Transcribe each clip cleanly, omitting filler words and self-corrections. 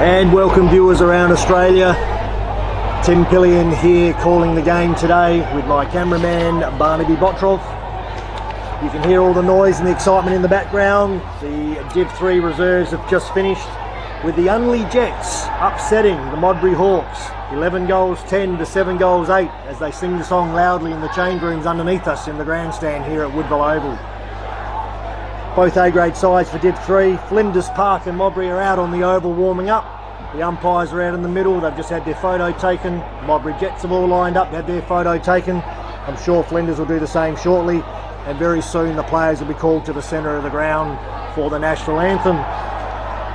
And welcome viewers around Australia. Tim Pillion here calling the game today with my cameraman Barnaby Botroff. You can hear all the noise and the excitement in the background. The Div 3 reserves have just finished with the Unley Jets upsetting the Modbury Hawks 11 goals 10 to 7 goals 8 as they sing the song loudly in the change rooms underneath us in the grandstand here at Woodville Oval. Both A-grade sides for Div 3. Flinders Park and Modbury are out on the oval warming up. The umpires are out in the middle. They've just had their photo taken. Modbury Jets have all lined up, had their photo taken. I'm sure Flinders will do the same shortly. And very soon the players will be called to the centre of the ground for the national anthem.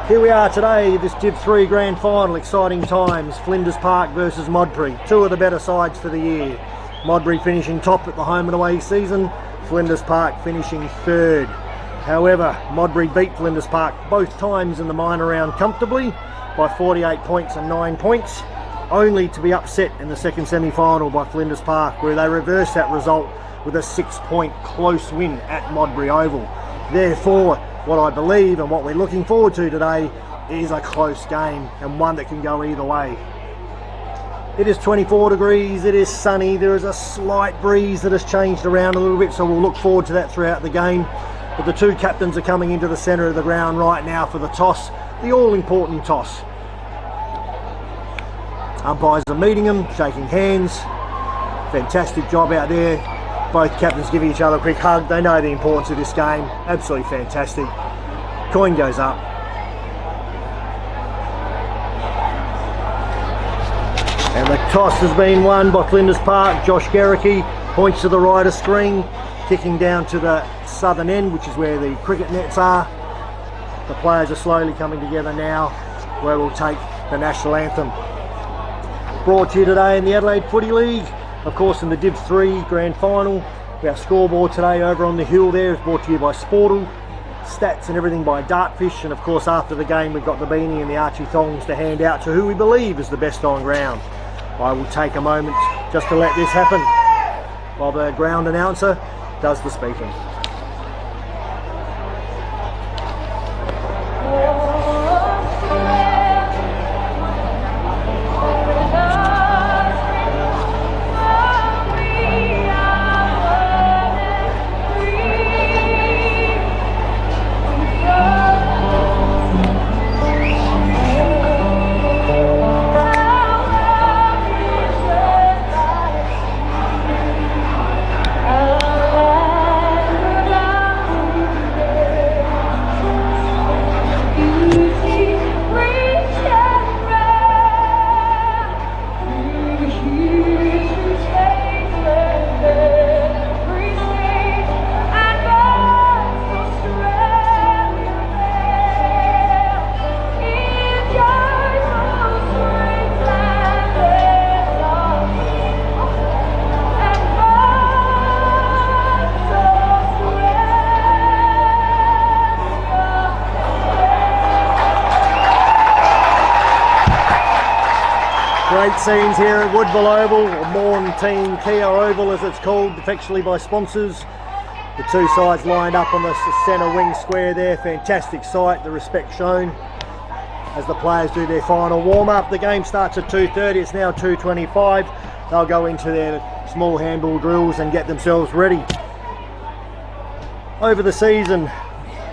Here we are today, this Div 3 grand final. Exciting times. Flinders Park versus Modbury. Two of the better sides for the year. Modbury finishing top at the home and away season. Flinders Park finishing third. However, Modbury beat Flinders Park both times in the minor round comfortably by 48 points and 9 points, only to be upset in the second semi-final by Flinders Park, where they reversed that result with a 6-point close win at Modbury Oval. Therefore, what I believe and what we're looking forward to today is a close game and one that can go either way. It is 24 degrees, it is sunny, there is a slight breeze that has changed around a little bit, so we'll look forward to that throughout the game. But the two captains are coming into the centre of the ground right now for the toss, the all-important toss. Umpires are meeting them, shaking hands. Fantastic job out there. Both captains give each other a quick hug. They know the importance of this game. Absolutely fantastic. Coin goes up. And the toss has been won by Flinders Park. Josh Garricky points to the right of screen, kicking down to the southern end, which is where the cricket nets are. The players are slowly coming together now, where we'll take the national anthem. Brought to you today in the Adelaide Footy League, of course in the Div 3 grand final. Our scoreboard today over on the hill there is brought to you by Sportal, stats and everything by Dartfish, and of course after the game we've got the beanie and the Archie thongs to hand out to who we believe is the best on ground. I will take a moment just to let this happen while the ground announcer does the speaking. Great scenes here at Woodville Oval, or Maughan Team Kia Oval as it's called affectionately by sponsors. The two sides lined up on the centre wing square there. Fantastic sight, the respect shown as the players do their final warm-up. The game starts at 2:30, it's now 2:25. They'll go into their small handball drills and get themselves ready. Over the season,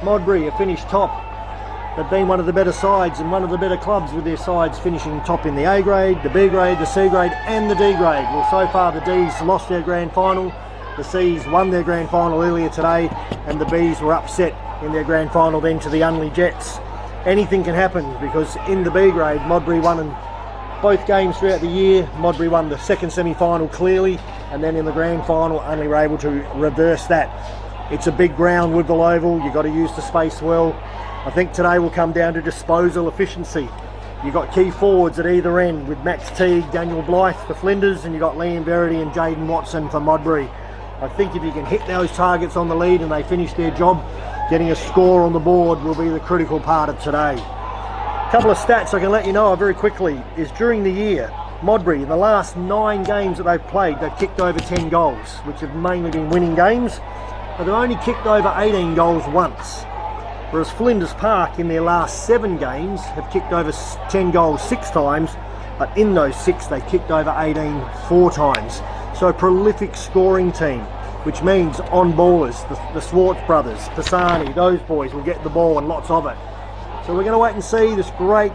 Modbury have finished top. They've been one of the better sides and one of the better clubs, with their sides finishing top in the A grade, the B grade, the C grade and the D grade. Well, so far the Ds lost their grand final, the Cs won their grand final earlier today, and the Bs were upset in their grand final then to the Unley Jets. Anything can happen, because in the B grade, Modbury won in both games throughout the year. Modbury won the second semi-final clearly, and then in the grand final only were able to reverse that. It's a big ground, Woodville Oval, you've got to use the space well. I think today will come down to disposal efficiency. You've got key forwards at either end with Max Teague, Daniel Blythe for Flinders, and you've got Liam Verity and Jaden Watson for Modbury. I think if you can hit those targets on the lead and they finish their job, getting a score on the board will be the critical part of today. A couple of stats I can let you know very quickly is during the year, Modbury, in the last 9 games that they've played, they've kicked over 10 goals, which have mainly been winning games, but they've only kicked over 18 goals once. Whereas Flinders Park in their last 7 games have kicked over 10 goals 6 times, but in those 6 they kicked over 18 4 times. So prolific scoring team, which means on ballers, the Swartz brothers, Pisani, those boys will get the ball and lots of it. So we're going to wait and see this great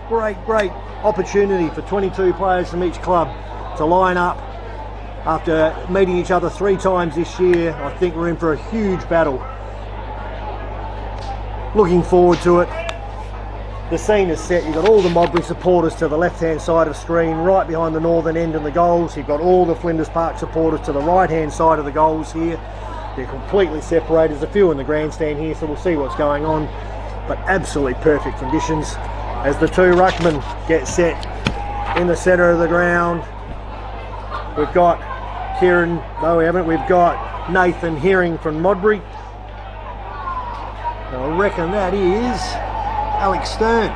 opportunity for 22 players from each club to line up. After meeting each other 3 times this year, I think we're in for a huge battle. Looking forward to it. The scene is set. You've got all the Modbury supporters to the left-hand side of the screen, right behind the northern end and the goals. You've got all the Flinders Park supporters to the right-hand side of the goals here. They're completely separated. There's a few in the grandstand here, so we'll see what's going on. But absolutely perfect conditions as the 2 ruckmen get set in the centre of the ground. We've got Kieran, no we haven't, we've got Nathan Herring from Modbury. Now I reckon that is Alex Stern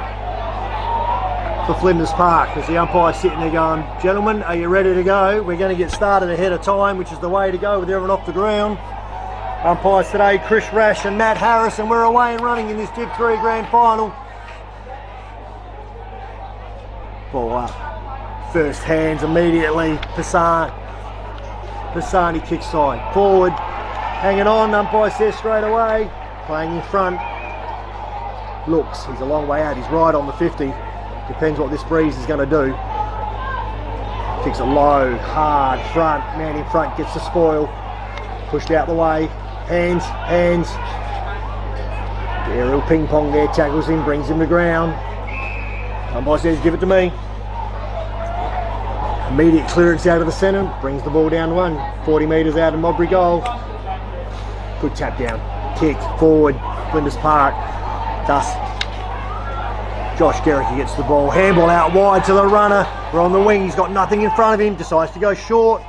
for Flinders Park, as the umpire's sitting there going, gentlemen, are you ready to go? We're going to get started ahead of time, which is the way to go with everyone off the ground. Umpires today, Chris Rash and Matt Harris, and we're away and running in this Div 3 Grand Final. Ball up. First hands immediately. Pisani kicks side. Forward. Hanging on, umpire says straight away. Playing in front. Looks, he's a long way out. He's right on the 50. Depends what this breeze is going to do. Kicks it low, hard, front. Man in front gets the spoil. Pushed out the way. Hands. The aerial ping pong there, tackles him, brings him to ground. Umpire says, give it to me. Immediate clearance out of the centre, brings the ball down 40 metres out of Modbury goal. Good tap down. Kick, forward, Flinders Park. Thus, Josh Gerricky gets the ball. Handball out wide to the runner. We're on the wing, he's got nothing in front of him, decides to go short.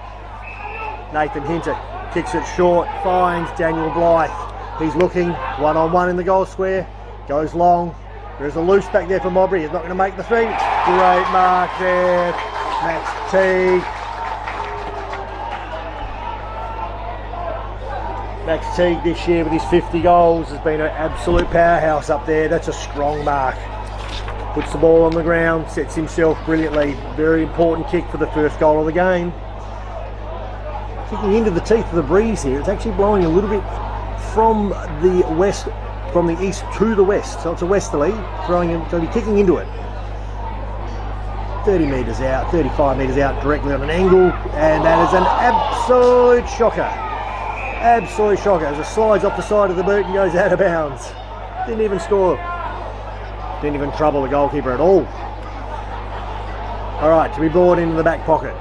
Nathan Hinter kicks it short, finds Daniel Blythe. He's looking, 1-on-1 in the goal square, goes long. There's a loose back there for Modbury, he's not going to make the feet. Great mark there, Max Teague. Max Teague this year with his 50 goals has been an absolute powerhouse up there. That's a strong mark. Puts the ball on the ground, sets himself brilliantly. Very important kick for the first goal of the game. Kicking into the teeth of the breeze here. It's actually blowing a little bit from the west, from the east to the west. So it's a westerly, going to be kicking into it. 30 metres out, 35 metres out, directly on an angle, and that is an absolute shocker. Absolute shocker as it slides off the side of the boot and goes out of bounds. Didn't even score. Didn't even trouble the goalkeeper at all. Alright, to be brought into the back pocket.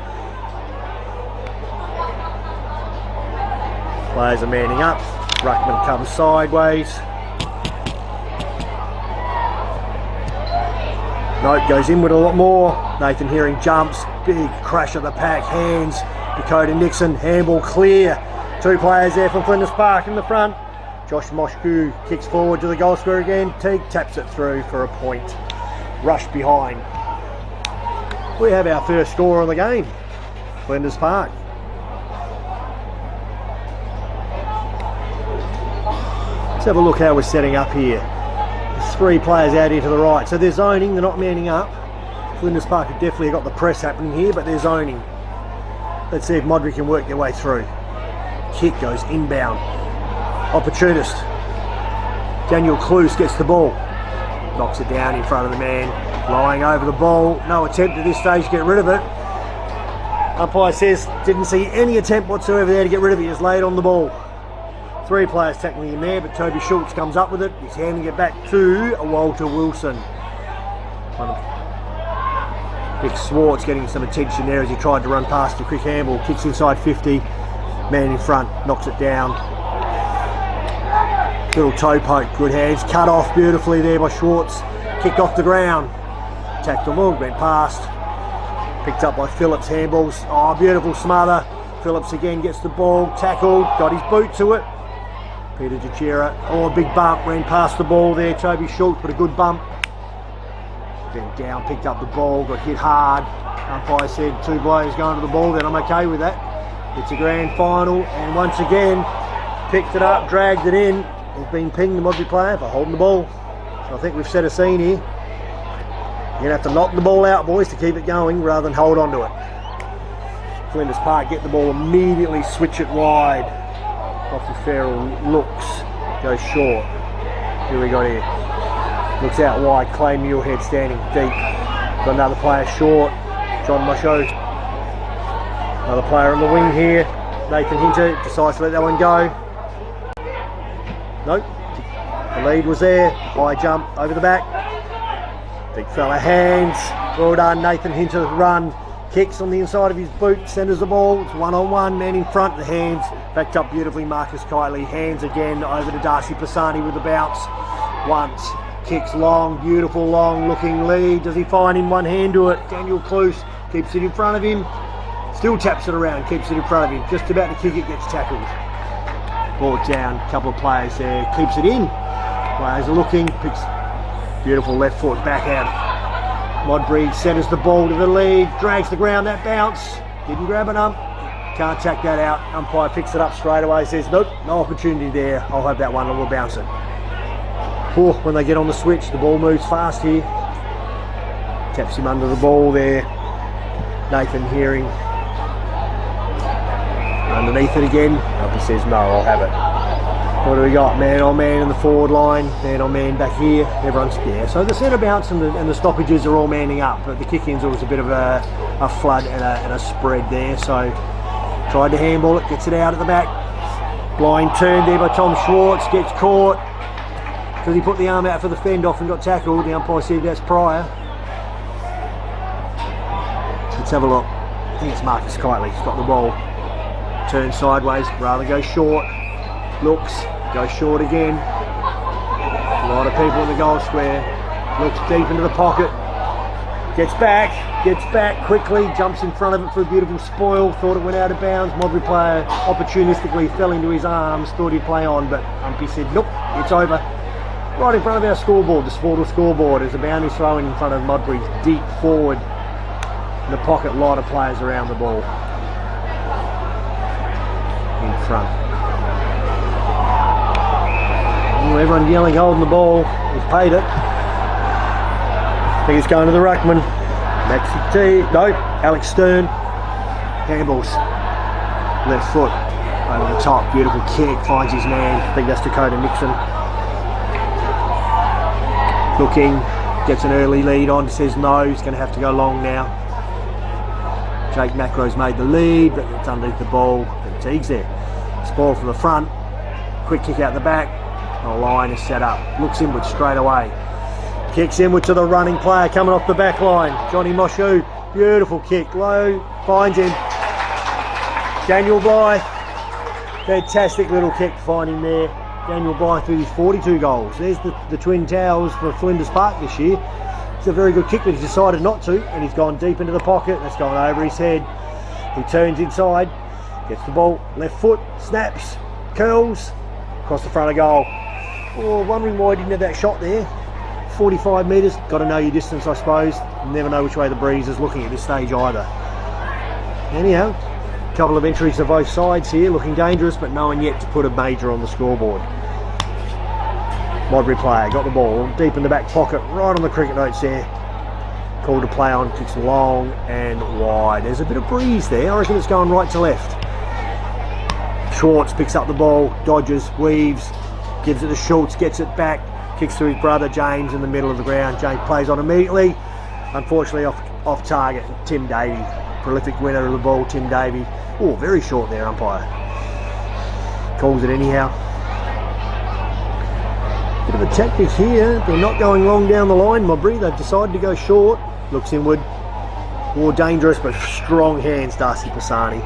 Players are manning up. Ruckman comes sideways. Note goes inward a lot more. Nathan Herring jumps. Big crash of the pack. Hands. Dakota Nixon. Handball clear. 2 players there from Flinders Park in the front. Josh Moshku kicks forward to the goal square again. Teague taps it through for a point. Rush behind. We have our first score on the game. Flinders Park. Let's have a look how we're setting up here. There's 3 players out here to the right. So they're zoning, they're not manning up. Flinders Park have definitely got the press happening here, but they're zoning. Let's see if Modbury can work their way through. Kick goes inbound. Opportunist. Daniel Cluse gets the ball. Knocks it down in front of the man. Lying over the ball. No attempt at this stage to get rid of it. Umpire says didn't see any attempt whatsoever there to get rid of it. He just laid on the ball. 3 players tackling him there, but Toby Schultz comes up with it. He's handing it back to Walter Wilson. Nick Swartz getting some attention there as he tried to run past the quick handball. Kicks inside 50. Man in front, knocks it down. Little toe poke, good hands. Cut off beautifully there by Schwartz. Kicked off the ground. Tacked the ball, went past. Picked up by Phillips, handballs. Oh, beautiful smother. Phillips again gets the ball, tackled, got his boot to it. Peter Jachira, oh, a big bump, ran past the ball there. Toby Schultz, but a good bump. Then down, picked up the ball, got hit hard. Umpire said 2 blokes going to the ball, then I'm okay with that. It's a grand final, and once again, picked it up, dragged it in. He's been pinged, the Modbury player, for holding the ball. So I think we've set a scene here. You're going to have to knock the ball out, boys, to keep it going rather than hold on to it. Flinders Park get the ball immediately, switch it wide. Lofty Farrell looks, goes short. Who we got here? Looks out wide, Clay Muirhead standing deep. Got another player short, John Musho. Another player on the wing here, Nathan Hinter, decides to let that one go. Nope, the lead was there, high jump over the back. Big fella hands, well done, Nathan Hinter run. Kicks on the inside of his boot, centres the ball, it's one-on-one, man in front, the hands, backed up beautifully, Marcus Kitely, hands again over to Darcy Pisani with the bounce. Once, kicks long, beautiful long looking lead, does he find in one hand to it? Daniel Cluse keeps it in front of him, still taps it around, keeps it in front of him, just about to kick it, gets tackled. Ball down, a couple of players there, keeps it in, players are looking, picks beautiful left foot back out. Modbury centres the ball to the lead, drags the ground, that bounce, didn't grab an ump, can't tack that out, umpire picks it up straight away, says nope, no opportunity there, I'll have that one and we'll bounce it. When they get on the switch, the ball moves fast here, taps him under the ball there, Nathan Hearing, underneath it again, umpire says no, I'll have it. What do we got? Man on man in the forward line, man on man back here. Everyone's there. So the centre bounce and the stoppages are all manning up, but the kick-ins was a bit of a flood and a spread there. So tried to handball it, gets it out at the back. Blind turn there by Tom Schwartz, gets caught because he put the arm out for the fend off and got tackled. The umpire said that's prior. Let's have a look. I think it's Marcus Kitely. He's got the ball. Turn sideways, rather go short. Looks, goes short again. A lot of people in the goal square. Looks deep into the pocket. Gets back quickly, jumps in front of it for a beautiful spoil. Thought it went out of bounds. Modbury player opportunistically fell into his arms, thought he'd play on, but Umpy said, nope, it's over. Right in front of our scoreboard, the Sportal scoreboard, is a boundary throw in front of Modbury, deep forward. In the pocket, a lot of players around the ball. In front. Everyone yelling, holding the ball. He's paid it. I think it's going to the ruckman. Maxi T. No, Alex Stern. Handballs. Left foot over the top. Beautiful kick. Finds his man. I think that's Dakota Nixon. Looking. Gets an early lead on. Says no. He's going to have to go long now. Jake Macro's made the lead, but it's underneath the ball. And Teague's there. Spoil from the front. Quick kick out the back. The line is set up, looks inward straight away, kicks inward to the running player coming off the back line, Johnny Moshu, beautiful kick, low, finds him, Daniel Blythe, fantastic little kick to find him there, Daniel Blythe with his 42 goals, there's the Twin Towers for Flinders Park this year. It's a very good kick, but he's decided not to, and he's gone deep into the pocket, that's gone over his head, he turns inside, gets the ball, left foot, snaps, curls, across the front of goal. Oh, wondering why he didn't have that shot there. 45 metres, got to know your distance I suppose. Never know which way the breeze is looking at this stage either. Anyhow, a couple of entries to both sides here, looking dangerous, but no one yet to put a major on the scoreboard. Modbury player, got the ball, deep in the back pocket, right on the cricket notes there. Called to play on, kicks long and wide. There's a bit of breeze there, I reckon it's going right to left. Schwartz picks up the ball, dodges, weaves, gives it to Schultz, gets it back, kicks to his brother James in the middle of the ground. James plays on immediately, unfortunately off target. Tim Davey, prolific winner of the ball, Tim Davey. Oh, very short there, umpire. Calls it anyhow. Bit of a tactic here, they're not going long down the line, Modbury. They've decided to go short, looks inward. More dangerous, but strong hands, Darcy Pisani.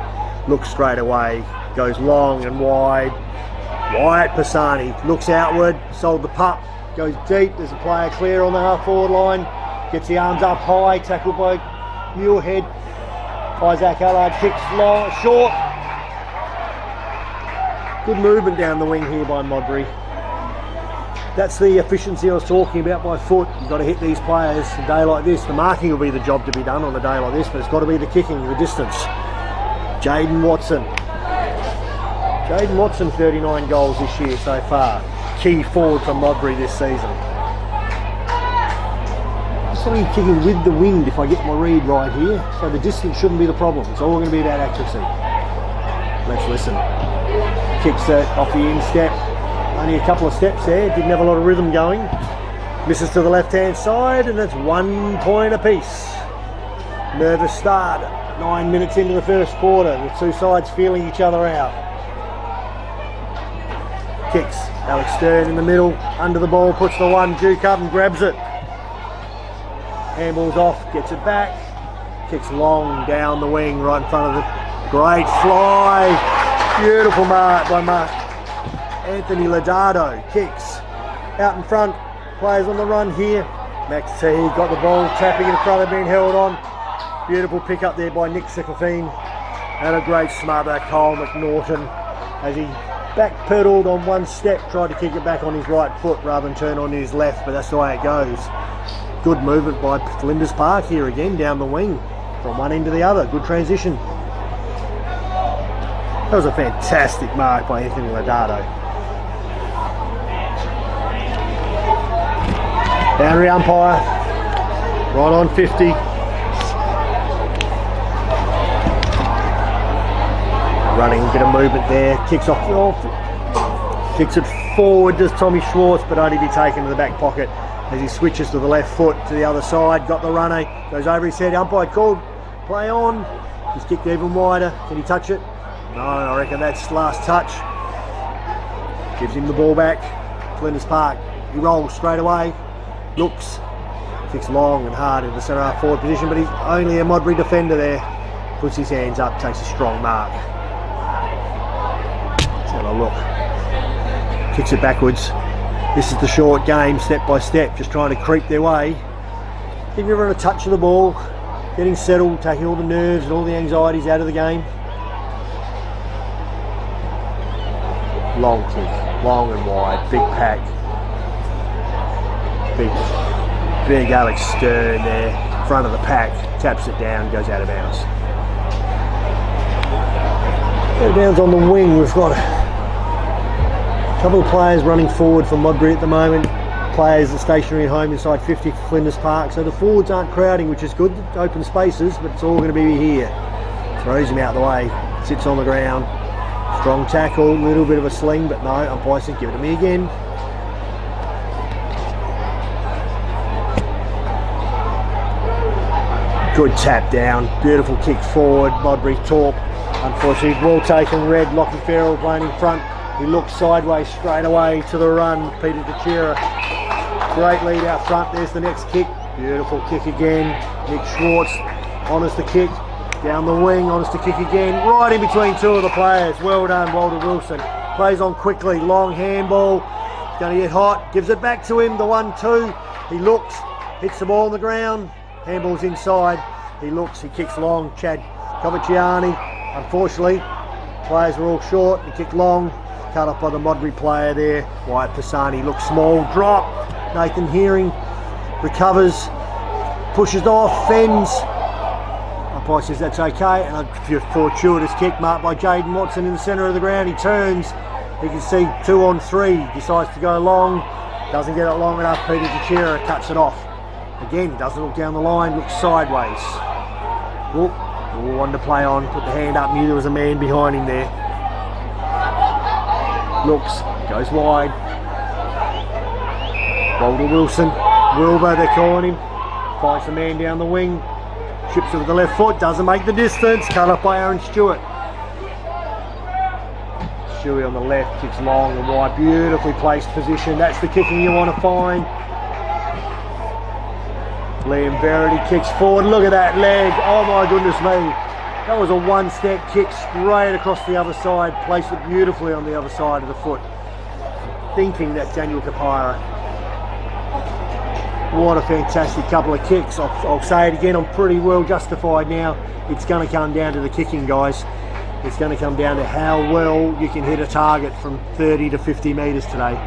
Looks straight away, goes long and wide. Wyatt Pisani looks outward, sold the pup, goes deep, there's a player clear on the half forward line, gets the arms up high, tackled by Muirhead. Isaac Allard kicks long, short. Good movement down the wing here by Modbury. That's the efficiency I was talking about by foot. You've got to hit these players a day like this. The marking will be the job to be done on a day like this, but it's got to be the kicking, the distance. Jaden Watson, 39 goals this year so far. key forward for Modbury this season. Just something kicking with the wind if I get my read right here. So the distance shouldn't be the problem. It's all going to be about accuracy. Let's listen. Kicks it off the instep. Only a couple of steps there. Didn't have a lot of rhythm going. Misses to the left-hand side, and that's 1 point apiece. Nervous start. 9 minutes into the first quarter. The two sides feeling each other out. Kicks. Alex Stern in the middle. Under the ball. Puts the one. Duke up and grabs it. Handball's off. Gets it back. Kicks long down the wing right in front of the... Great fly. Beautiful mark by Anthony Lodardo. Kicks. Out in front. Players on the run here. Max T got the ball. Tapping in front of being held on. Beautiful pick up there by Nick Sicklefield. And a great smother, Cole McNaughton, as he back-pedalled on one step, tried to kick it back on his right foot rather than turn on his left, but that's the way it goes. Good movement by Flinders Park here again, down the wing, from one end to the other. Good transition. That was a fantastic mark by Anthony Lodardo. Boundary umpire, right on 50. Running, a bit of movement there, kicks off, kicks it forward, does Tommy Schwartz, but only be taken to the back pocket as he switches to the left foot to the other side. Got the runner, goes over his head, umpire called, play on. He's kicked even wider. Can he touch it? No, I reckon that's last touch. Gives him the ball back. Flinders Park, he rolls straight away, looks, kicks long and hard in the centre half forward position, but he's only a Modbury defender there. Puts his hands up, takes a strong mark. Have a look. Kicks it backwards. This is the short game, step by step, just trying to creep their way. Giving everyone a touch of the ball, getting settled, taking all the nerves and all the anxieties out of the game. Long kick, long and wide, big pack. Big Alex Stern there, front of the pack, taps it down, goes out of bounds. Out of bounds on the wing, we've got a couple of players running forward for Modbury at the moment. Players are stationary at home inside 50 for Flinders Park, so the forwards aren't crowding, which is good. Open spaces, but it's all going to be here. Throws him out the way, sits on the ground. Strong tackle, little bit of a sling, but no, umpire said give it to me again. Good tap down, beautiful kick forward, Modbury Torp. Unfortunately, well taken, red, Lockie Farrell playing in front. He looks sideways straight away to the run, Peter DeChira. Great lead out front, there's the next kick. Beautiful kick again, Nick Schwartz, honors the kick. Down the wing, honors to kick again, right in between two of the players. Well done, Walter Wilson. Plays on quickly, long handball. It's going to get hot, gives it back to him, the 1-2. He looks, hits the ball on the ground. Handball's inside. He looks, he kicks long. Chad Covacciani. Unfortunately, players were all short. He kicked long. Cut off by the Modbury player there. Wyatt Pisani looks small. Drop. Nathan Hearing recovers. Pushes off. Fends. Umpire says that's okay. And a fortuitous kick marked by Jaden Watson in the centre of the ground. He turns. You can see 2 on 3. Decides to go long. Doesn't get it long enough. Peter DeChira cuts it off. Again, doesn't look down the line, looks sideways. Oh, one to play on, put the hand up, knew there was a man behind him there. Looks, goes wide. Walter Wilson, Wilbur, they're calling him. Fights the man down the wing. Chips it with the left foot, doesn't make the distance. Cut off by Aaron Stewart. Stewie on the left, kicks long and wide. Beautifully placed position. That's the kicking you want to find. Liam Verity kicks forward. Look at that leg. Oh my goodness me. That was a one-step kick straight across the other side. Placed it beautifully on the other side of the foot. Thinking that's Daniel Kapira. What a fantastic couple of kicks. I'll say it again, I'm pretty well justified now. It's going to come down to the kicking, guys. It's going to come down to how well you can hit a target from 30 to 50 metres today.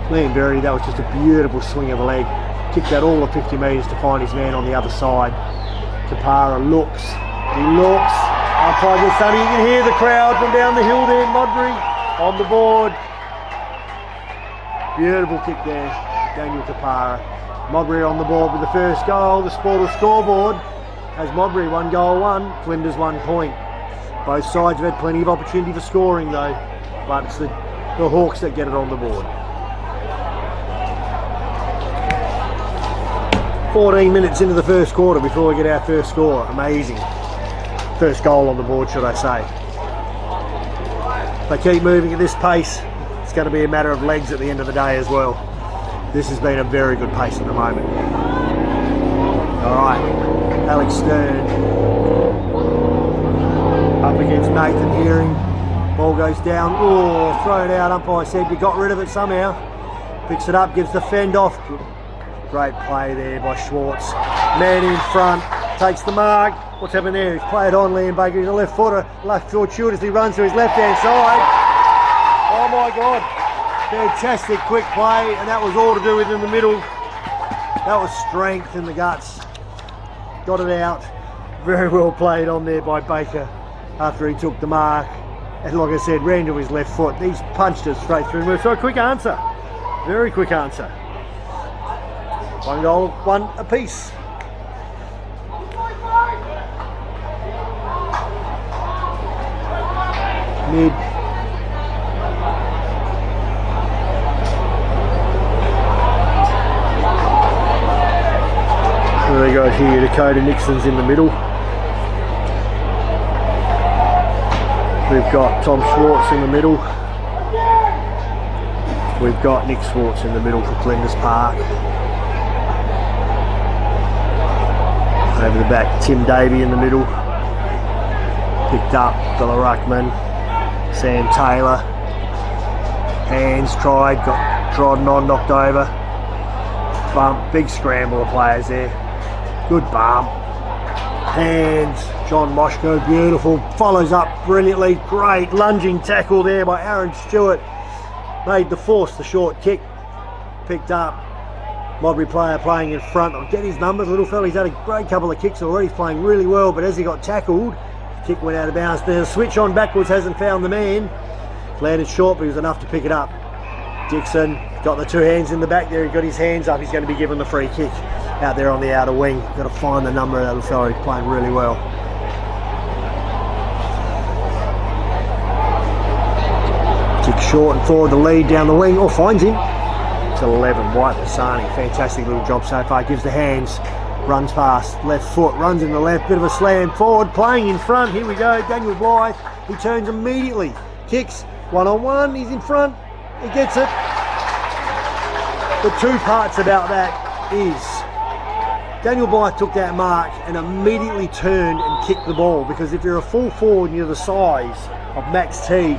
Liam Verity, that was just a beautiful swing of the leg. Kicked out all the 50 metres to find his man on the other side. Kapara looks. He looks. Umpire gets done. You can hear the crowd from down the hill there in Modbury. On the board. Beautiful kick there, Daniel Kapara. Modbury on the board with the first goal. The Sportal scoreboard has Modbury 1 goal 1, Flinders 1 point. Both sides have had plenty of opportunity for scoring though, but it's the Hawks that get it on the board. 14 minutes into the first quarter before we get our first score. Amazing. First goal on the board, should I say. If they keep moving at this pace, it's going to be a matter of legs at the end of the day as well. This has been a very good pace at the moment. Alright, Alex Stern up against Nathan Hearing. Ball goes down. Oh, throw it out. Umpire said you got rid of it somehow. Picks it up, gives the fend off. Great play there by Schwartz. Man in front, takes the mark. What's happened there? He's played on Liam Baker. He's a left footer, left fortuitously runs to his left hand side. Oh my God. Fantastic quick play, and that was all to do with in the middle. That was strength in the guts. Got it out. Very well played on there by Baker after he took the mark. And like I said, ran to his left foot. He's punched it straight through. So a quick answer. Very quick answer. 1 goal, 1 apiece. Mid. What do they got here? Dakota Nixon's in the middle. We've got Tom Schwartz in the middle. We've got Nick Schwartz in the middle for Flinders Park. Over the back, Tim Davey in the middle. Picked up Bella Ruckman. Sam Taylor. Hands tried, got trodden on, knocked over. Bump, big scramble of players there. Good bump. Hands, John Moshko, beautiful. Follows up brilliantly. Great lunging tackle there by Aaron Stewart. Made the force, the short kick. Picked up. Modbury player playing in front. I'll get his numbers, little fella. He's had a great couple of kicks already. He's playing really well, but as he got tackled, the kick went out of bounds. The switch on backwards hasn't found the man. Landed short, but he was enough to pick it up. Dixon got the 2 hands in the back there. He got his hands up. He's going to be given the free kick out there on the outer wing. Got to find the number of that little fella. He's playing really well. Kick short and forward the lead down the wing. Oh, finds him. It's 11, White Pisani. Fantastic little job so far. Gives the hands, runs past, left foot, runs in the left, bit of a slam forward, playing in front. Here we go, Daniel Blythe. He turns immediately, kicks, 1-on-1, he's in front, he gets it. The 2 parts about that is Daniel Blythe took that mark and immediately turned and kicked the ball, because if you're a full forward and you're the size of Max T,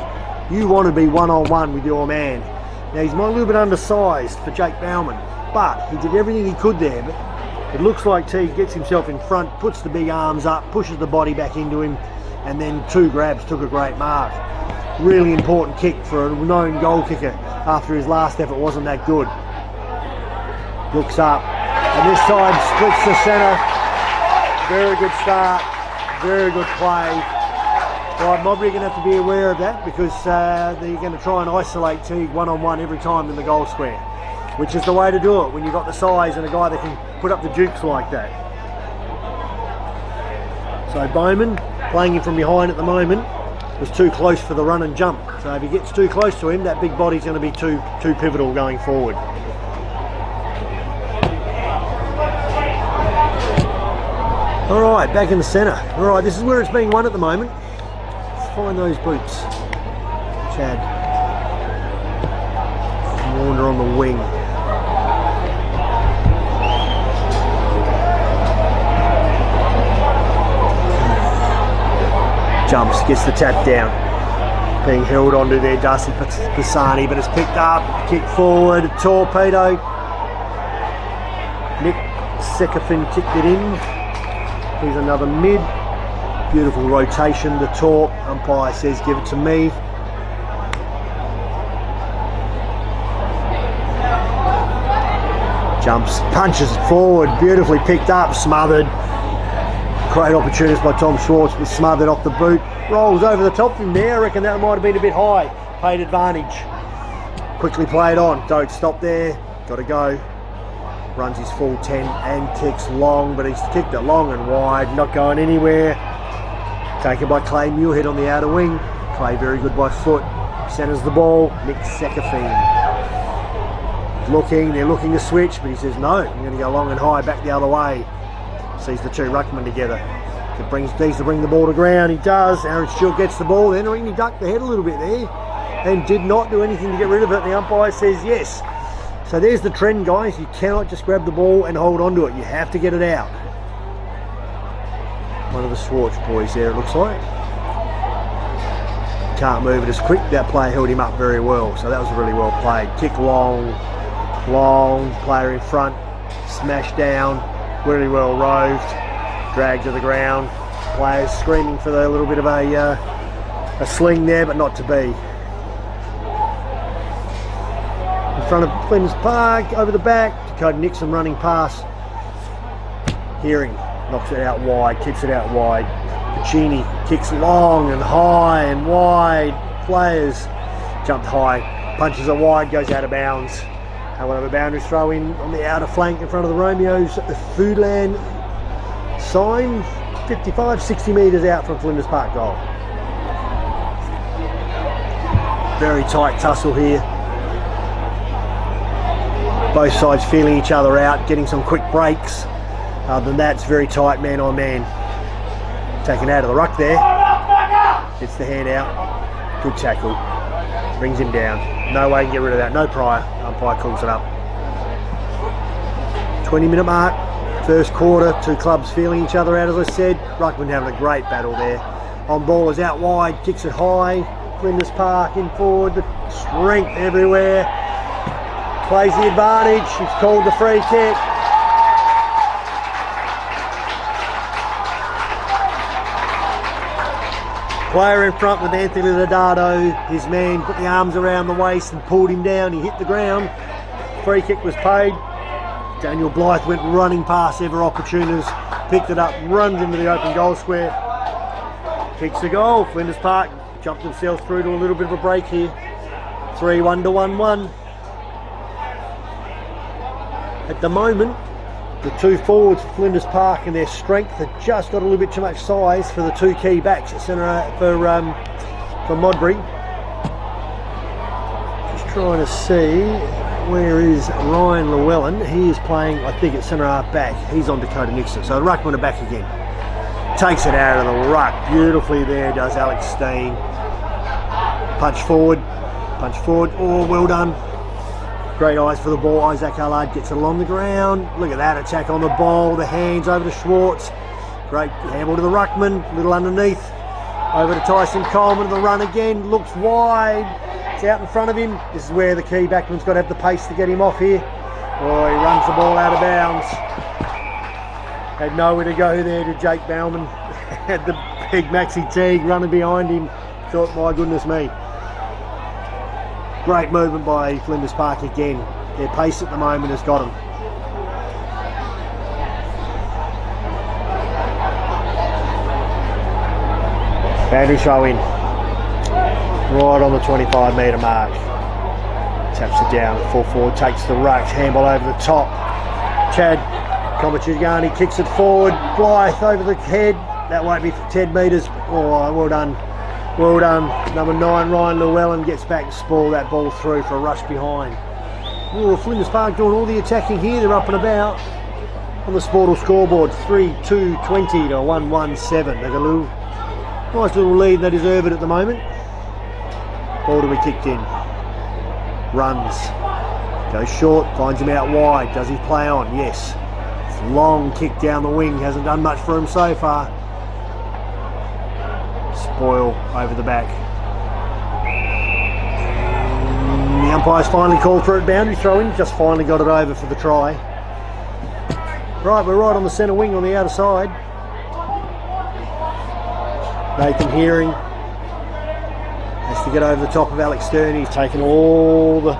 you want to be 1-on-1 with your man. Now he's a little bit undersized for Jake Bauman, but he did everything he could there. But it looks like T gets himself in front, puts the big arms up, pushes the body back into him, and then 2 grabs, took a great mark. Really important kick for a known goal kicker after his last effort wasn't that good. Looks up, and this time splits the centre. Very good start, very good play. Right, Modbury are going to have to be aware of that, because they're going to try and isolate Teague 1-on-1 every time in the goal square, which is the way to do it when you've got the size and a guy that can put up the dukes like that. So Bowman, playing him from behind at the moment, was too close for the run and jump. So if he gets too close to him, that big body's going to be too pivotal going forward. All right, back in the centre. All right, this is where it's being won at the moment. Find those boots. Chad. Warner on the wing. Jumps, gets the tap down. Being held onto there, Darcy Pisani, but it's picked up. Kick forward, torpedo. Nick Sekafin kicked it in. Here's another mid. Beautiful rotation, the torp. Umpire says give it to me. Jumps, punches forward, beautifully picked up, smothered. Great opportunity by Tom Schwartz, but smothered off the boot. Rolls over the top from there. I reckon that might have been a bit high. paid advantage. Quickly played on, don't stop there, got to go. Runs his full 10 and kicks long, but he's kicked it long and wide, not going anywhere. Taken by Clay Muirhead on the outer wing. Clay very good by foot. Centres the ball, Nick Sekafine. They're looking to switch, but he says no, I'm going to go long and high, back the other way. Sees the two ruckmen together. Needs to bring the ball to ground, he does. Aaron Stewart gets the ball, then he ducked the head a little bit there and did not do anything to get rid of it. The umpire says yes. So there's the trend, guys. You cannot just grab the ball and hold on to it. You have to get it out. One of the Swartz boys there, it looks like. Can't move it as quick. That player held him up very well. So that was really well played. Kick long, player in front, smash down, really well roved, drag to the ground. Players screaming for a little bit of a sling there, but not to be. In front of Flinders Park, over the back, Dakota Nixon running past. Hearing, knocks it out wide, kicks it out wide. Puccini kicks long and high and wide. Players jumped high, punches it wide, goes out of bounds. And we'll have a boundary throw in on the outer flank in front of the Romeos. The Foodland sign, 55, 60 metres out from Flinders Park goal. Very tight tussle here. Both sides feeling each other out, getting some quick breaks. Other than that, it's very tight man on man. Taken out of the ruck there. Gets the hand out. Good tackle. Brings him down. No way to get rid of that. No prior. Umpire calls it up. 20-minute mark. First quarter. Two clubs feeling each other out, as I said. Ruckman having a great battle there. On ball is out wide. Kicks it high. Flinders Park in forward. The strength everywhere. Plays the advantage. He's called the free kick. Player in front with Anthony Lodato. His man put the arms around the waist and pulled him down. He hit the ground. Free kick was paid. Daniel Blythe went running past ever opportunities. Picked it up, runs into the open goal square. Kicks the goal. Flinders Park jumped themselves through to a little bit of a break here. 3-1 to 1-1. At the moment, the two forwards for Flinders Park and their strength have just got a little bit too much size for the two key backs at centre for Modbury. Just trying to see where is Ryan Llewellyn. He is playing, I think, at centre half back. He's on Dakota Nixon. So the ruckman are back again. Takes it out of the ruck beautifully there. Does Alex Steen. Punch forward. Oh, well done. Great eyes for the ball. Isaac Allard gets it along the ground. Look at that attack on the ball. The hands over to Schwartz. Great handball to the ruckman. Little underneath. Over to Tyson Coleman. The run again. Looks wide. It's out in front of him. This is where the key backman's got to have the pace to get him off here. Oh, he runs the ball out of bounds. Had nowhere to go there to Jake Bauman. Had the big Maxi Teague running behind him. Thought, my goodness me. Great movement by Flinders Park again. Their pace at the moment has got them. Boundary throw in. Right on the 25 metre mark. Taps it down. Full forward, takes the ruck. Handball over the top. Chad Komachigani kicks it forward. Blythe over the head. That won't be 10 metres. Oh, well done. Well done. Number 9, Ryan Llewellyn gets back to spoil that ball through for a rush behind. Oh, Flinders Park doing all the attacking here. They're up and about. On the Sportal scoreboard, 3-2-20 to 1-1-7. They've got a little, nice little lead. They deserve it at the moment. Ball to be kicked in. Runs. Goes short, finds him out wide. Does he play on? Yes. It's a long kick down the wing. Hasn't done much for him so far. Spoil over the back. The umpire's finally called for it. Boundary throw-in. Just finally got it over for the try. Right, we're right on the centre wing on the outer side. Nathan Hearing has to get over the top of Alex Stern. He's taken all the...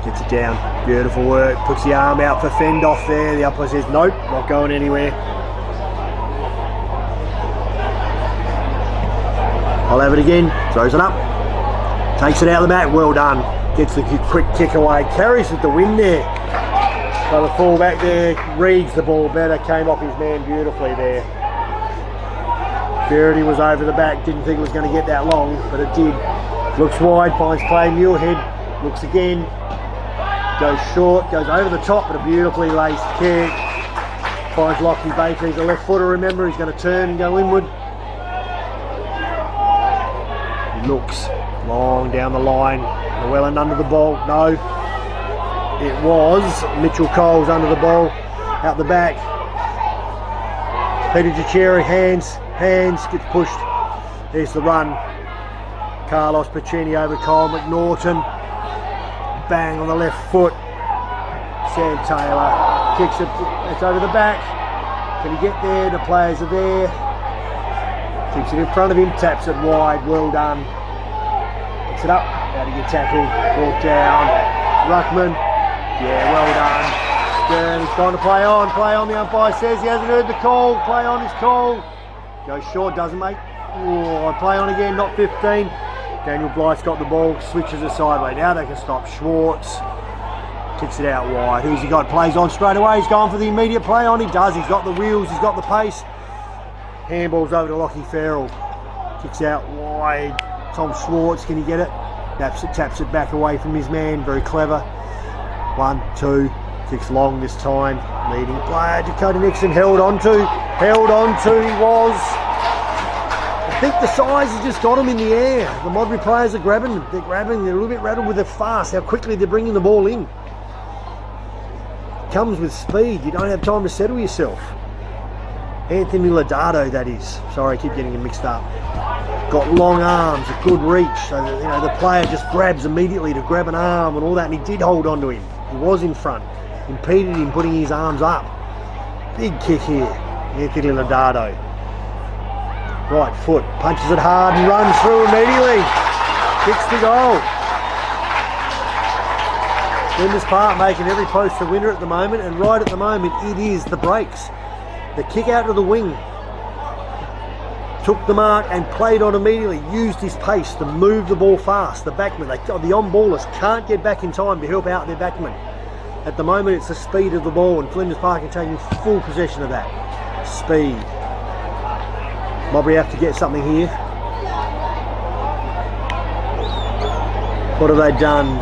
Gets it down. Beautiful work. Puts the arm out for fend off there. The umpire says, nope, not going anywhere. I'll have it again. Throws it up. Takes it out the back. Well done. Gets the quick kick away. Carries with the wind there. So the fullback there reads the ball better. Came off his man beautifully there. Verity was over the back. Didn't think it was going to get that long, but it did. Looks wide. Finds Clay Muirhead. Looks again. Goes short. Goes over the top, but a beautifully laced kick. Finds Lockie Baker. He's a left footer, remember. He's going to turn and go inward. He looks long down the line. Llewellyn under the ball. No. It was Mitchell Coles under the ball. Out the back. Peter Gicheri, hands, gets pushed. There's the run. Carlos Pacini over Cole McNaughton. Bang on the left foot. Sam Taylor kicks it. It's over the back. Can he get there? The players are there. Keeps it in front of him. Taps it wide. Well done. Picks it up. How to get tackled. Brought down. Ruckman. Yeah, well done. Stern is trying to play on. Play on. The umpire says he hasn't heard the call. Play on his call. Goes short. Doesn't make. Oh, play on again. Not 15. Daniel Blythe's got the ball, switches it sideways. Now they can stop. Schwartz kicks it out wide. Who's he got? Plays on straight away. He's going for the immediate play on. He does. He's got the wheels. He's got the pace. Handball's over to Lockie Farrell. Kicks out wide. Tom Schwartz, can he get it? Taps it back away from his man. Very clever. 1, 2. Kicks long this time. Leading player. Dakota Nixon held on to. He was. I think the size has just got him in the air. The Modbury players are grabbing. They're grabbing. They're a little bit rattled with it fast. How quickly they're bringing the ball in. Comes with speed. You don't have time to settle yourself. Anthony Lodato, that is. Sorry, I keep getting him mixed up. Got long arms, a good reach. So that, the player just grabs immediately to grab an arm and all that. And he did hold on to him. He was in front. Impeded him putting his arms up. Big kick here. Anthony Lodato. Right foot, punches it hard and runs through immediately. Kicks the goal. Flinders Park making every post a winner at the moment, and right at the moment it is the breaks. The kick out to the wing. Took the mark and played on immediately. Used his pace to move the ball fast. The backman, the on-ballers can't get back in time to help out their backman. At the moment it's the speed of the ball, and Flinders Park are taking full possession of that. Speed. Modbury have to get something here. What have they done?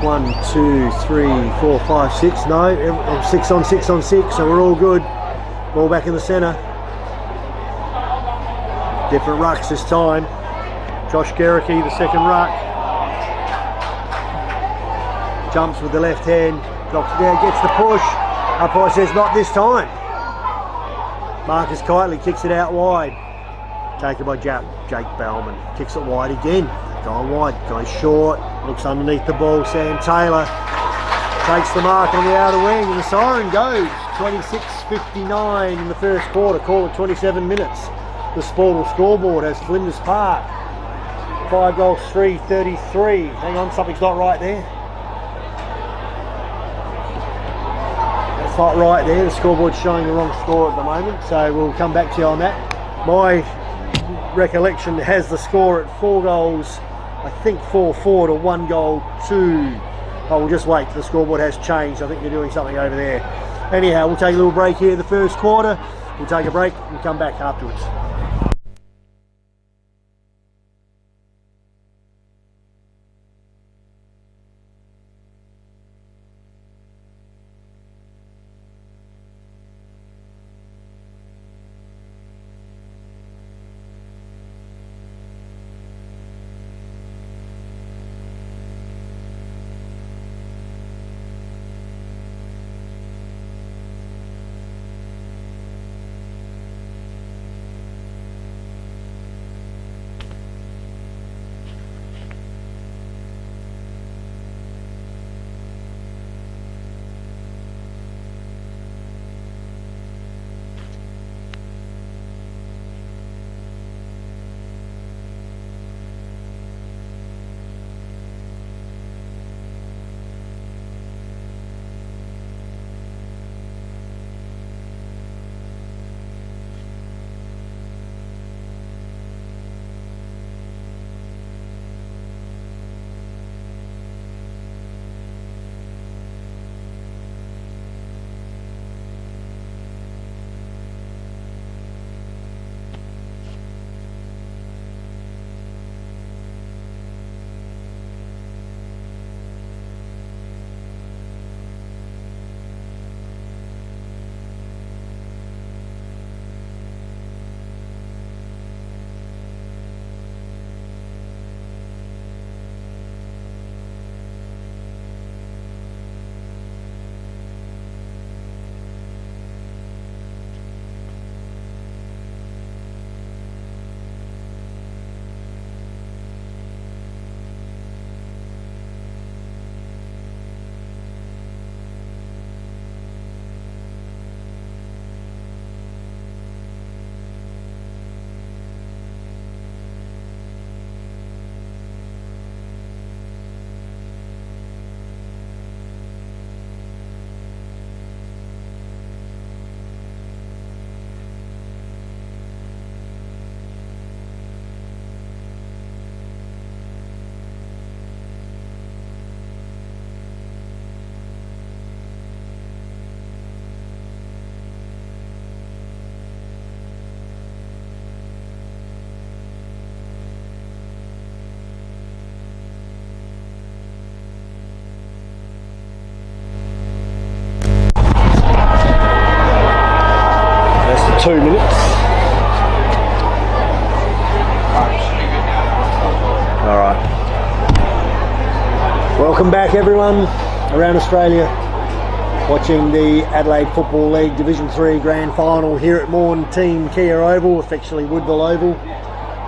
1, 2, 3, 4, 5, 6. No, 6 on 6 on 6, so we're all good. Ball back in the centre. Different rucks this time. Josh Gericke, the second ruck. Jumps with the left hand. Knocks it down, gets the push. Umpire says not this time. Marcus Kitely kicks it out wide. Taken by Jake Bellman. Kicks it wide again. Going wide. Goes short. Looks underneath the ball. Sam Taylor takes the mark on the outer wing. And the siren goes. 26:59 in the first quarter. Call it 27 minutes. The Sportal scoreboard has Flinders Park 5 goals, 3-33. Hang on, something's not right there. That's not right there. The scoreboard's showing the wrong score at the moment, so we'll come back to you on that. My recollection has the score at 4 goals, I think 4-4 to 1 goal 2. Oh, we'll just wait. The scoreboard has changed. I think they're doing something over there. Anyhow, we'll take a little break here in the first quarter. We'll take a break and come back afterwards. Welcome back everyone around Australia, watching the Adelaide Football League Division 3 Grand Final here at Maughan Thiem Kia Oval, affectionately Woodville Oval.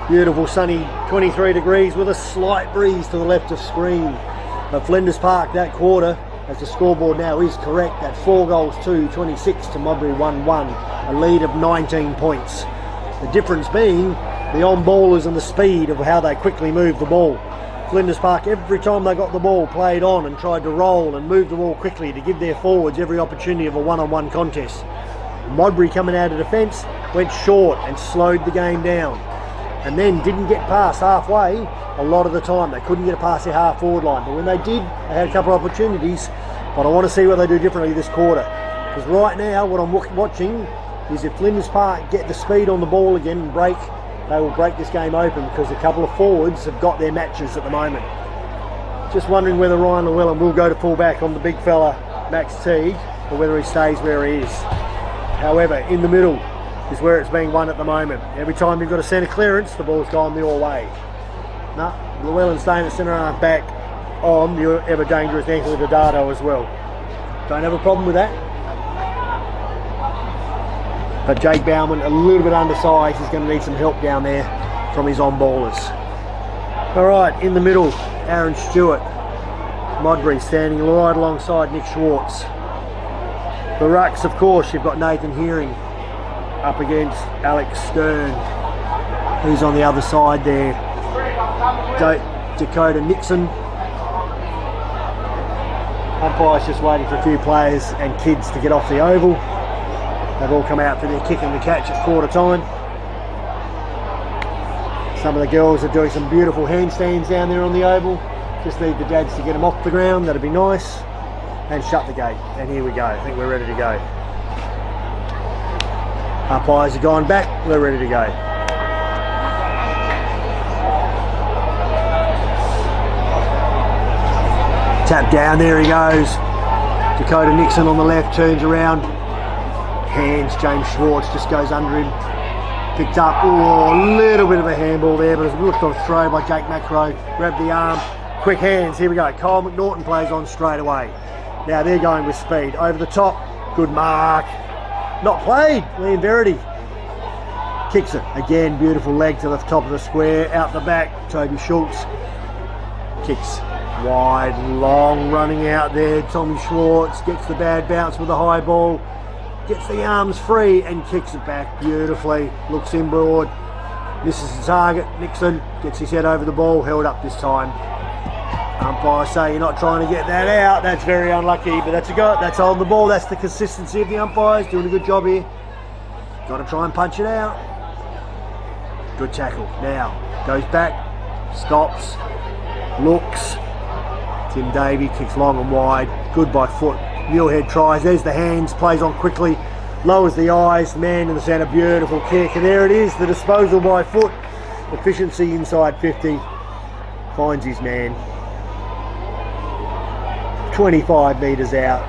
Beautiful sunny 23 degrees with a slight breeze to the left of screen. But Flinders Park, that quarter, as the scoreboard now is correct, at 4 goals to 26 to Modbury 1-1, a lead of 19 points. The difference being the on-ballers and the speed of how they quickly move the ball. Flinders Park, every time they got the ball, played on and tried to roll and move the ball quickly to give their forwards every opportunity of a one-on-one contest. Modbury, coming out of defence, went short and slowed the game down, and then didn't get past halfway a lot of the time. They couldn't get past their half-forward line, but when they did, they had a couple of opportunities. But I want to see what they do differently this quarter, because right now what I'm watching is if Flinders Park get the speed on the ball again and break, they will break this game open, because a couple of forwards have got their matches at the moment. Just wondering whether Ryan Llewellyn will go to full back on the big fella Max Teague, or whether he stays where he is. However, in the middle is where it's being won at the moment. Every time you've got a centre clearance, the ball's gone your way. No, Llewellyn staying at centre half back on the ever dangerous Anthony Dodado as well. Don't have a problem with that. But Jake Bowman, a little bit undersized, he's going to need some help down there from his on-ballers. Alright, in the middle, Aaron Stewart. Modbury standing right alongside Nick Schwartz. The rucks, of course, you've got Nathan Hearing up against Alex Stern, who's on the other side there. Dakota Nixon. Umpire's just waiting for a few players and kids to get off the oval. They've all come out for their kick and the catch at quarter time. Some of the girls are doing some beautiful handstands down there on the oval. Just need the dads to get them off the ground, that'd be nice. And shut the gate. And here we go, I think we're ready to go. Umpires have gone back, we're ready to go. Tap down, there he goes. Dakota Nixon on the left, turns around. Hands, James Schwartz just goes under him. Picked up, oh, a little bit of a handball there, but it was looked on a throw by Jake Macro. Grabbed the arm, quick hands, here we go. Kyle McNaughton plays on straight away. Now they're going with speed. Over the top, good mark. Not played, Liam Verity. Kicks it, again, beautiful leg to the top of the square. Out the back, Toby Schultz. Kicks wide, long, running out there. Tommy Schwartz gets the bad bounce with the high ball. Gets the arms free and kicks it back beautifully. Looks inboard, misses the target. Nixon gets his head over the ball, held up this time. Umpire say you're not trying to get that out. That's very unlucky, but that's a go. That's holding the ball. That's the consistency of the umpires, doing a good job here. Got to try and punch it out. Good tackle. Now goes back, stops, looks. Tim Davey kicks long and wide. Good by foot. Muirhead tries, there's the hands, plays on quickly, lowers the eyes, man in the centre, beautiful kick, and there it is, the disposal by foot, efficiency inside 50, finds his man, 25 metres out,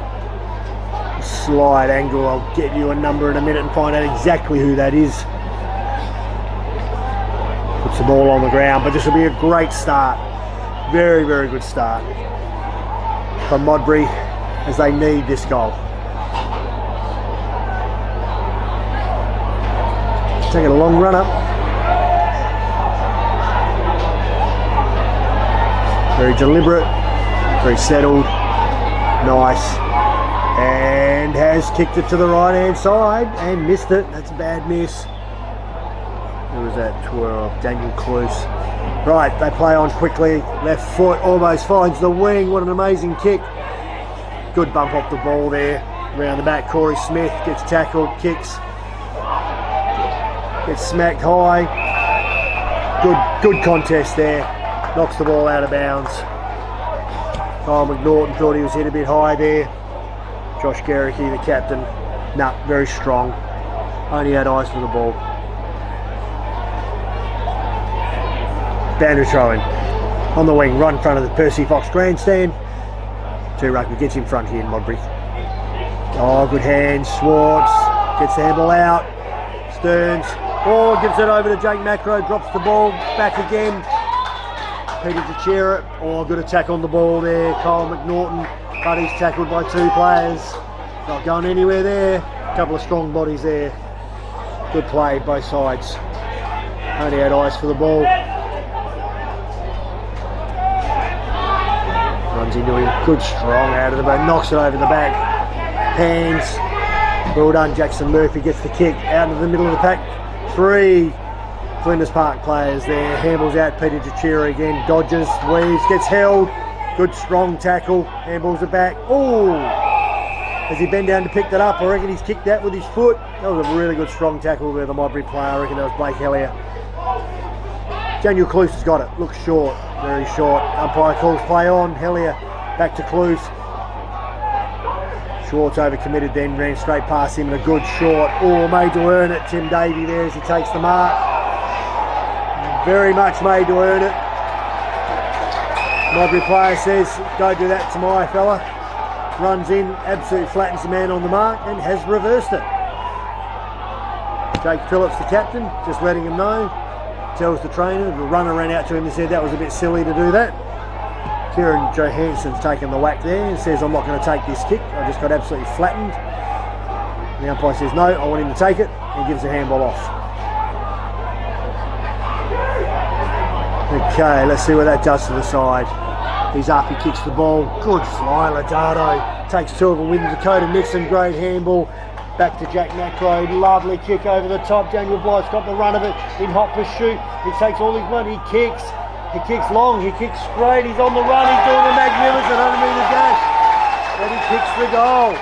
slide angle, I'll get you a number in a minute and find out exactly who that is. Puts the ball on the ground, but this will be a great start, very, very good start from Modbury, as they need this goal. Taking a long run up. Very deliberate, very settled, nice, and has kicked it to the right hand side and missed it. That's a bad miss. Who was that? 12, Daniel Cluse. Right, they play on quickly, left foot almost finds the wing. What an amazing kick. Good bump off the ball there. Around the back, Corey Smith gets tackled, kicks. Gets smacked high. Good contest there. Knocks the ball out of bounds. Kyle McNaughton thought he was hit a bit high there. Josh Garricky, the captain, very strong. Only had eyes for the ball. Boundary throw in. On the wing, right in front of the Percy Fox grandstand. Two rugby gets in front here in Modbury. Oh, good hands. Schwartz gets the handle out. Stearns. Oh, gives it over to Jake Macro. Drops the ball back again. Peter Jachira. Oh, good attack on the ball there. Kyle McNaughton, but he's tackled by 2 players. Not going anywhere there. A couple of strong bodies there. Good play, both sides. Only had eyes for the ball. Runs into him. Good strong out of the back. Knocks it over the back. Hands. Well done, Jackson Murphy gets the kick out into the middle of the pack. 3 Flinders Park players there. Handballs out, Peter Jachira again. Dodges, weaves, gets held. Good strong tackle. Handballs it back. Oh! As he bent down to pick that up, I reckon he's kicked that with his foot. That was a really good strong tackle with the Modbury player. I reckon that was Blake Hellier. Daniel Cluse has got it. Looks short, very short. Umpire calls play on. Hellier back to Cluse. Schwartz overcommitted then, ran straight past him and a good short. Oh, made to earn it. Tim Davey there as he takes the mark. Very much made to earn it. Modbury player says, don't do that to my fella. Runs in, absolutely flattens the man on the mark and has reversed it. Jake Phillips, the captain, just letting him know. Tells the trainer, the runner ran out to him and said that was a bit silly to do that. Kieran Johansson's taken the whack there and says, I'm not going to take this kick. I just got absolutely flattened. The umpire says, no, I want him to take it. He gives the handball off. Okay, let's see what that does to the side. He's up, he kicks the ball. Good fly, Ladado. Takes 2 of them with Dakota Nixon. Great handball. Back to Jack Macro. Lovely kick over the top. Daniel Blythe's got the run of it in hot pursuit. He takes all his money. He kicks. He kicks long. He kicks straight. He's on the run. He's doing the magnificent 100-metre dash. And he kicks the goal.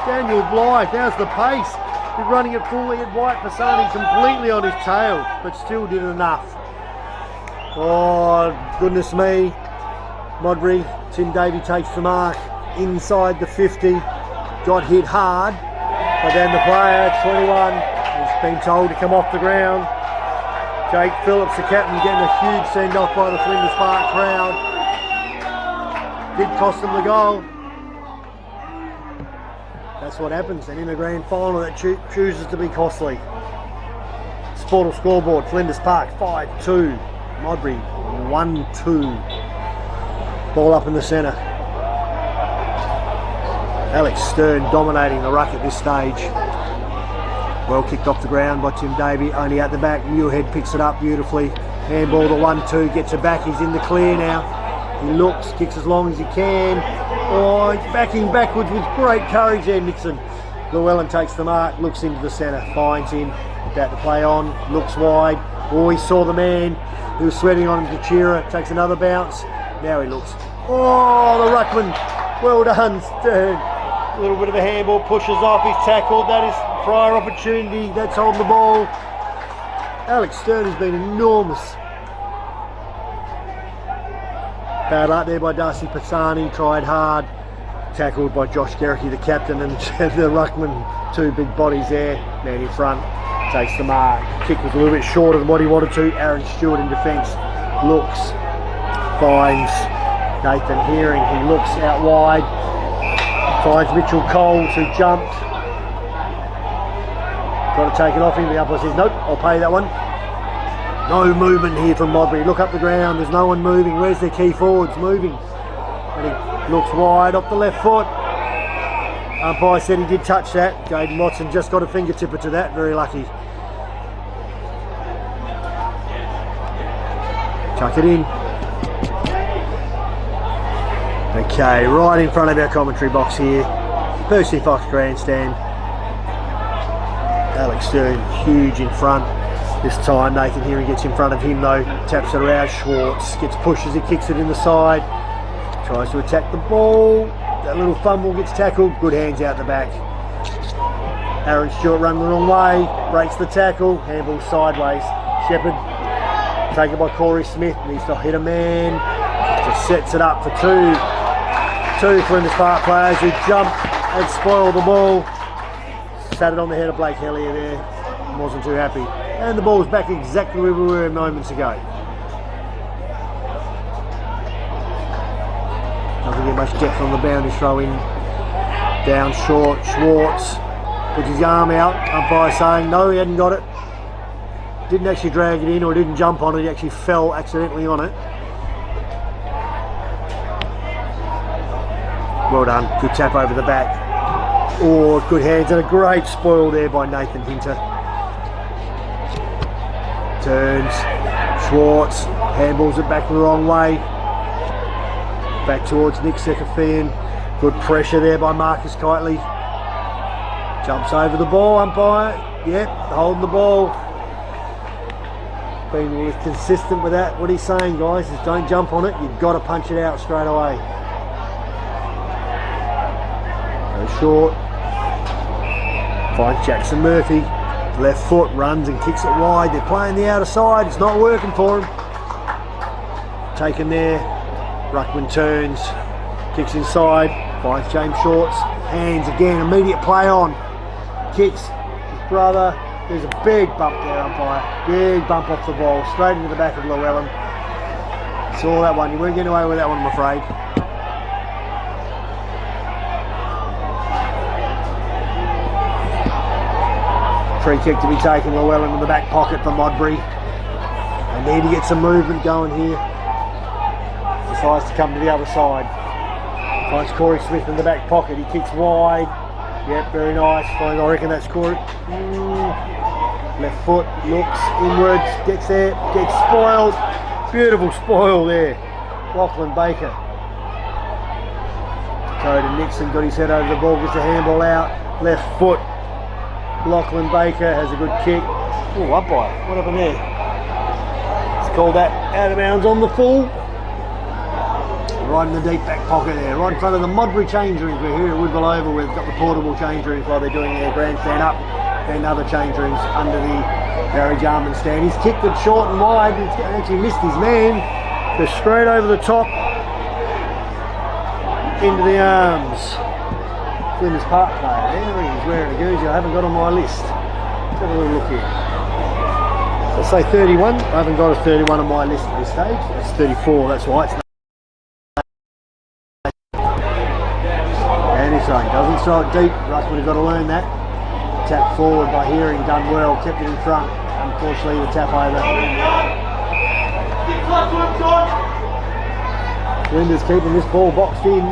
Daniel Blythe, how's the pace? He's running it fully at White Pisani completely on his tail, but still did enough. Oh, goodness me. Modbury, Tim Davey takes the mark inside the 50. Got hit hard, but then the player, 21, has been told to come off the ground. Jake Phillips, the captain, getting a huge send-off by the Flinders Park crowd. Did cost them the goal. That's what happens, and in the grand final that chooses to be costly. Sportal scoreboard, Flinders Park 5-2, Modbury 1-2. Ball up in the centre. Alex Stern dominating the ruck at this stage. Well kicked off the ground by Tim Davey, only at the back. Muirhead picks it up beautifully. Handball to 1-2, gets it back, he's in the clear now. He looks, kicks as long as he can. Oh, he's backing backwards with great courage there, Nixon. Llewellyn takes the mark, looks into the centre, finds him. About to play on, looks wide. Oh, he saw the man. He was sweating on him, Jachira, takes another bounce. Now he looks. Oh, the ruckman. Well done, Stern. A little bit of a handball, pushes off, he's tackled. That is prior opportunity, that's on the ball. Alex Stern has been enormous. Bad luck there by Darcy Pisani, tried hard. Tackled by Josh Gerricky, the captain, and the ruckman, 2 big bodies there. Man in front, takes the mark. Kick was a little bit shorter than what he wanted to. Aaron Stewart in defence, looks, finds Nathan Hearing, he looks out wide. Finds Mitchell Coles, who jumped. Got to take it off him. The umpire says, nope, I'll pay that one. No movement here from Modbury. Look up the ground, there's no one moving. Where's their key forwards moving? And he looks wide off the left foot. Umpire said he did touch that. Jaden Watson just got a fingertipper to that. Very lucky. Chuck it in. Okay, right in front of our commentary box here. Percy Fox grandstand. Alex Stern huge in front. This time Nathan Hearing gets in front of him though. Taps it around. Schwartz gets pushed as he kicks it in the side. Tries to attack the ball. That little fumble gets tackled. Good hands out the back. Aaron Stewart running the wrong way. Breaks the tackle. Handball sideways. Shepherd taken by Corey Smith. Needs to hit a man. Just sets it up for 2 Flinders Park players who jump and spoil the ball. Sat it on the head of Blake Hellier there. Wasn't too happy. And the ball's back exactly where we were moments ago. Doesn't get much depth on the boundary throw in. Down short, Schwartz puts his arm out. Umpire saying no, he hadn't got it. Didn't actually drag it in or didn't jump on it, he actually fell accidentally on it. Well done, good tap over the back. Oh, good hands and a great spoil there by Nathan Hinter. Turns, Schwartz, handballs it back the wrong way. Back towards Nick Sekathian. Good pressure there by Marcus Kitely. Jumps over the ball, umpire. Yep, holding the ball. Being consistent with that. What he's saying, guys, is don't jump on it. You've got to punch it out straight away. Go short. Finds Jackson Murphy. Left foot, runs and kicks it wide. They're playing the outer side. It's not working for him. Taken there. Ruckman turns. Kicks inside. Finds James Shorts. Hands again. Immediate play on. Kicks his brother. There's a big bump there, umpire. Big bump off the ball. Straight into the back of Llewellyn. Saw that one. You weren't getting away with that one, I'm afraid. Free kick to be taken. Llewellyn in the back pocket for Modbury. They need to get some movement going here. Decides to come to the other side. Finds Corey Smith in the back pocket. He kicks wide. Yep, very nice. I reckon that's Corey. Left foot, looks inwards, gets there, gets spoiled. Beautiful spoil there. Lachlan Baker. Dakota Nixon got his head over the ball, gets the handball out. Left foot. Lachlan Baker has a good kick. Oh, umpire. What happened there? Let's call that out of bounds on the full. Right in the deep back pocket there, right in front of the Modbury change rooms. We're here at Woodville Oval. We've got the portable change rooms while they're doing their grandstand up, and other change rooms under the Barry Jarman stand. He's kicked it short and wide. He's actually missed his man. Goes straight over the top into the arms. Flinders Park player. There he is wearing a jersey I haven't got on my list. Let's have a little look here. So say 31. I haven't got a 31 on my list at this stage. It's 34. That's why. It's doesn't throw it deep. Ruck would have got to learn that. Tap forward by Hearing, done well, kept it in front. Unfortunately, the tap over. Flinders keeping this ball boxed in.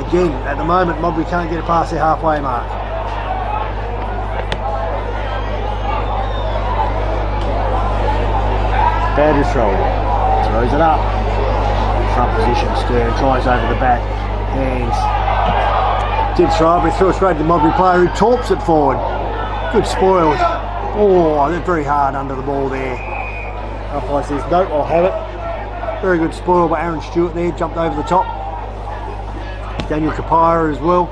Again, at the moment, Modbury can't get it past their halfway mark. Badger's throw. Throws it up. Front position, Stern tries over the back. Hands. Did throw it, but threw it straight to the Modbury player who torps it forward. Good spoil. Oh, they're very hard under the ball there. Umpire says, no, I'll have it. Very good spoil by Aaron Stewart there, jumped over the top. Daniel Kapira as well.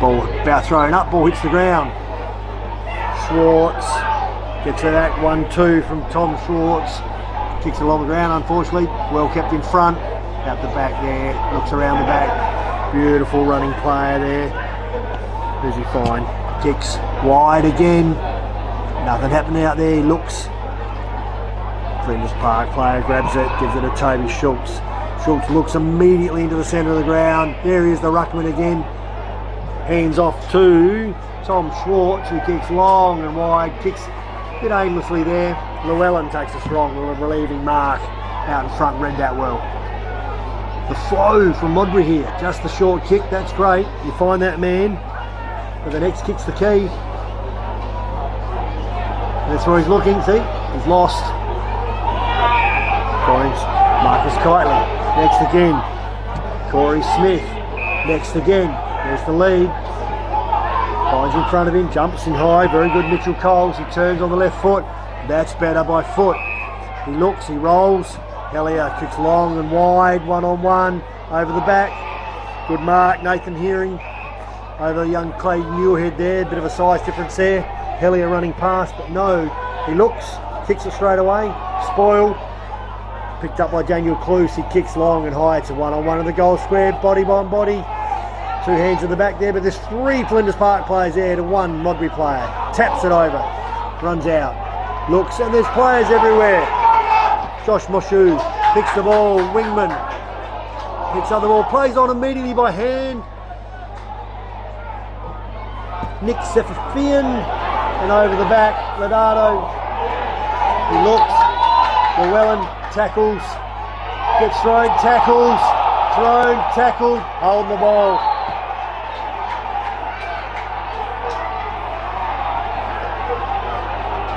Ball about thrown up, ball hits the ground. Schwartz gets to that 1-2 from Tom Schwartz. Kicks along the ground, unfortunately. Well kept in front. Out the back there, looks around the back. Beautiful running player there. Who's he fine? Kicks wide again. Nothing happening out there, he looks. Flinders Park player grabs it, gives it to Toby Schultz. Schultz looks immediately into the centre of the ground. There is the ruckman again. Hands off to Tom Schwartz, who kicks long and wide. Kicks a bit aimlessly there. Llewellyn takes a strong relieving mark out in front, read that well. The flow from Modbury here, just the short kick, that's great. You find that man, but the next kick's the key. That's where he's looking, see? He's lost. Finds Marcus Kitely. Next again. Corey Smith. Next again. There's the lead. Finds in front of him, jumps in high. Very good Mitchell Coles. He turns on the left foot. That's better by foot. He looks, he rolls. Hellier kicks long and wide, one-on-one, over the back. Good mark, Nathan Hearing. Over young Clayton Muirhead there, bit of a size difference there. Hellier running past, but no. He looks, kicks it straight away, spoiled. Picked up by Daniel Cluse, he kicks long and high. It's a one-on-one in the goal square, body on body. Two hands in the back there, but there's three Flinders Park players there to one Modbury player. Taps it over, runs out, looks, and there's players everywhere. Josh Moshu picks the ball, wingman, picks up the ball, plays on immediately by hand. Nick Thiem, and over the back, Ladado. He looks, Llewellyn tackles, gets thrown, tackles, thrown, tackled, holding the ball.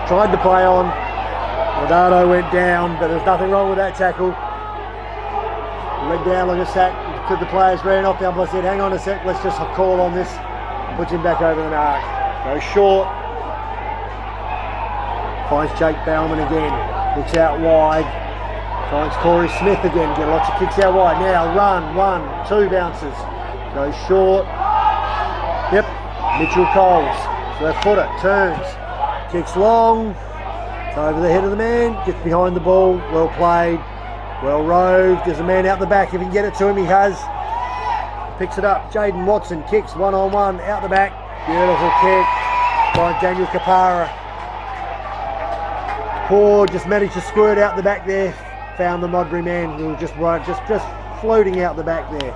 Tried to play on, Ladado went down, but there's nothing wrong with that tackle. Went down like a sack, the players ran off, the umpire said, hang on a sec, let's just call on this. Puts him back over the mark. Goes short. Finds Jake Bauman again. Looks out wide. Finds Corey Smith again. Get lots of kicks out wide. Now run, 1, 2 bounces. Goes short. Yep. Mitchell Coles. Left footer. Turns. Kicks long. It's over the head of the man. Gets behind the ball. Well played. Well roved. There's a man out the back. If he can get it to him, he has. Picks it up. Jaden Watson kicks 1-on-1 out the back. Beautiful kick by Daniel Kapara. Poor just managed to squirt out the back there. Found the Modbury man who was just floating out the back there.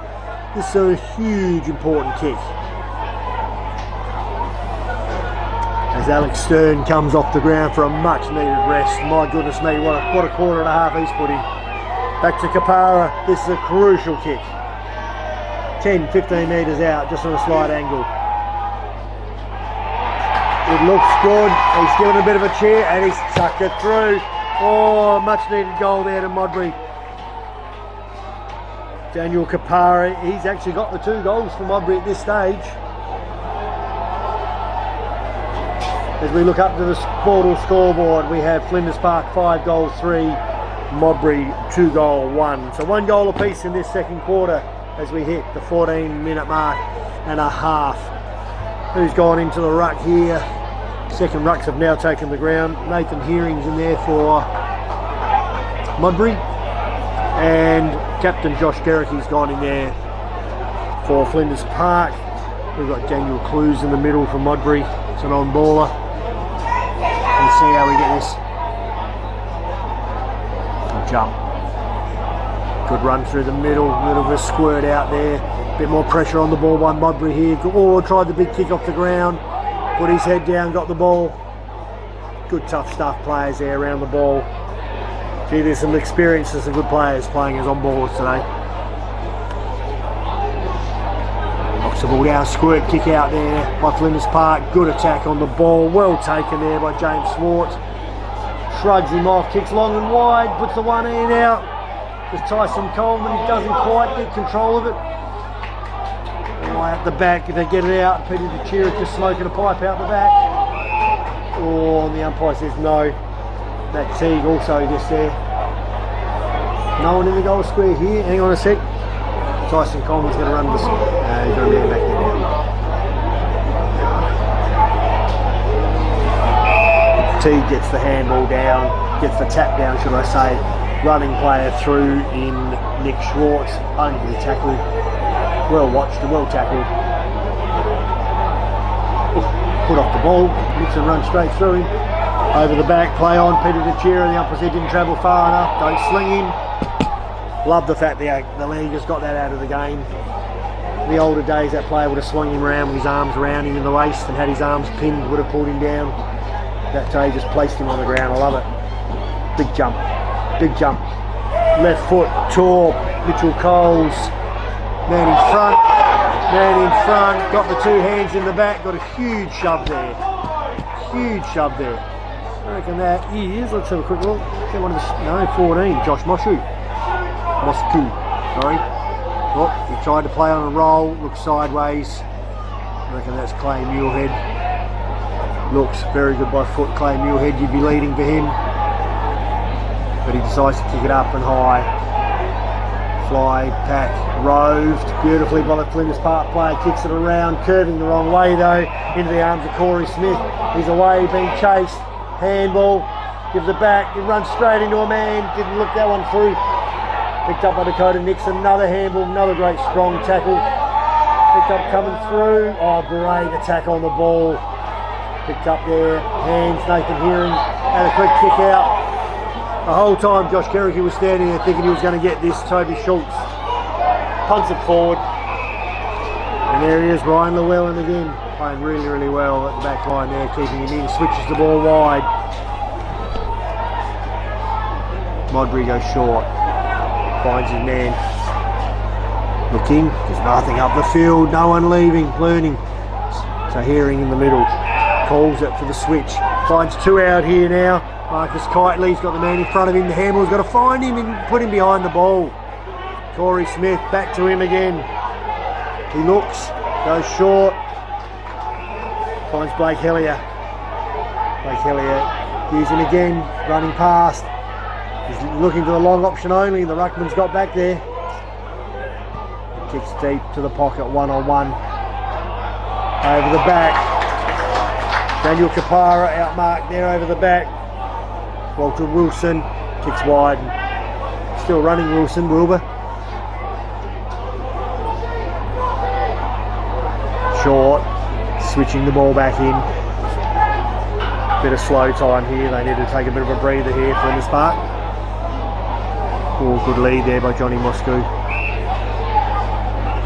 This is a huge important kick. As Alex Stern comes off the ground for a much needed rest. My goodness me, what a quarter and a half he's put in. Back to Kapara. This is a crucial kick. 10-15 metres out, just on a slight angle. It looks good. He's given a bit of a cheer and he's tucked it through. Oh, much needed goal there to Modbury. Daniel Kapara, he's actually got the 2 goals for Modbury at this stage. As we look up to the Sportal scoreboard, we have Flinders Park 5 goals 3, Modbury 2 goal 1. So 1 goal apiece in this second quarter as we hit the 14-minute mark and a half. Who's gone into the ruck here? Second rucks have now taken the ground. Nathan Hearing's in there for Modbury, and Captain Josh Gerrick's gone in there for Flinders Park. We've got Daniel Clues in the middle for Modbury. It's an on-baller. Let's see how we get this. Jump. Good run through the middle, little bit of a squirt out there. Bit more pressure on the ball by Modbury here. Oh, tried the big kick off the ground. Put his head down, got the ball. Good tough stuff players there around the ball. Gee, there's some experience and some good players playing as on-ballers today. Knocks the ball down, squirt kick out there by Flinders Park. Good attack on the ball. Well taken there by James Swartz. Shrugs him off, kicks long and wide, puts the one in out. Just Tyson Coleman doesn't quite get control of it. Out the back, if they get it out, Peter DeChiric just smoking a pipe out the back. Oh, and the umpire says no. Matt Teague also gets there. No one in the goal square here. Hang on a sec. Tyson Coleman's going to run this. He's going to be back there now. Teague gets the handball down, gets the tap down, should I say. Running player through in Nick Schwartz. Only the tackle. Well watched and well tackled. Put off the ball. Nixon runs straight through him. Over the back, play on. Peter DeChiric, the umpire said didn't travel far enough. Don't sling him. Love the fact the league has got that out of the game. The older days, that player would have swung him around with his arms around him in the waist and had his arms pinned, would have pulled him down. That day just placed him on the ground. I love it. Big jump. Big jump. Left foot, Torp, Mitchell Coles. Man in front, got the 2 hands in the back, got a huge shove there. Huge shove there. I reckon that is, let's have a quick look. One of the, no, 14, Josh Mosku, sorry. Oh, he tried to play on a roll, looks sideways. I reckon that's Clay Muirhead. Looks very good by foot, Clay Muirhead, you'd be leading for him. But he decides to kick it up and high. Fly, pack, roved beautifully by the Flinders Park player, kicks it around, curving the wrong way though, into the arms of Corey Smith. He's away, being chased, handball, gives it back, he runs straight into a man, didn't look that one through. Picked up by Dakota Nixon, another handball, another great strong tackle. Picked up coming through, oh great attack on the ball. Picked up there, hands, Nathan Hearing, had a quick kick out. The whole time Josh Gerrick was standing there thinking he was going to get this. Toby Schultz punts it forward. And there he is, Ryan Llewellyn again. playing really, really well at the back line there, keeping him in, switches the ball wide. Modbury goes short, finds his man. Looking, there's nothing up the field, no one leaving, learning. So Herring in the middle, calls it for the switch. Finds two out here now. Marcus Kitely's got the man in front of him. The handballer's got to find him and put him behind the ball. Corey Smith, back to him again. He looks, goes short. Finds Blake Hellier. Blake Hellier, using again, running past. He's looking for the long option only. The ruckman's got back there. Kicks deep to the pocket, one-on-one. Over the back. Daniel Kapara outmarked there over the back. Walter Wilson kicks wide. Still running Wilson, Wilbur. Short. Switching the ball back in. Bit of slow time here. They need to take a bit of a breather here for Flinders Park. Oh, good lead there by Johnny Moscow.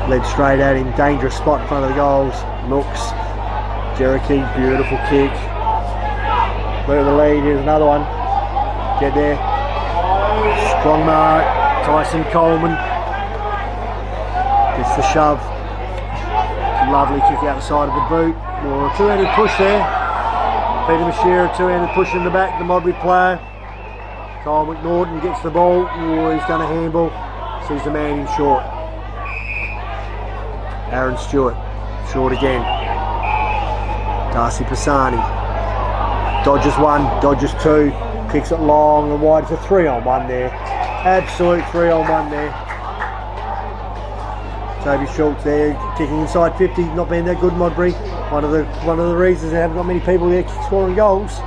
Led straight at him. Dangerous spot in front of the goals. Looks. Jericho, beautiful kick. Look at the lead. Here's another one. Get there. Strong mark. Tyson Coleman. Gets the shove. Lovely kick outside of the boot. Or a two-handed push there. Peter Mashira, two-handed push in the back. The Modbury player. Kyle McNaughton gets the ball. Oh, he's done a handball. Sees the man in short. Aaron Stewart. Short again. Darcy Pisani. Dodges one, dodges two. Kicks it long and wide. It's a 3-on-1 there. Absolute 3-on-1 there. Toby Schultz there, kicking inside 50, not being that good, Modbury. One of the reasons they haven't got many people there scoring goals.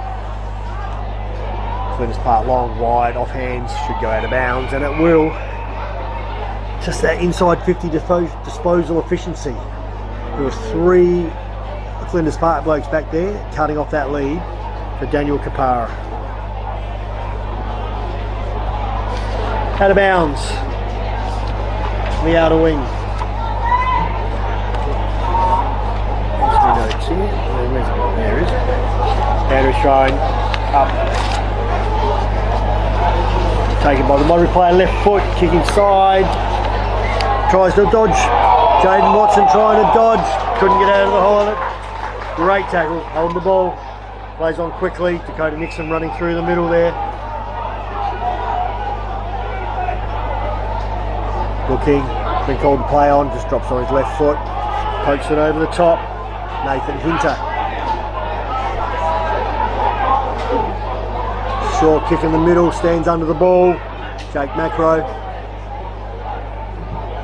Flinders Park long, wide, off hands, should go out of bounds, and it will. Just that inside 50 disposal efficiency. There was 3 Flinders Park blokes back there, cutting off that lead for Daniel Kapara. Out of bounds. The outer wing. There it is. Andrew throwing up. Taken by the Modbury player, left foot, kick inside. Tries to dodge. Jaden Watson trying to dodge. Couldn't get out of the hole of it. Great tackle, holding the ball. Plays on quickly. Dakota Nixon running through the middle there. Looking, been called to play on, just drops on his left foot. Pokes it over the top. Nathan Hinter. Short kick in the middle, stands under the ball. Jake Macro.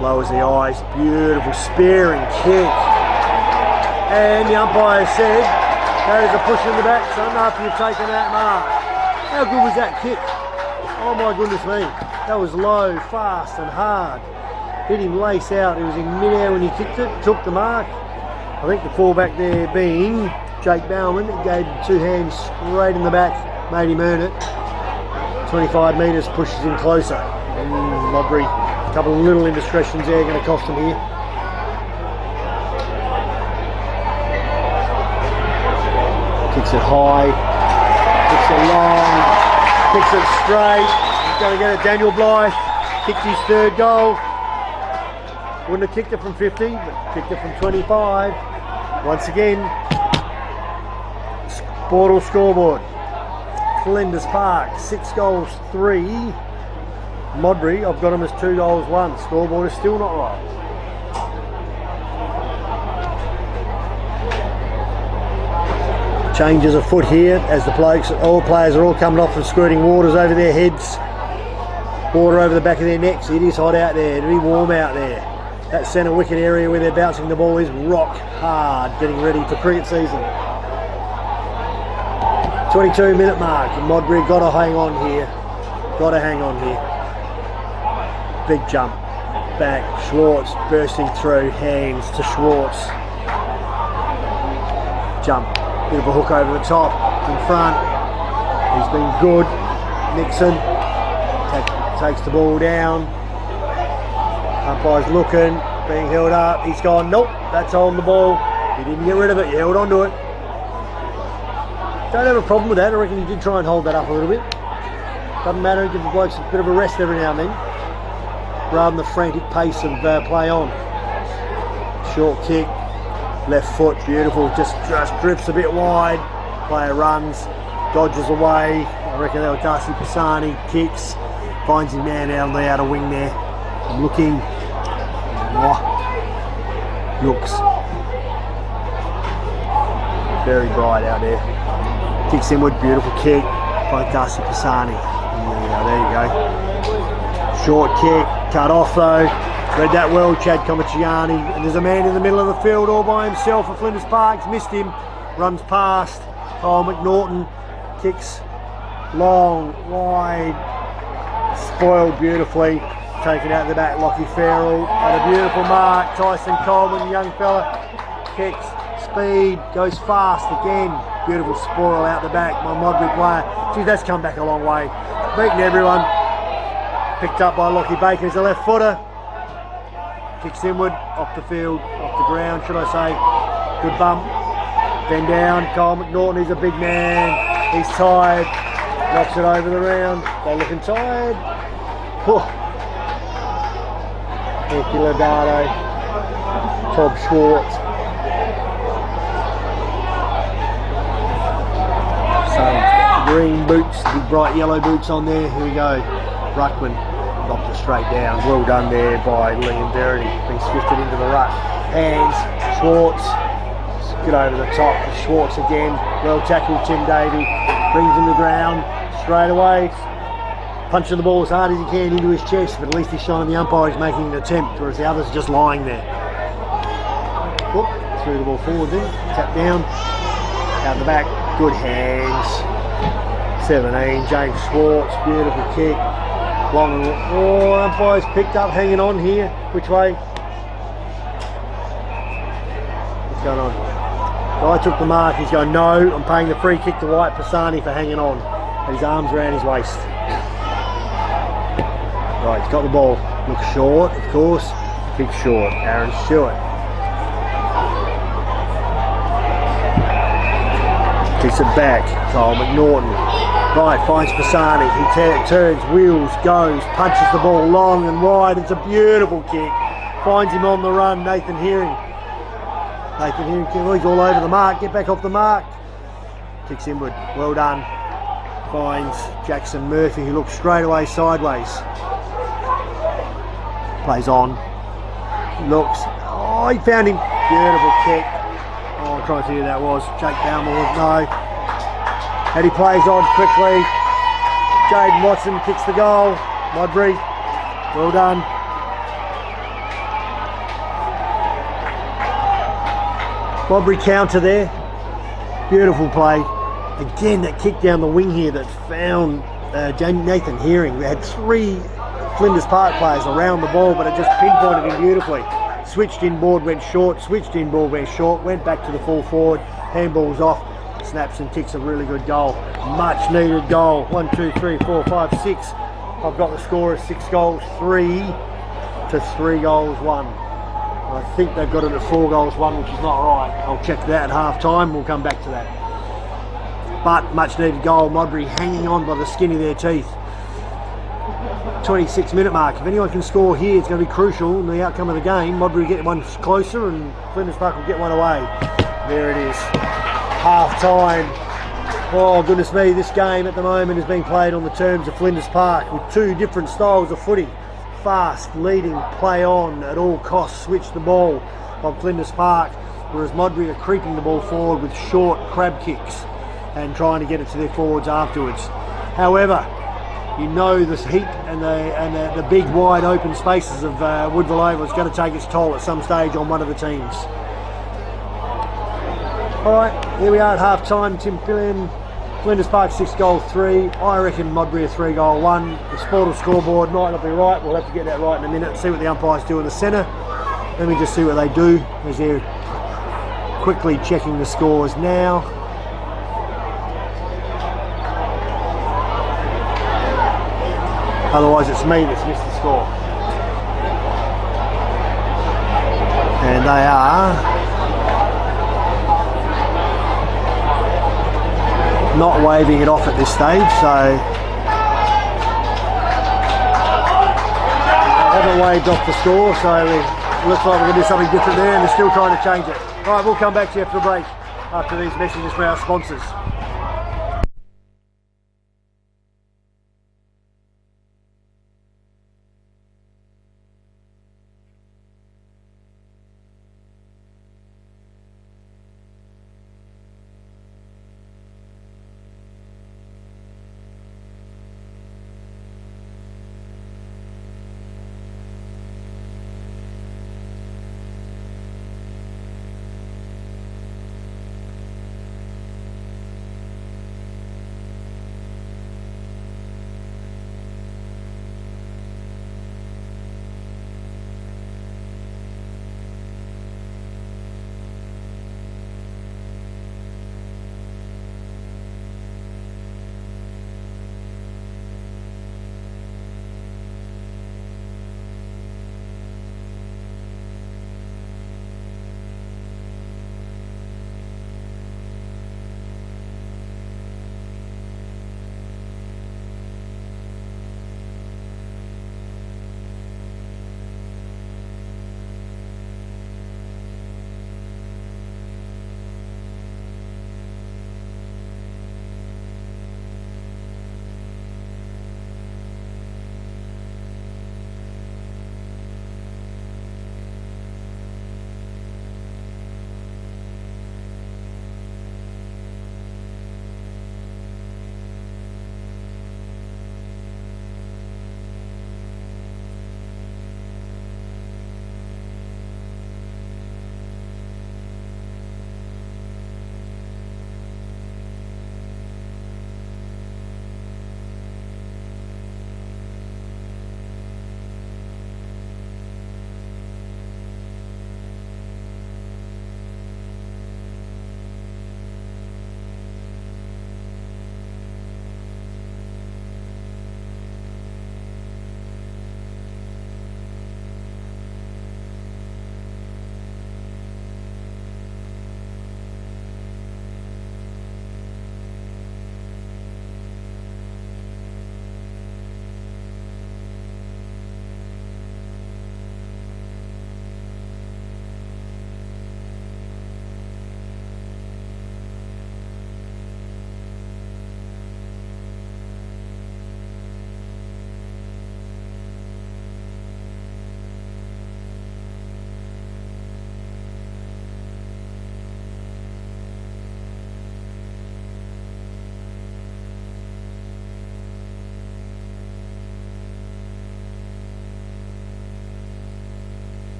Lowers the eyes, beautiful spearing kick. And the umpire said, that is a push in the back, son, after you've taken that mark. How good was that kick? Oh my goodness me. That was low, fast and hard. Hit him lace out, it was in mid-air when he kicked it, took the mark. I think the fullback there being Jake Bauman, gave 2 hands straight in the back, made him earn it. 25 metres, pushes him closer. Modbury, a couple of little indiscretions there, going to cost him here. Kicks it high, kicks it long, kicks it straight. He's going to get it. Daniel Blythe kicked his 3rd goal. Wouldn't have kicked it from 50, but kicked it from 25. Once again, Portal scoreboard. Flinders Park, 6 goals, 3. Modbury, I've got them as 2 goals, 1. Scoreboard is still not right. Changes of foot here as the blokes, all players are all coming off and squirting waters over their heads. Water over the back of their necks. It is hot out there, it'll be warm out there. That centre wicket area where they're bouncing the ball is rock hard, getting ready for cricket season. 22-minute mark. Modbury got to hang on here. Got to hang on here. Big jump. Back. Schwartz bursting through. Hands to Schwartz. Jump. Bit of a hook over the top. In front. He's been good. Nixon takes the ball down. Umpire's looking, being held up. He's gone, nope, that's on the ball. You didn't get rid of it, you held on to it. Don't have a problem with that. I reckon he did try and hold that up a little bit. Doesn't matter, give the blokes a bit of a rest every now and then, rather than the frantic pace of play on. Short kick, left foot, beautiful, just drifts a bit wide. Player runs, dodges away. I reckon that was Darcy Pisani, kicks, finds his man out on the outer wing there. I'm looking. Looks very bright out there. Kicks inward, beautiful kick by Darcy Pisani. Yeah, there you go. Short kick, cut off though. Read that well, Chad Comiciani. And there's a man in the middle of the field all by himself for Flinders Park. Missed him, runs past. Kyle McNaughton kicks long, wide, spoiled beautifully. Taken out the back, Lockie Farrell. And a beautiful mark. Tyson Coleman, young fella, kicks, speed, goes fast again. Beautiful spoil out the back, my Modbury player. Gee, that's come back a long way. Beaten everyone. Picked up by Lockie Baker as a left footer. Kicks inward, off the field, off the ground, should I say. Good bump. Then down, Kyle McNaughton, he's a big man. He's tired. Knocks it over the round. They're looking tired. Nicky Lodato, Todd Schwartz. Some green boots, big bright yellow boots on there. Here we go. Ruckman knocked it straight down. Well done there by Liam Verity. Being swifted into the ruck. Hands, Schwartz. Get over the top. Schwartz again. Well tackled, Tim Davey. Brings him to the ground straight away. Punching the ball as hard as he can into his chest, but at least he's showing the umpire he's making an attempt, whereas the others are just lying there. Whoop, threw the ball forward then, tap down, out the back, good hands. 17, James Schwartz, beautiful kick. Long, oh, umpire's picked up, hanging on here. Which way? What's going on? Guy took the mark, he's going, no, I'm paying the free kick to White Pisani for hanging on. And his arms around his waist. Right, he's got the ball. Looks short, of course. Kick short. Aaron Stewart. Kicks it back. Kyle McNaughton. Right, finds Pisani. He turns, wheels, goes, punches the ball long and wide. It's a beautiful kick. Finds him on the run. Nathan Hearing. He's all over the mark. Get back off the mark. Kicks inward. Well done. Finds Jackson Murphy, who looks straight away sideways. Plays on. Looks. Oh, he found him. Beautiful kick. Oh, I'm trying to see who that was. Jake Balmore. No. And he plays on quickly. Jaden Watson kicks the goal. Modbury. Well done. Modbury counter there. Beautiful play. Again, that kick down the wing here that found Nathan Hearing. We had three Flinders Park players around the ball, but it just pinpointed him beautifully. Switched inboard, went short, switched inboard, went short, went back to the full forward, handballs off, snaps and kicks a really good goal. Much needed goal. 1, 2, 3, 4, 5, 6. I've got the score as 6 goals 3 to 3 goals 1. I think they've got it at 4 goals 1, which is not right. I'll check that at half time, we'll come back to that. But much needed goal. Modbury hanging on by the skin of their teeth. 26-minute mark. If anyone can score here, it's going to be crucial in the outcome of the game. Modbury get one closer and Flinders Park will get one away. There it is. Half time. Oh goodness me, this game at the moment is being played on the terms of Flinders Park with two different styles of footy. Fast, leading, play on at all costs, switch the ball on Flinders Park, whereas Modbury are creeping the ball forward with short crab kicks and trying to get it to their forwards afterwards. However, you know this heat and the big wide open spaces of Woodville Oval is going to take its toll at some stage on one of the teams. Alright, here we are at half time. Tim Pillion, Flinders Park 6 goals 3. I reckon Modbury a 3 goal 1. The Sportal scoreboard might not be right. We'll have to get that right in a minute and see what the umpires do in the centre. Let me just see what they do as they're quickly checking the scores now. Otherwise it's me that's missed the score. And they are not waving it off at this stage, so they haven't waved off the score, so it looks like we're going to do something different there, and they're still trying to change it. All right, we'll come back to you after the break, after these messages from our sponsors.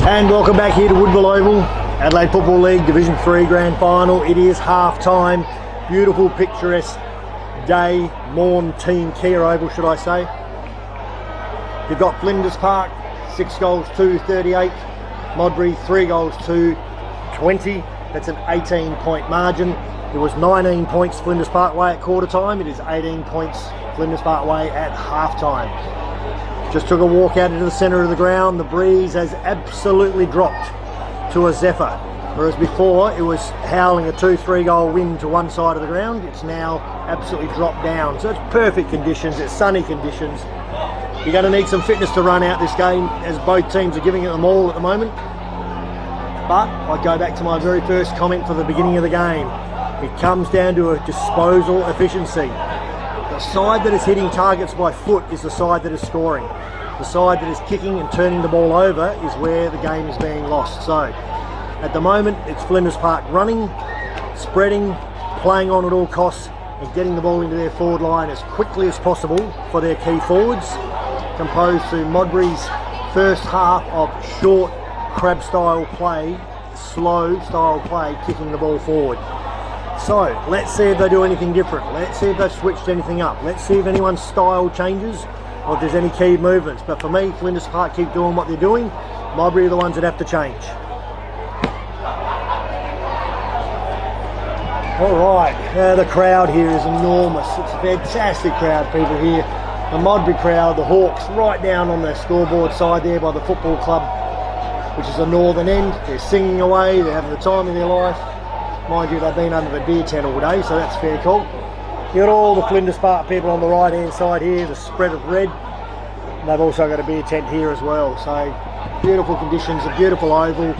And welcome back here to Woodville Oval, Adelaide Football League Division 3 Grand Final. It is half time. Beautiful, picturesque day. Maughan Thiem Kia Oval, should I say. You've got Flinders Park, 6 goals to 38. Modbury, 3 goals to 20. That's an 18-point margin. It was 19 points Flinders Park way at quarter time. It is 18 points Flinders Park way at half time. Just took a walk out into the centre of the ground. The breeze has absolutely dropped to a zephyr. Whereas before it was howling a 2-3 goal wind to one side of the ground. It's now absolutely dropped down. So it's perfect conditions, it's sunny conditions. You're going to need some fitness to run out this game, as both teams are giving it them all at the moment. But I go back to my very first comment for the beginning of the game. It comes down to a disposal efficiency. The side that is hitting targets by foot is the side that is scoring. The side that is kicking and turning the ball over is where the game is being lost. So at the moment it's Flinders Park running, spreading, playing on at all costs and getting the ball into their forward line as quickly as possible for their key forwards, composed to Modbury's first half of short crab style play, slow style play, kicking the ball forward. So let's see if they do anything different. Let's see if they've switched anything up. Let's see if anyone's style changes or if there's any key movements. But for me, Flinders Park keep doing what they're doing. Modbury are the ones that have to change. Alright, the crowd here is enormous. It's a fantastic crowd, people here. The Modbury crowd, the Hawks, right down on the scoreboard side there by the football club, which is the northern end. They're singing away, they're having the time of their life. Mind you, they've been under the beer tent all day, so that's fair call. You've got all the Flinders Park people on the right hand side here, the spread of red. And they've also got a beer tent here as well. So beautiful conditions, a beautiful oval,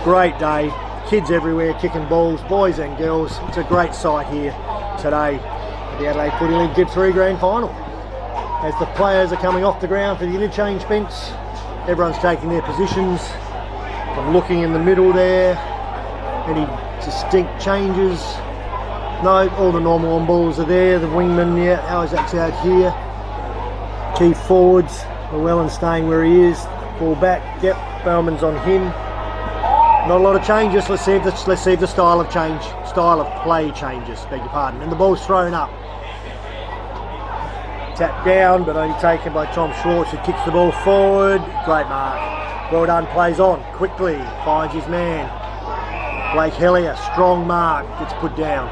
great day. Kids everywhere kicking balls, boys and girls. It's a great sight here today at the Adelaide Footy League Div 3 Grand Final. As the players are coming off the ground for the interchange bench, everyone's taking their positions. I'm looking in the middle there. Any distinct changes? No, all the normal on balls are there. The wingman, yeah, Isaac's out here. Key forwards, Llewellyn staying where he is. Ball back, yep, Bellman's on him. Not a lot of changes. Let's see if the style of play changes, beg your pardon. And the ball's thrown up. Tapped down, but only taken by Tom Schwartz, who kicks the ball forward. Great mark. Well done, plays on quickly, finds his man. Blake Hellier, strong mark, gets put down.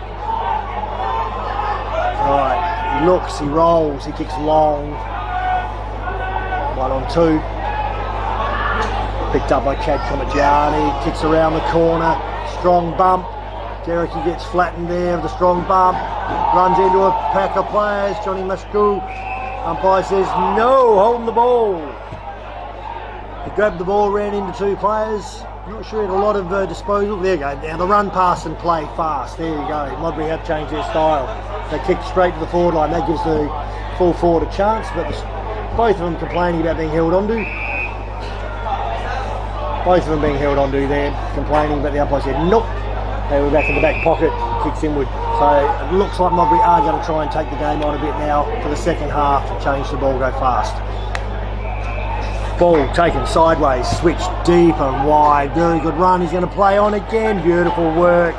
Right, he looks, he rolls, he kicks long. 1 on 2. Picked up by Chad Comigiani, kicks around the corner, strong bump. Derricky gets flattened there with a strong bump. Runs into a pack of players, Johnny Mashku. Umpire says no, holding the ball. He grabbed the ball, ran into 2 players. Not sure he had a lot of disposal. There you go. Now the run, pass and play fast. There you go. Modbury have changed their style. They kick straight to the forward line. That gives the full forward a chance. But both of them complaining about being held onto. Both of them being held onto there, complaining. But the umpire said nope. They were back in the back pocket. Kicks inward. So it looks like Modbury are going to try and take the game on a bit now for the second half and change the ball, go fast. Ball taken sideways, switched deep and wide. Very good run. He's going to play on again. Beautiful work.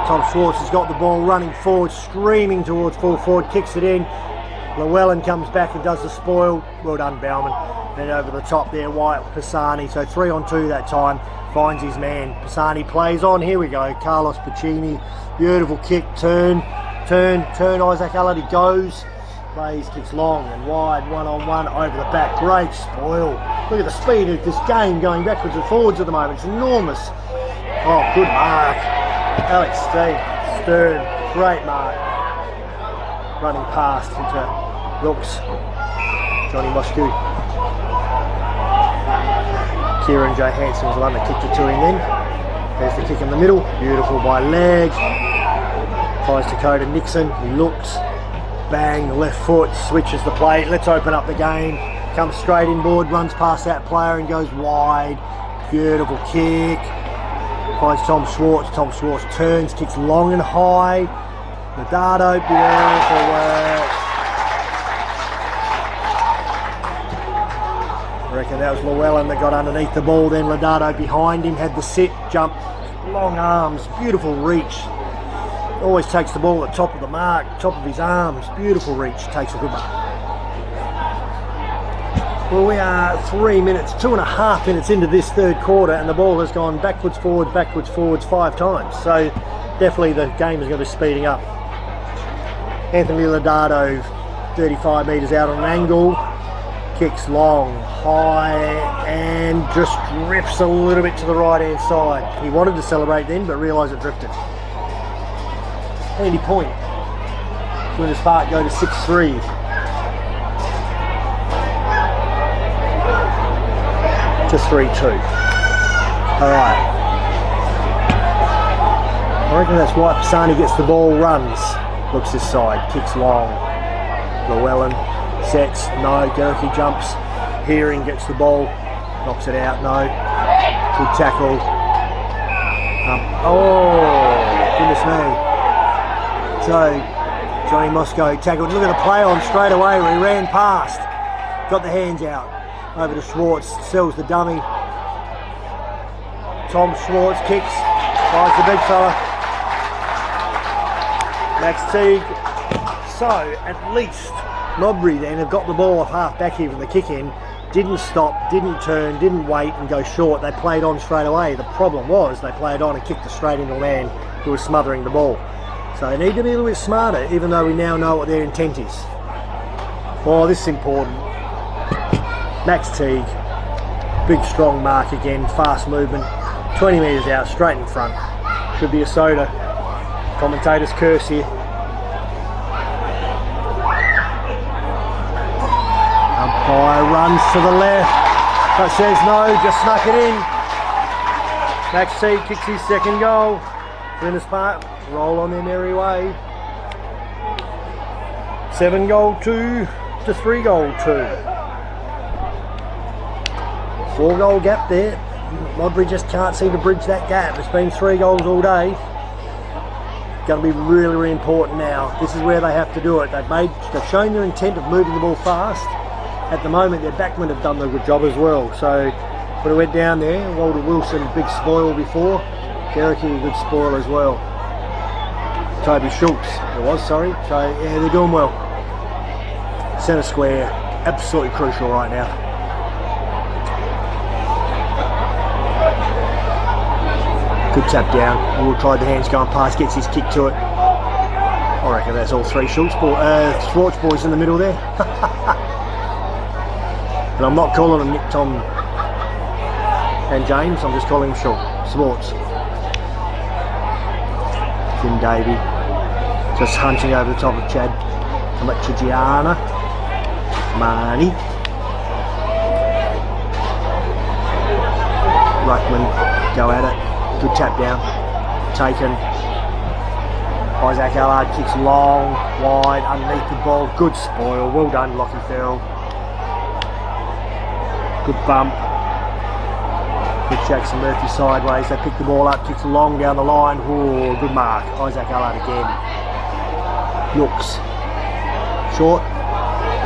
Tom Schwartz has got the ball running forward, streaming towards full forward, kicks it in. Llewellyn comes back and does the spoil. Well done, Bauman. And over the top there, Wyatt Pisani. So 3 on 2 that time. Finds his man. Pisani plays on. Here we go. Carlos Piccini. Beautiful kick. Turn. Isaac Allard goes. Plays, kicks long and wide, 1 on 1 over the back. Great spoil. Look at the speed of this game going backwards and forwards at the moment. It's enormous. Oh, good mark. Alex Stern, great mark. Running past into Wilkes. Johnny Moscu. Kieran Johansson was the one that kicked it to him then. There's the kick in the middle. Beautiful by leg. Tries Dakota Nixon. He looks. Bang, left foot, switches the plate. Let's open up the game. Comes straight inboard, runs past that player and goes wide. Beautiful kick. Finds Tom Schwartz. Tom Schwartz turns, kicks long and high. Nadado, beautiful work. reckon that was Llewellyn that got underneath the ball, then Lodato behind him, had the sit, jump, long arms, beautiful reach. Always takes the ball at the top of the mark, top of his arms, beautiful reach, takes a good mark. Well, we are 2.5 minutes into this third quarter, and the ball has gone backwards, forwards 5 times. So definitely the game is going to be speeding up. Anthony Lodato, 35 metres out on an angle, kicks long, high, and just drifts a little bit to the right hand side. He wanted to celebrate then, but realised it drifted. Handy point. Flinders Park go to 6-3. To 3-2. Alright. I reckon that's why Pisani gets the ball, runs. Looks this side, kicks long. Llewellyn sets, no. Gerke jumps. Hearing gets the ball, knocks it out, no. Good tackle. Oh, goodness me. So, Johnny Moscow tackled. Look at the play on straight away where he ran past. Got the hands out. Over to Schwartz, sells the dummy. Tom Schwartz kicks, finds the big fella. Max Teague. So, at least Modbury then have got the ball off half back here from the kick in. Didn't stop, didn't turn, didn't wait and go short. They played on straight away. The problem was they played on and kicked it straight into the man who was smothering the ball. So they need to be a little bit smarter, even though we now know what their intent is. Oh, this is important. Max Teague, big strong mark again, fast movement, 20 metres out, straight in front. Should be a soda. Commentator's curse here. Umpire runs to the left, but says no, just snuck it in. Max Teague kicks his second goal. Flinders Park roll on their merry way. 7-2 to 3-2. 4-goal gap there. Modbury just can't seem to bridge that gap. It's been 3 goals all day. Going to be really, really important now. This is where they have to do it. They've shown their intent of moving the ball fast. At the moment, their backmen have done a good job as well. So when it went down there, Walter Wilson, big spoil before. Gerke, a good spoil as well. Toby Schultz, it was, sorry. So yeah, they're doing well. Centre square, absolutely crucial right now. Good tap down. Will tried the hands going past, gets his kick to it. I reckon that's all 3 Schwartz boys in the middle there. And I'm not calling them Nick, Tom and James, I'm just calling them Schwartz. Tim Davey just hunting over the top of Chad. Chigiana. Marnie. Ruckman go at it. Good tap down. Taken. Isaac Allard kicks long, wide, underneath the ball. Good spoil. Well done, Lockie Farrell. Good bump. Good Jackson Murphy sideways. They pick the ball up, kicks long down the line. Oh, good mark. Isaac Allard again. Looks. Short.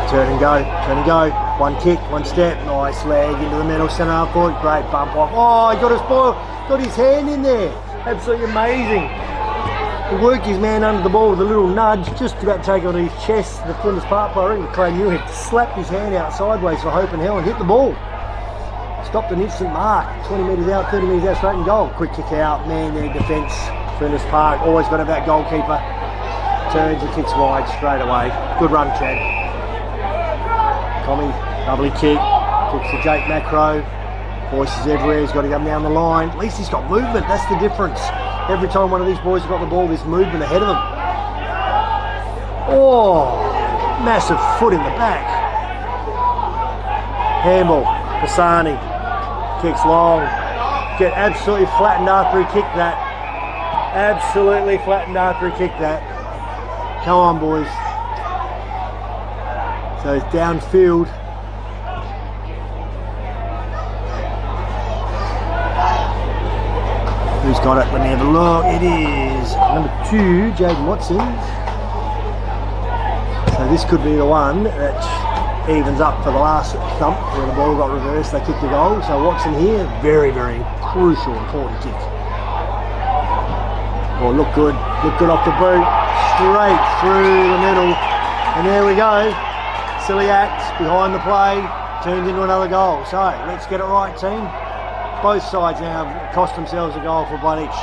Turn and go. Turn and go. One kick, one step. Nice leg into the middle. Centre half court. Great bump off. Oh, he got a spoil. Got his hand in there. Absolutely amazing. He worked his man under the ball with a little nudge, just about to take it on his chest. The Flinders Park player, Clay Newhead, slapped his hand out sideways for hope and hell and hit the ball. Stopped an instant mark. 20 metres out, 30 metres out, straight and goal. Quick kick out, man their defence. Flinders Park, always got to have that goalkeeper. Turns and kicks wide straight away. Good run, Chad. Tommy, lovely kick. Kicks to Jake Macro. Voices everywhere, he's got to come down the line. At least he's got movement, that's the difference. Every time one of these boys has got the ball, there's movement ahead of them. Oh, massive foot in the back. Handball, Pisani, kicks long. Get absolutely flattened after he kicked that. Absolutely flattened after he kicked that. Come on, boys. So it's downfield. Who's got it? Let me have a look. It is number 2, Jaden Watson. So this could be the one that evens up for the last thump where the ball got reversed. They kicked the goal. So Watson here, very, very crucial, important kick. Oh, look good off the boot, straight through the middle, and there we go. Silly act behind the play, turned into another goal. So let's get it right, team. Both sides now have cost themselves a goal for one each.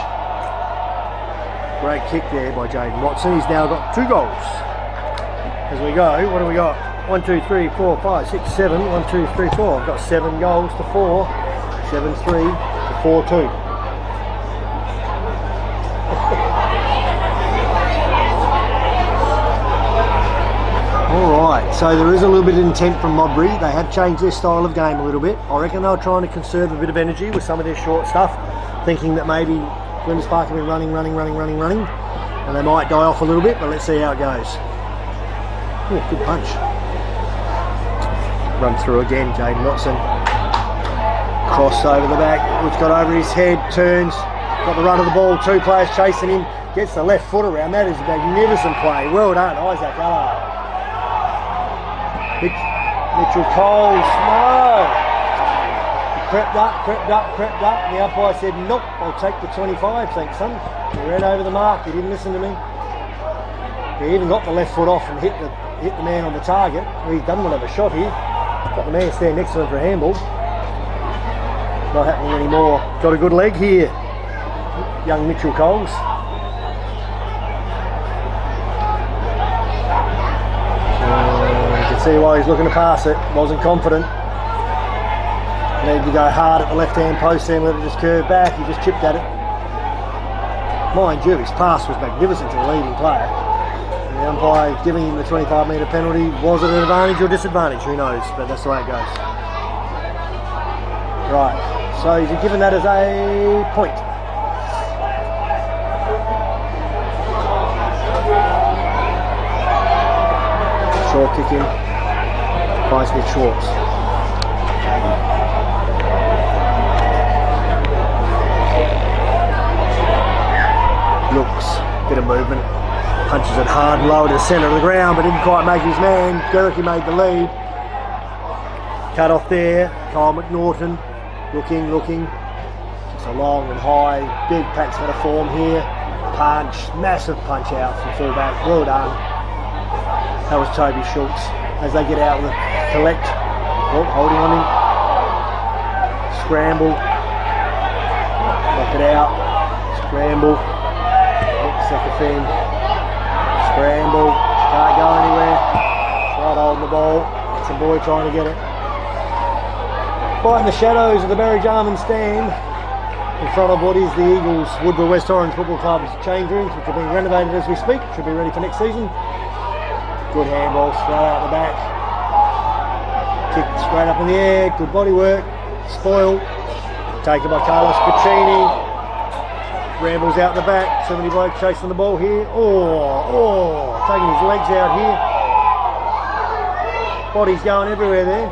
Great kick there by Jaden Watson. He's now got 2 goals. As we go, what do we got? 1, 2, 3, 4, 5, 6, 7. 1, 2, 3, 4. I've got 7 goals to 4. 7, 3 to 4, 2. Alright, so there is a little bit of intent from Modbury. They have changed their style of game a little bit. I reckon they were trying to conserve a bit of energy with some of their short stuff, thinking that maybe Flinders Park have been running, and they might die off a little bit, but let's see how it goes. Oh, good punch. Run through again, Jaden Watson. Cross over the back, it's got over his head, turns, got the run of the ball, 2 players chasing him, gets the left foot around. That is a magnificent play. Well done, Isaac Allard. Mitchell Coles, no! He crept up, and the umpire said, nope, I'll take the 25, thanks son. He ran over the mark, he didn't listen to me. He even got the left foot off and hit the man on the target. He doesn't want to have a shot here. Got the man standing next to him for a handball. Not happening anymore. Got a good leg here, young Mitchell Coles. See why he's looking to pass it, wasn't confident. Needed to go hard at the left-hand post there and let it just curve back. He just chipped at it. Mind you, his pass was magnificent to the leading player. And the umpire giving him the 25-metre penalty, was it an advantage or disadvantage? Who knows, but that's the way it goes. Right, so he's given that as a point. Short kick in. By Smith Schwartz. Looks, bit of movement, punches it hard and low to the centre of the ground, but didn't quite make his man. Geraghty made the lead. Cut off there, Kyle McNaughton, looking. It's a long and high, big pat's got a form here. Punch, massive punch out from fullback, well done. That was Toby Schultz. As they get out with the collect, holding on him, scramble, knock it out, scramble, second thing, scramble, can't go anywhere, right holding the ball, it's a boy trying to get it. Right in the shadows of the Barry Jarman stand, in front of what is the Eagles Woodville West Orange Football Club's change rooms, which are being renovated as we speak, should be ready for next season. Good handball, straight out the back. Kick straight up in the air, good body work. Spoil. Taken by Carlos Piccini. Rambles out the back. So many blokes chasing the ball here. Oh, taking his legs out here. Body's going everywhere there.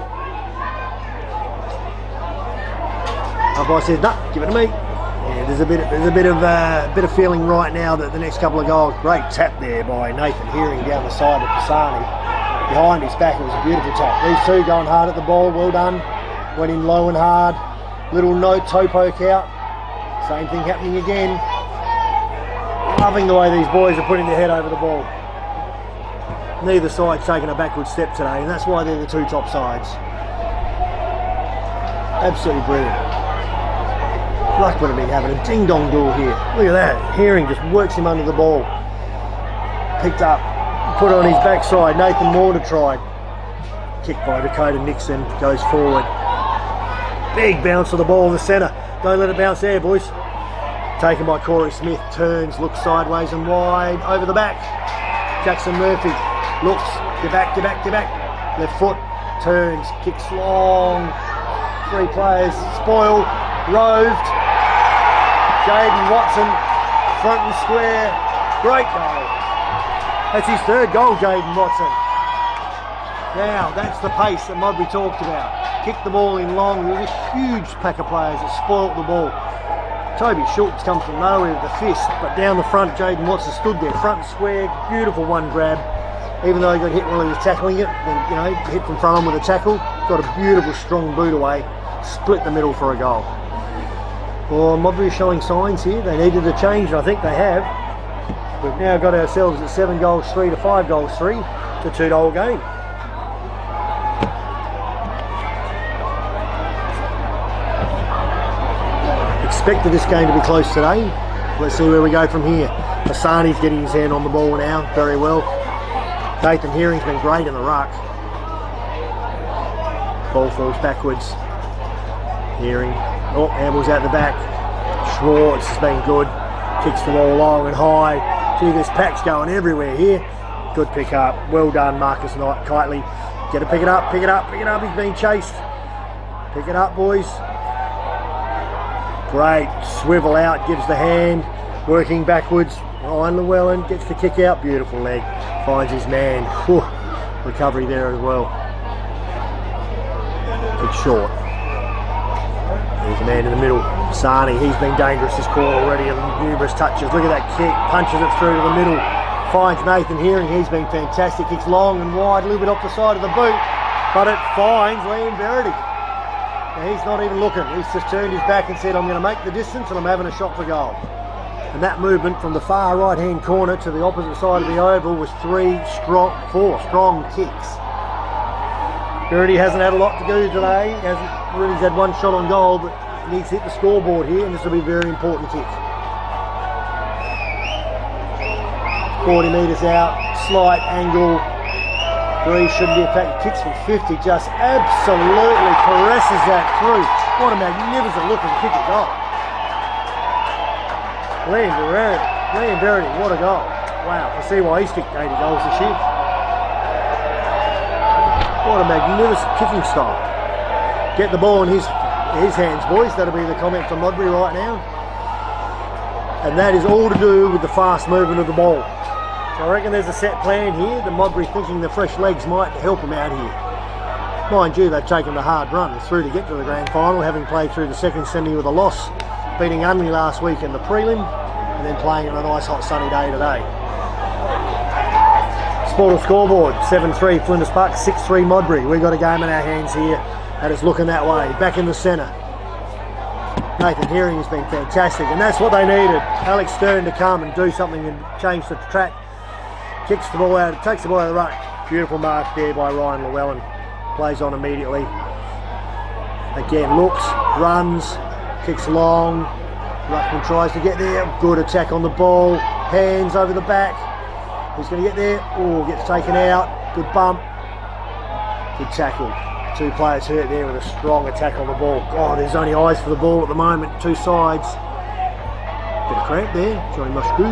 Umpire says, no, give it to me. Yeah, there's a bit of feeling right now that the next couple of goals. Great tap there by Nathan Hearing down the side of Pisani. Behind his back, it was a beautiful tap. These two going hard at the ball, well done. Went in low and hard. Little no toe poke out. Same thing happening again. Loving the way these boys are putting their head over the ball. Neither side's taken a backward step today, and that's why they're the two top sides. Absolutely brilliant. Luck would have been having a ding-dong duel here. Look at that. Hearing just works him under the ball. Picked up, put on his backside. Nathan Maughan tried. Kicked by Dakota Nixon, goes forward. Big bounce of the ball in the centre. Don't let it bounce there, boys. Taken by Corey Smith, turns, looks sideways and wide, over the back. Jackson Murphy looks, get back. Left foot, turns, kicks long. 3 players, spoil, roved. Jaden Watson, front and square, great goal. That's his 3rd goal, Jaden Watson. Now, that's the pace that Modbury talked about. Kicked the ball in long, there was a huge pack of players that spoilt the ball. Toby Schultz comes from nowhere with the fist, but down the front, Jaden Watson stood there, front and square, beautiful one grab. even though he got hit while he was tackling it, and, you know, hit from front on with a tackle, got a beautiful strong boot away, split the middle for a goal. Well, Modbury showing signs here. They needed a change, and I think they have. We've now got ourselves at 7 goals 3 to 5 goals 3. It's a 2-goal game. Expected this game to be close today. Let's see where we go from here. Asani's getting his hand on the ball now, very well. Nathan Hearing's been great in the ruck. Ball falls backwards. Hearing. Oh, handballs out the back. Schwartz has been good. Kicks the ball long and high. Gee, this pack's going everywhere here. Good pick up. Well done, Marcus Knight. Kitely. Get to pick it up, pick it up, pick it up. He's being chased. Pick it up, boys. Great. Swivel out, gives the hand. Working backwards. Ryan Llewellyn gets the kick out. Beautiful leg. Finds his man. Whew. Recovery there as well. Kick short. There's the man in the middle. Sani, he's been dangerous this quarter already. Numerous touches. Look at that kick. Punches it through to the middle. Finds Nathan Hearing. He's been fantastic. Kicks long and wide. A little bit off the side of the boot. But it finds Liam Verity. Now he's not even looking. He's just turned his back and said, I'm going to make the distance and I'm having a shot for goal. And that movement from the far right hand corner to the opposite side of the oval was 4 strong kicks. Verity hasn't had a lot to do today. He hasn't really had one shot on goal, but he needs to hit the scoreboard here, and this will be a very important kick. 40 metres out, slight angle. Bree shouldn't be affected. Kicks from 50, just absolutely caresses that through. What a magnificent looking kick at goal. Liam Verity, what a goal. Wow, I see why he's kicked 80 goals this year. What a magnificent kicking style. Get the ball in his hands, boys. That'll be the comment from Modbury right now. And that is all to do with the fast movement of the ball. So I reckon there's a set plan here. The Modbury thinking the fresh legs might help them out here. Mind you, they've taken the hard run through to get to the grand final, having played through the second semi with a loss, beating Unley last week in the prelim, and then playing on a nice hot sunny day today. Sportal scoreboard, 7-3 Flinders Park, 6-3 Modbury. We've got a game in our hands here, and it's looking that way. Back in the centre. Nathan Hearing has been fantastic, and that's what they needed. Alex Stern to come and do something and change the track. Kicks the ball out, takes the ball out of the ruck. Beautiful mark there by Ryan Llewellyn. Plays on immediately. Again, looks, runs, kicks long. Ruckman tries to get there. Good attack on the ball. Hands over the back. Who's going to get there? Oh, gets taken out. Good bump. Good tackle. 2 players hurt there with a strong attack on the ball. God, there's only eyes for the ball at the moment. 2 sides. Bit of cramp there. Johnny Mushku.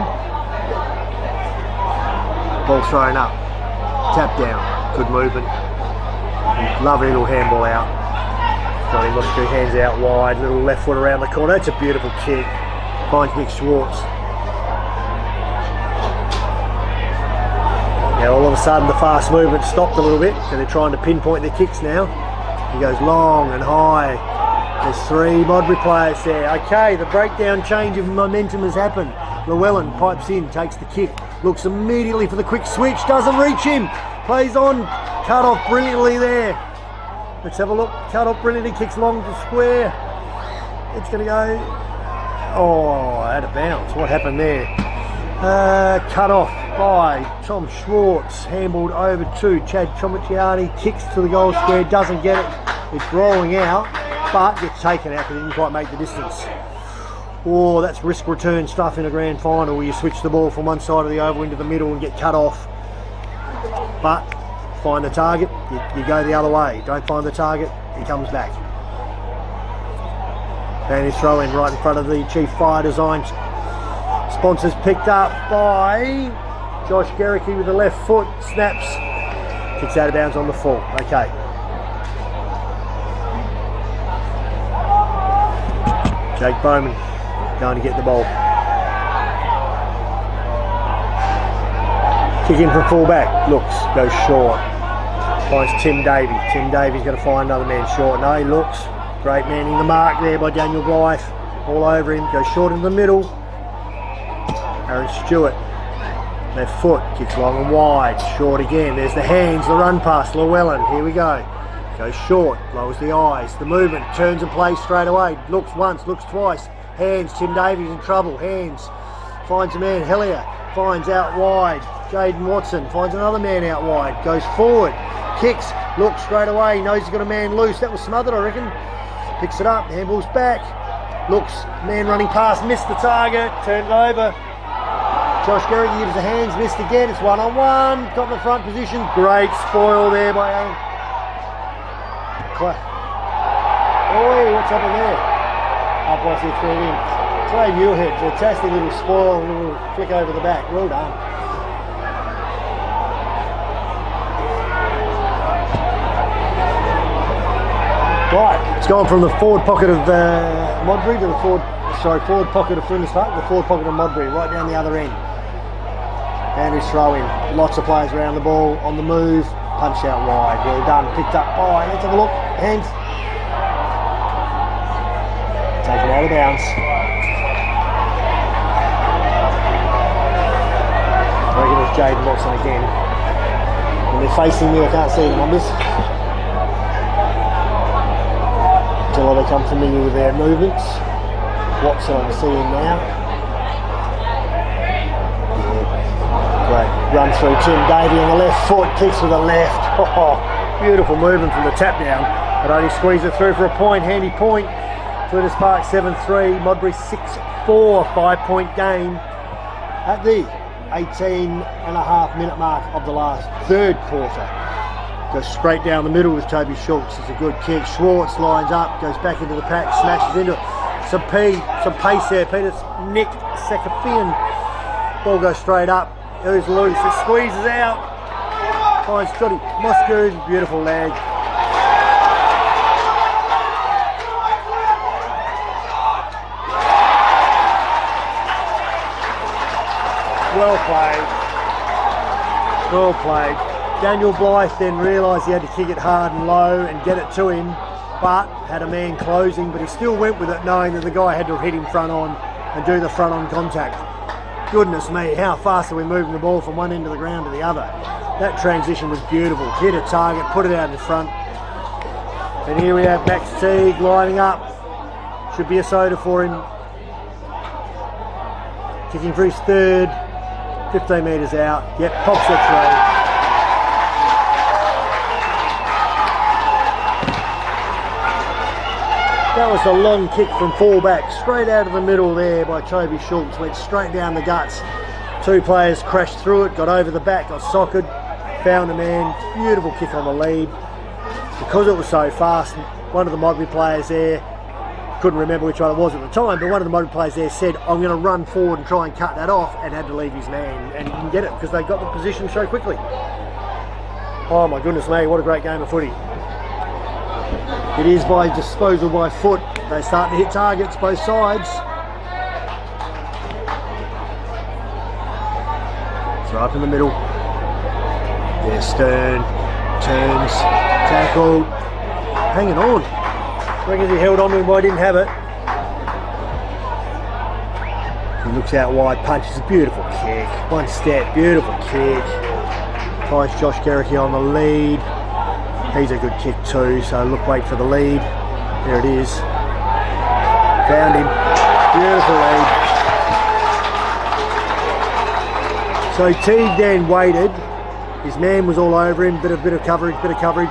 Ball thrown up. Tap down. Good movement. Lovely little handball out. Johnny Mushku hands out wide. Little left foot around the corner. That's a beautiful kick. Finds Nick Schwartz. Now all of a sudden the fast movement stopped a little bit, so they're trying to pinpoint their kicks now. He goes long and high. There's 3 Modbury players there. Okay, the breakdown change of momentum has happened. Llewellyn pipes in, takes the kick, looks immediately for the quick switch, doesn't reach him. Plays on, cut off brilliantly there. Let's have a look, cut off brilliantly, kicks long to square. It's going to go, oh, out of bounds. What happened there? Cut off by Tom Schwartz, handballed over to Chad Chomiciani, kicks to the goal square, doesn't get it, it's rolling out, but gets taken out because he didn't quite make the distance. Oh, that's risk return stuff in a grand final where you switch the ball from one side of the oval into the middle and get cut off. But find the target, you go the other way. Don't find the target, he comes back. And his throw in right in front of the Chief Fire Design. Sponsors picked up by Josh Gericke with the left foot, snaps, kicks out of bounds on the full. Okay. Jake Bowman going to get the ball. Kick in from full back, looks, goes short. Finds Tim Davey. Tim Davey's going to find another man short. No, he looks. Great manning the mark there by Daniel Blythe. All over him, goes short in the middle. Aaron Stewart Left foot, kicks long and wide, short again. There's the hands, the run pass, Llewellyn, here we go. Goes short, lowers the eyes, the movement, turns and plays straight away. Looks once, looks twice. Hands, Tim Davies in trouble, hands. Finds a man, Hellier, finds out wide. Jaden Watson finds another man out wide, goes forward, kicks, looks straight away, knows he's got a man loose. That was smothered, I reckon. Picks it up, handballs back, looks, man running past, missed the target, turned it over. Josh Garrick gives the hands, missed again, it's one-on-one, got in the front position, great spoil there by Aaron. Oi, what's happened there? Up I see through in. Trey Muirhead, fantastic little spoil, a little flick over the back, well done. Right, it's gone from the forward pocket of Modbury to the forward pocket of Flinders Park, the forward pocket of Modbury, right down the other end. Andrews throw in, lots of players around the ball, on the move, punched out wide, well done, picked up, let's have a look, hands. Taken out of bounds. I reckon it's Jaden Watson again. When they're facing me, I can't see the numbers. Until I become familiar with their movements. Watson I can see him now. Great. Run through Tim Davey on the left foot, kicks with the left. Oh, beautiful movement from the tap down. But only squeeze it through for a point, handy point. Flinders Park 7-3, Modbury 6-4, 5-point game at the 18.5-minute mark of the third quarter. Goes straight down the middle with Toby Schultz. It's a good kick. Schwartz lines up, goes back into the pack, smashes into it. Some pace there. Peter's Nick Sakafian. Ball goes straight up. Who's loose? It squeezes out. Finds Jody Moscow. Beautiful leg. Well played. Well played. Daniel Blythe then realised he had to kick it hard and low and get it to him, but had a man closing, but he still went with it knowing that the guy had to hit him front on and do the front on contact. Goodness me, how fast are we moving the ball from one end of the ground to the other. That transition was beautiful. Hit a target, put it out in front. And here we have Max Teague lining up. Should be a soda for him. Kicking for his third. 15 metres out. Yep, pops the three. That was a long kick from fullback, straight out of the middle there by Toby Schultz. Went straight down the guts. Two players crashed through it, got over the back, got socked, found a man. Beautiful kick on the lead. Because it was so fast, one of the Modbury players there, couldn't remember which one it was at the time, but one of the Modbury players there said, I'm going to run forward and try and cut that off, and had to leave his man, and he didn't get it because they got the position so quickly. Oh my goodness me, what a great game of footy. It is by disposal by foot. They're starting to hit targets, both sides. It's right up in the middle. There's Stern, turns, tackle, hanging on. I reckon he held on to him, but I didn't have it. He looks out wide, punches a beautiful kick. One step, beautiful kick. Finds Josh Garrick on the lead. He's a good kick too, so wait for the lead. There it is. Found him. Beautiful lead. So Teague then waited. His man was all over him, bit of coverage,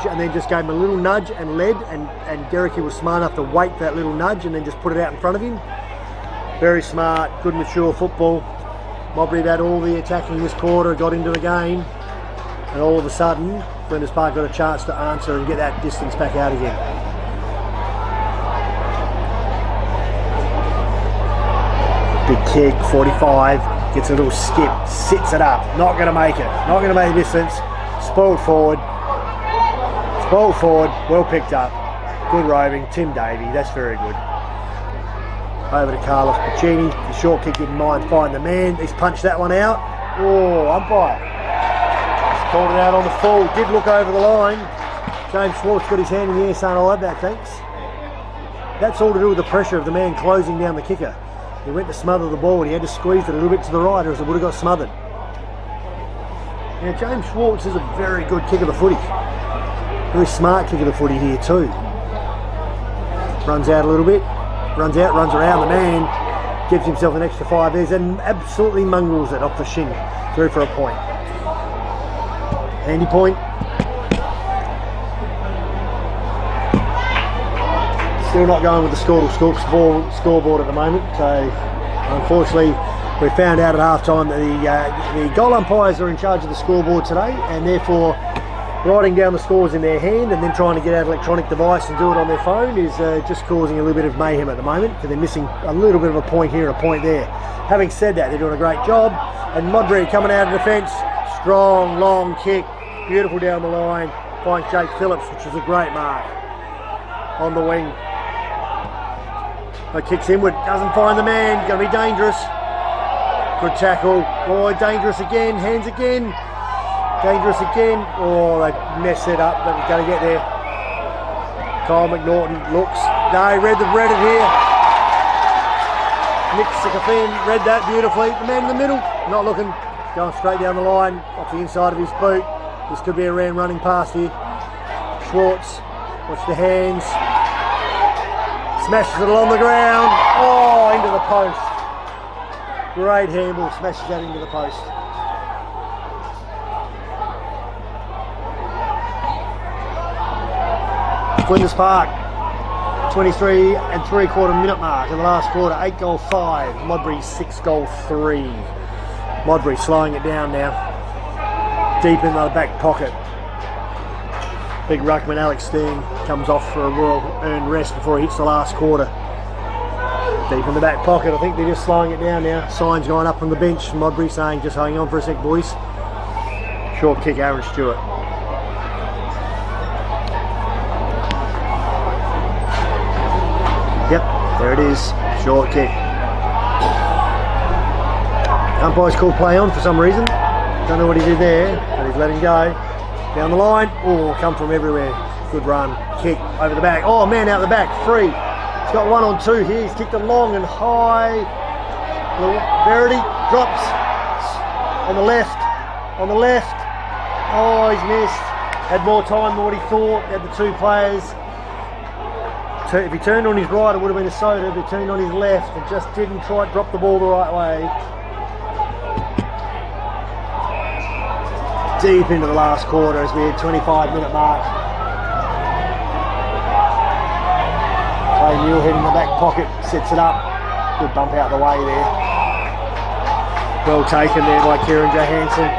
and then just gave him a little nudge and led, and Garricky was smart enough to wait for that little nudge and then just put it out in front of him. Very smart, good mature football. Modbury had all the attacking this quarter, got into the game, and all of a sudden Flinders Park got a chance to answer and get that distance back out again. Big kick, 45, gets a little skip, sits it up, not going to make it, not going to make the distance, spoiled forward, well picked up, good roving, Tim Davey, that's very good. Over to Carlos Puccini, the short kick didn't mind, find the man, he's punched that one out, oh, umpire. Called it out on the full, did look over the line. James Schwartz got his hand in the air saying, I'll have that, thanks. That's all to do with the pressure of the man closing down the kicker. He went to smother the ball and he had to squeeze it a little bit to the right or else it would have got smothered. Now James Schwartz is a very good kick of the footy. Very smart kick of the footy here too. Runs out a little bit, runs out, runs around the man, gives himself an extra 5 years and absolutely mongrels it off the shin through for a point. Handy point. Still not going with the scoreboard at the moment, so unfortunately we found out at half time that the goal umpires are in charge of the scoreboard today, and therefore writing down the scores in their hand and then trying to get out an electronic device and do it on their phone is just causing a little bit of mayhem at the moment, because they're missing a little bit of a point here and a point there. Having said that, they're doing a great job, and Modbury coming out of defence, strong long kick, beautiful down the line, finds Jake Phillips, which is a great mark on the wing. Kicks inward, doesn't find the man, going to be dangerous. Good tackle. Oh, dangerous again, hands again. Dangerous again. Oh, they messed it up, but he's going to get there. Kyle McNaughton looks. No, read it here. Nick Sikafin read that beautifully. The man in the middle, not looking, going straight down the line, off the inside of his boot. This could be a round running pass here. Schwartz, watch the hands. Smashes it along the ground. Oh, into the post. Great handball, smashes that into the post. Flinders Park, 23 3/4 minute mark in the last quarter. 8 goal 5, Modbury 6 goal 3. Modbury slowing it down now. Deep in the back pocket. Big ruckman Alex Thiem comes off for a well earned rest before he hits the last quarter. Deep in the back pocket, I think they're just slowing it down now. Signs going up from the bench, Modbury saying just hang on for a sec boys. Short kick Aaron Stewart. Yep, there it is, short kick. Umpire's called play on for some reason. Don't know what he did there, but he's letting go. Down the line, oh, come from everywhere. Good run, kick over the back. Oh, man out the back, free. He's got 1 on 2 here. He's kicked it long and high. Verity drops on the left. Oh, he's missed. Had more time than what he thought. Had the 2 players. If he turned on his right, it would have been a soda. But he turned on his left and just didn't try to drop the ball the right way. Deep into the last quarter as we had 25-minute mark. Clay Muirhead in the back pocket, sets it up. Good bump out the way there. Well taken there by Kieran Johansson.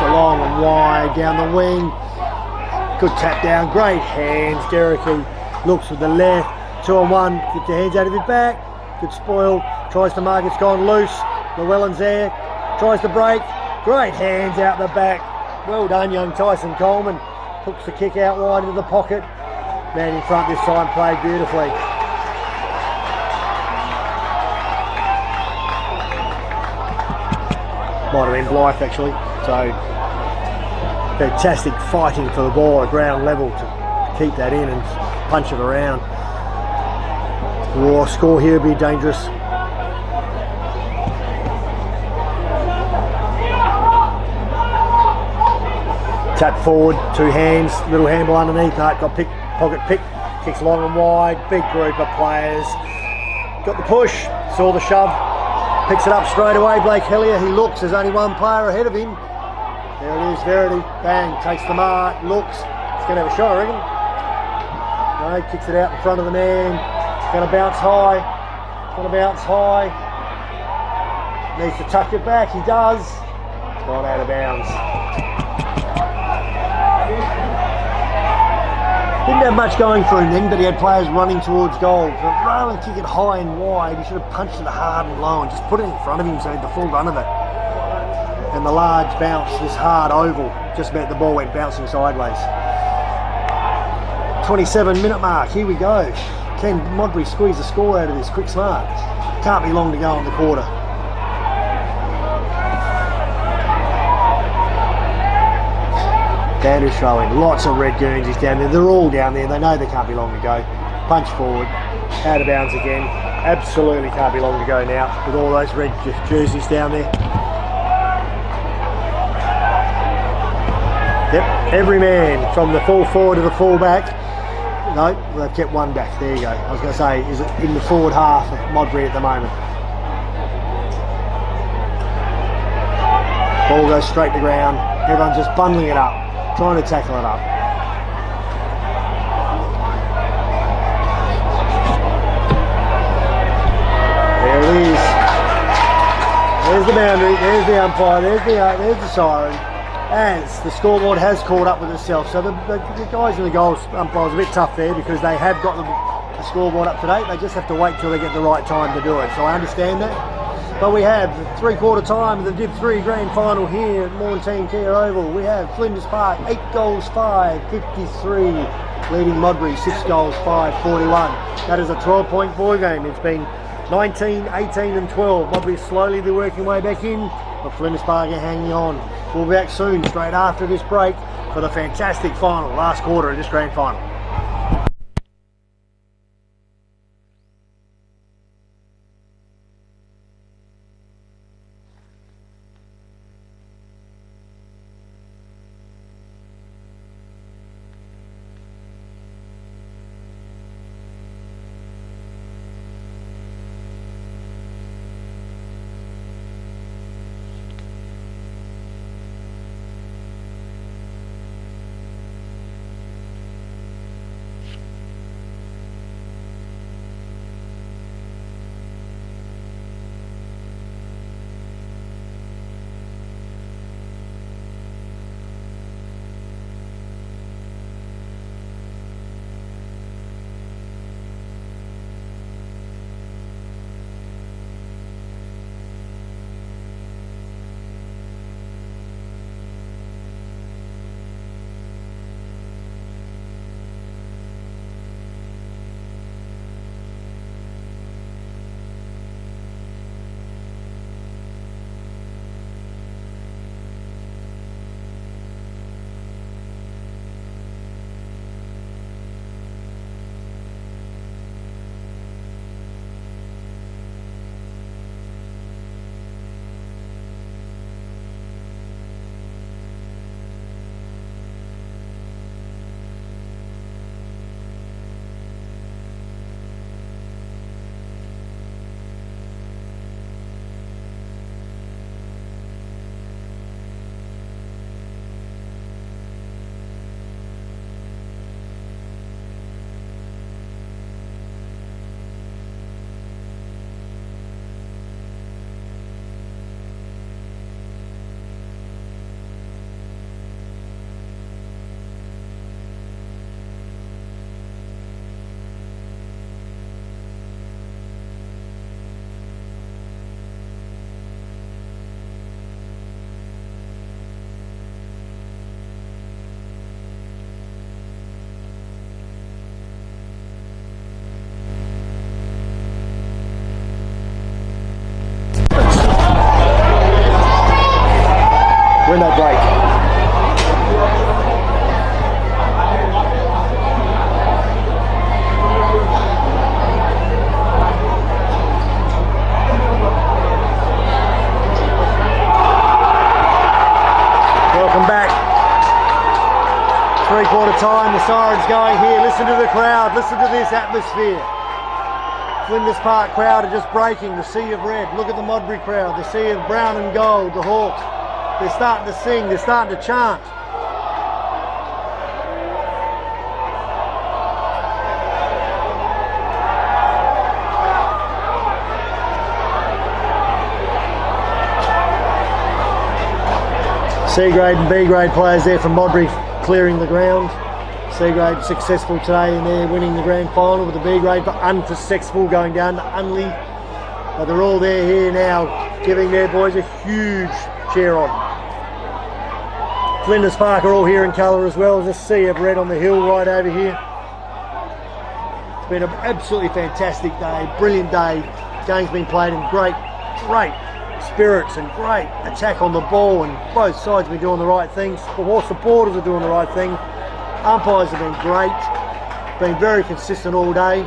Long and wide down the wing. Good tap down, great hands. Derricky looks with the left. 2 on 1. Get your hands out of his back. Good spoil. Tries to mark. It's gone loose. Llewellyn's there. Tries to break. Great hands out the back. Well done, young Tyson Coleman. Hooks the kick out wide into the pocket. Man in front this time played beautifully. Might have been Blythe actually. So fantastic fighting for the ball at ground level to keep that in and punch it around. Raw score here would be dangerous. Tap forward, 2 hands, little handball underneath. No, got pocket pick, kicks long and wide. Big group of players. Got the push, saw the shove, picks it up straight away. Blake Hellier, he looks, there's only 1 player ahead of him. There it is, Verity, bang, takes the mark, looks, he's going to have a shot I reckon. No, kicks it out in front of the man, going to bounce high, needs to tuck it back, he does, it's gone out of bounds. Didn't have much going for him then, but he had players running towards goal. But rather than kick it high and wide, he should have punched it hard and low and just put it in front of him so he had the full run of it. And the large bounce, this hard oval, just about the ball went bouncing sideways. 27-minute mark, here we go. Can Modbury squeeze the score out of this? Quick smart. Can't be long to go in the quarter. Banders throw in. Lots of red Guernseys down there. They're all down there. They know they can't be long to go. Punch forward. Out of bounds again. Absolutely can't be long to go now with all those red jerseys down there. Yep, every man from the full forward to the full back. No, they've kept one back. There you go. I was going to say, is it in the forward half of Modbury at the moment? Ball goes straight to ground. Everyone's just bundling it up, trying to tackle it up. There it is. There's the boundary. There's the umpire. There's the siren. As the scoreboard has caught up with itself. So the guys in the goals umpires a bit tough there because they have got the scoreboard up to date. They just have to wait till they get the right time to do it. So I understand that. But we have 3/4 time of the Div 3 Grand Final here at Maughan Care Oval. We have Flinders Park 8 goals 5, 53, leading Modbury 6 goals 5, 41. That is a 12-point ball game. It's been 19, 18 and 12. Modbury slowly be working way back in, but Flinders Park are hanging on. We'll be back soon, straight after this break, for the fantastic final, last quarter of this Grand Final. Window break. Welcome back. 3/4 time, the siren's going here. Listen to the crowd, listen to this atmosphere. Flinders Park crowd are just breaking, the sea of red. Look at the Modbury crowd, the sea of brown and gold, the Hawks. They're starting to sing, they're starting to chant. C grade and B grade players there from Modbury clearing the ground. C grade successful today in there winning the grand final, with the B grade for unsuccessful going down to Unley. But they're all there here now giving their boys a huge cheer on. Flinders Park are all here in colour as well. There's a sea of red on the hill right over here. It's been an absolutely fantastic day, brilliant day. Game's been played in great spirits and great attack on the ball, and both sides have been doing the right things. All supporters are doing the right thing. Umpires have been great, been very consistent all day.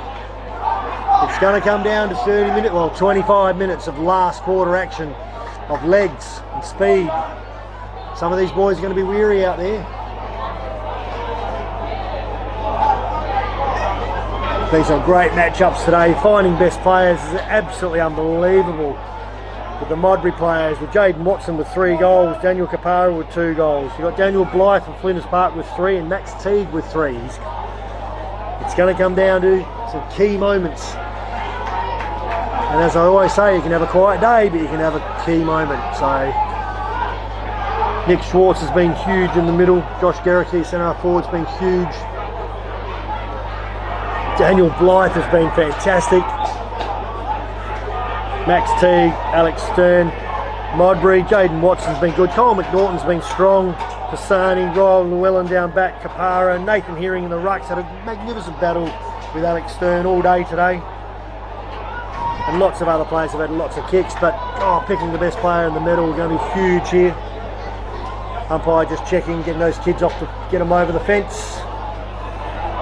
It's going to come down to 25 minutes of last quarter action, of legs and speed. Some of these boys are going to be weary out there. These are great matchups today. Finding best players is absolutely unbelievable. With the Modbury players, with Jaden Watson with 3 goals, Daniel Kapara with 2 goals. You've got Daniel Blythe from Flinders Park with 3 and Max Teague with 3. It's going to come down to some key moments. And as I always say, you can have a quiet day, but you can have a key moment. So Nick Schwartz has been huge in the middle. Josh Garricky, centre forward, has been huge. Daniel Blythe has been fantastic. Max Teague, Alex Stern, Modbury, Jaden Watson's been good. Cole McNaughton's been strong. Pisani, Ryle Llewellyn down back, Kapara, Nathan Hearing in the rucks. Had a magnificent battle with Alex Stern all day today. And lots of other players have had lots of kicks, but picking the best player in the middle is going to be huge here. Umpire just checking, getting those kids off to get them over the fence.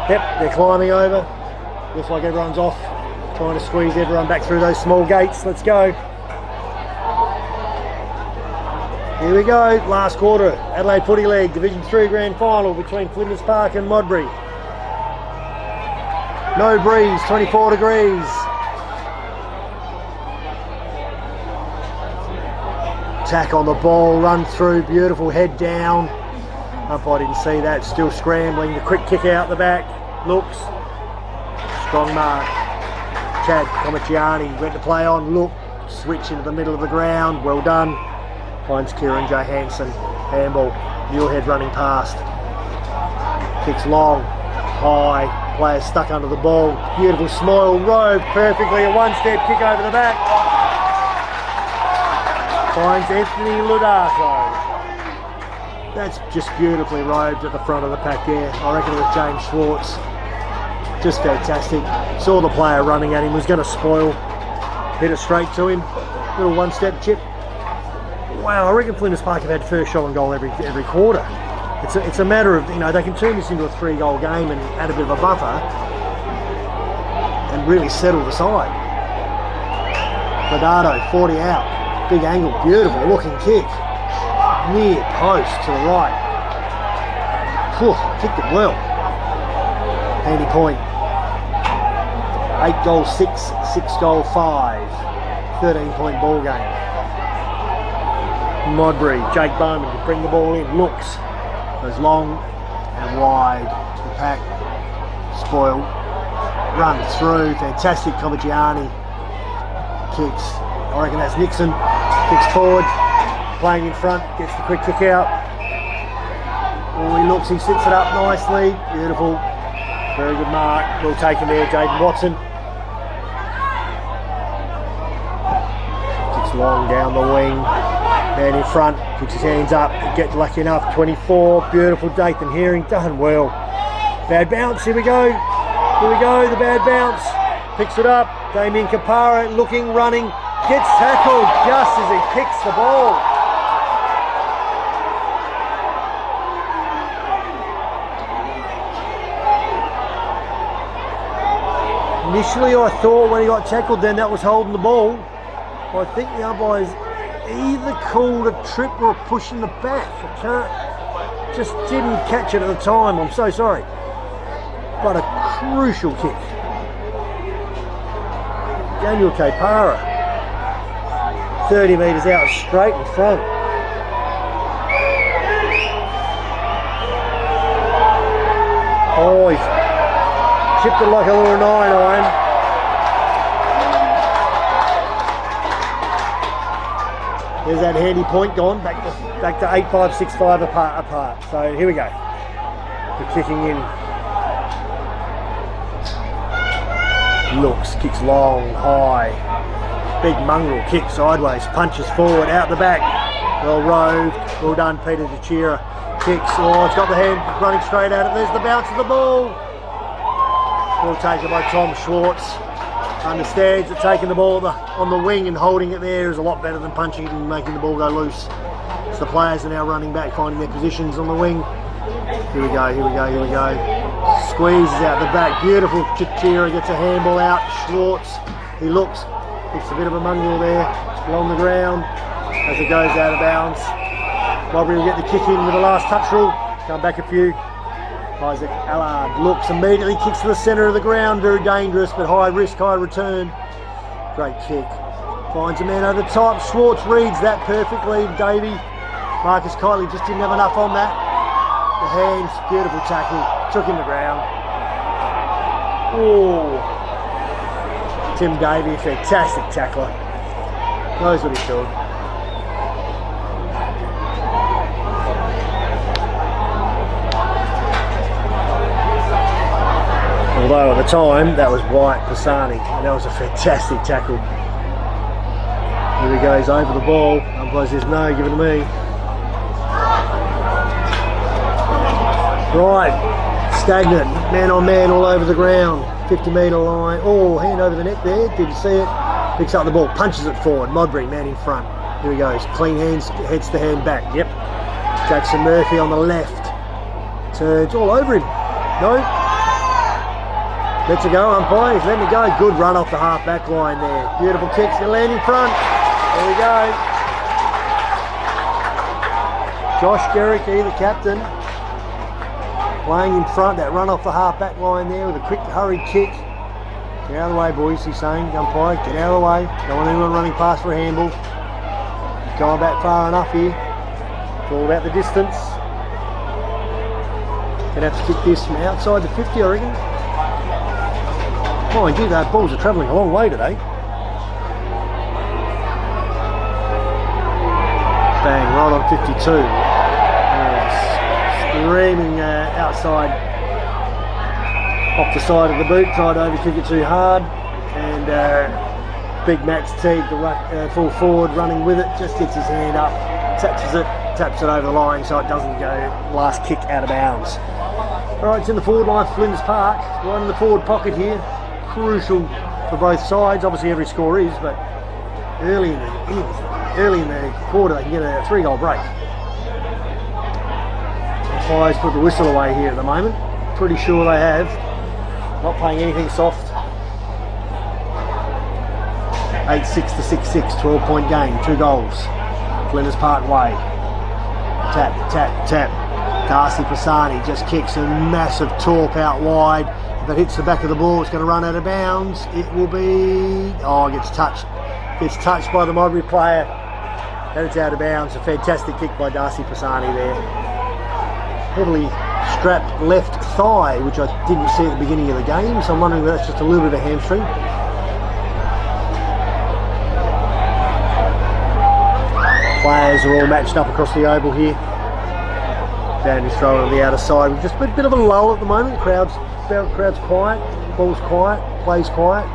Yep, they're climbing over. Looks like everyone's off, trying to squeeze everyone back through those small gates. Let's go. Here we go, last quarter, Adelaide Footy League, Division 3 Grand Final between Flinders Park and Modbury. No breeze, 24 degrees. Attack on the ball, run through, beautiful head down. Umpire didn't see that, still scrambling. The quick kick out the back, looks. Strong mark. Chad Comichiani went to play on, look, switch into the middle of the ground, well done. Finds Kieran Johansson, handball, Muirhead running past. Kicks long, high, player stuck under the ball, beautiful smile, roved perfectly, a one-step kick over the back. Finds Anthony Ludarko. That's just beautifully roved at the front of the pack there. I reckon it was James Schwartz. Just fantastic. Saw the player running at him, was going to spoil. Hit it straight to him. Little one-step chip. Wow, I reckon Flinders Park have had first shot on goal every quarter. It's a matter of, they can turn this into a 3-goal game and add a bit of a buffer and really settle the side. Bernardo, 40 out. Big angle, beautiful looking kick. Near post to the right. Whew, kicked it well. Handy point. 8 goal 6, 6 goal 5. 13-point ball game. Modbury, Jake Bowman to bring the ball in. Looks. Goes long and wide to the pack. Spoiled. Runs through. Fantastic Comichiani. Kicks. I reckon that's Nixon. Kicks forward. Playing in front. Gets the quick kick out. Oh, he looks. He sits it up nicely. Beautiful. Very good mark. We'll take him there, Jaden Watson. Kicks long down the wing. Man in front. Puts his hands up. Get lucky enough. 24. Beautiful. Nathan Hearing. Done well. Bad bounce. Here we go. Here we go. The bad bounce. Picks it up. Damien Kapara looking, running. Gets tackled just as he kicks the ball. Initially I thought when he got tackled then that was holding the ball. I think the umpires either called a trip or a push in the back. Just didn't catch it at the time. I'm so sorry. But a crucial kick. Daniel Kapara. 30 metres out straight in front. Oh, he's chipped it like a little 9-iron. There's that handy point gone, back to 8-5, 6-5 apart. So here we go. We're kicking in. Looks, kicks long, high. Big mongrel kick sideways, punches forward, out the back. Well roved, well done Peter DeChira. Kicks, oh it's got the hand running straight at it. There's the bounce of the ball. Well taken by Tom Schwartz. understands that taking the ball on the wing and holding it there is a lot better than punching it and making the ball go loose. So the players are now running back, finding their positions on the wing. Here we go, here we go, here we go. Squeezes out the back, beautiful. Chitira gets a handball out. Schwartz, he looks, gets a bit of a mongrel there along the ground as it goes out of bounds. Modbury will get the kick in with the last touch rule. Come back a few. Isaac Allard looks, immediately kicks to the centre of the ground. Very dangerous, but high risk, high return. Great kick. Finds a man over the top. Schwartz reads that perfectly. Davey, Marcus Kiley just didn't have enough on that. The hands, beautiful tackle. Took him to ground. Oh, Tim Davey, fantastic tackler. Knows what he's doing. Although at the time that was Wyatt Pisani, and that was a fantastic tackle. Here he goes over the ball. Umpire says no, give it to me. Right, stagnant, man on man all over the ground. 50-metre line. Oh, hand over the net there. Didn't see it. Picks up the ball, punches it forward. Modbury, man in front. Here he goes. Clean hands, heads the hand back. Yep. Jackson Murphy on the left. Turns all over him. No. Lets it go, umpire. He's letting it go. Good run off the half back line there. Beautiful kicks. He'll land in front. There we go. Josh Gericke, the captain, playing in front. That run off the half back line there with a quick, hurried kick. Get out of the way, boys, he's saying. Umpire, get out of the way. Don't want anyone running past for a handball. He's going back far enough here. It's all about the distance. Gonna have to kick this from outside the 50, I reckon. Mind you, those balls are travelling a long way today. Bang, right on 52. Screaming outside, off the side of the boot, tried to overkick it too hard, and Big Max Teague, the full forward, running with it, just gets his hand up, taps it over the line so it doesn't go last kick out of bounds. Alright, it's in the forward line for Flinders Park, right in the forward pocket here. Crucial for both sides. Obviously every score is, but early in the quarter they can get a 3-goal break. Umpires put the whistle away here at the moment. Pretty sure they have. Not playing anything soft. 8-6 to 6-6, 12-point game, 2 goals. Flinders Park way. Tap, tap, tap. Darcy Pisani just kicks a massive torp out wide. If it hits the back of the ball, it's going to run out of bounds. It will be... Oh, it gets touched. Gets touched by the Modbury player. And it's out of bounds. A fantastic kick by Darcy Pisani there. Heavily strapped left thigh, which I didn't see at the beginning of the game. So I'm wondering if that's just a little bit of a hamstring. Players are all matched up across the oval here. Boundary's thrown on the outer side. We've just a bit of a lull at the moment. Crowd's quiet, ball's quiet, plays quiet.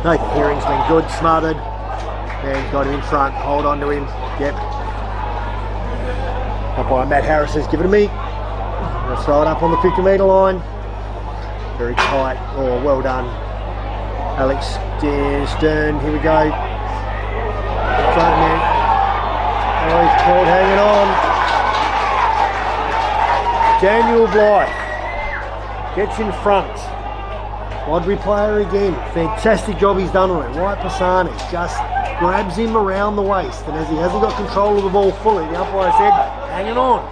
Nathan Herring's been good, smothered. Man's got him in front, hold on to him. Yep. Umpire Matt Harris says, give it to me. I'll throw it up on the 50-metre line. Very tight. Oh, well done. Alex Stern, here we go. Front man. Oh, he's caught hanging on. Daniel Blythe gets in front. Modbury player again. Fantastic job he's done on it. Wyatt Pisani just grabs him around the waist, and as he hasn't got control of the ball fully, the umpire said, hanging on.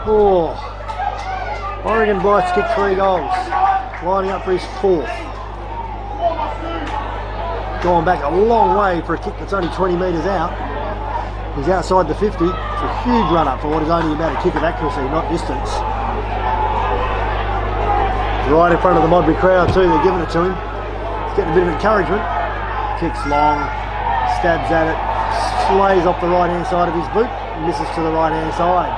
Oh, Oregon Blythe's kicked 3 goals, lining up for his 4th. Going back a long way for a kick that's only 20 metres out. He's outside the 50. It's a huge run up for what is only about a kick of accuracy, not distance. Right in front of the Modbury crowd too, they're giving it to him. He's getting a bit of encouragement. Kicks long, stabs at it, slays off the right hand side of his boot, misses to the right hand side.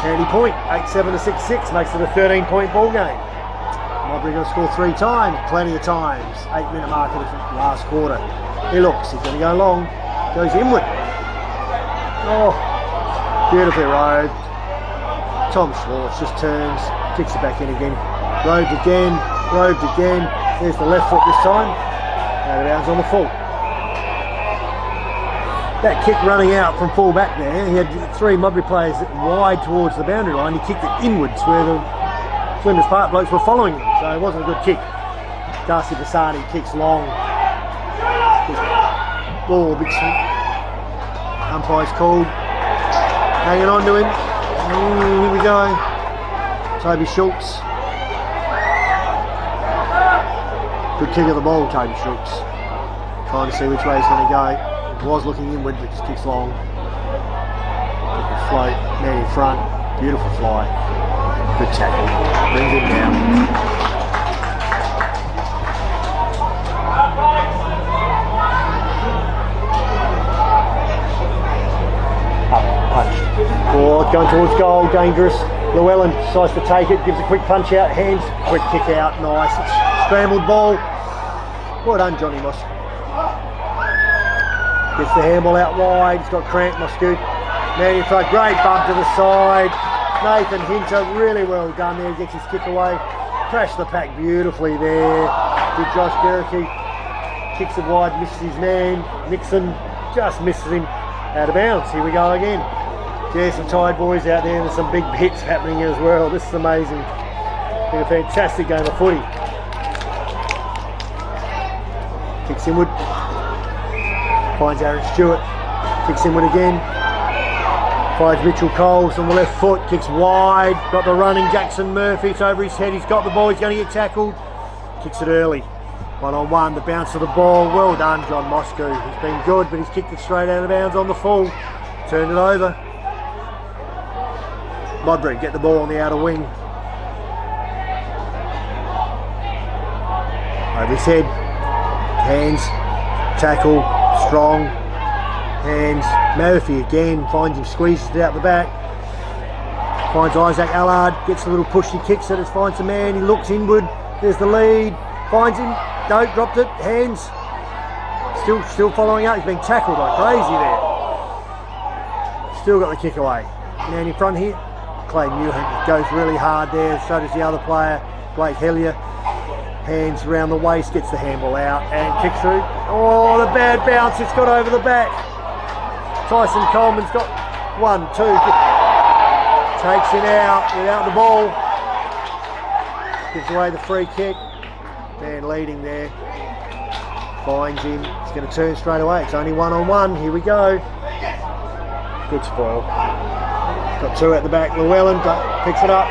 Handy point, 8-7 to 6-6, makes it a 13-point ball game. Modbury going to score 3 times, plenty of times. 8-minute mark in the last quarter. He looks, he's going to go long, goes inward. Oh, beautifully rode. Tom Schwartz just turns, kicks it back in again. Roved again, There's the left foot this time. Out of bounds on the full. That kick running out from full back there, he had 3 Modbury players wide towards the boundary line. He kicked it inwards where the Flinders Park blokes were following them, so it wasn't a good kick. Darcy Bassani kicks long. Ball, big swing. Umpire's called. Hanging on to him. Here we go. Toby Schultz. Good kick of the ball, Toby Schultz. Trying to see which way he's going to go. He was looking inward, but just kicks long. Good float, man in front. Beautiful fly. Good tackle. Brings him down. Punch. Oh, going towards goal, dangerous. Llewellyn decides to take it, gives a quick punch out, hands, quick kick out, nice. It's scrambled ball. Well done, Johnny Moss. Gets the handball out wide, he's got cramp, Moscow. Man in front, great bump to the side. Nathan Hinter, really well done there, gets his kick away. Crashed the pack beautifully there. Did Josh Gerke. Kicks it wide, misses his man. Nixon just misses him out of bounds. Here we go again. Yeah, some tired boys out there. There's some big hits happening as well. This is amazing. Been a fantastic game of footy. Kicks inward. Finds Aaron Stewart. Kicks inward again. Finds Mitchell Coles on the left foot. Kicks wide. Got the running Jackson Murphy. It's over his head. He's got the ball. He's going to get tackled. Kicks it early. 1-on-1. The bounce of the ball. Well done, John Moscow. He's been good, but he's kicked it straight out of bounds on the full. Turned it over. Modbury get the ball on the outer wing. Over his head. Hands. Tackle. Strong. Hands. Murphy again. Finds him, squeezes it out the back. Finds Isaac Allard. Gets a little push. He kicks it. It finds the man. He looks inward. There's the lead. Finds him. No, dropped it. Hands. Still following up. He's been tackled like crazy there. Still got the kick away. Man in front here. Clay Maughan goes really hard there, so does the other player, Blake Hellier. Hands around the waist, gets the handball out and kicks through. Oh, the bad bounce, it's got over the back. Tyson Coleman's got 1, 2, takes him out without the ball. Gives away the free kick. Man leading there. Finds him, he's going to turn straight away. It's only 1-on-1, here we go. Good spoil. Got 2 at the back. Llewellyn picks it up.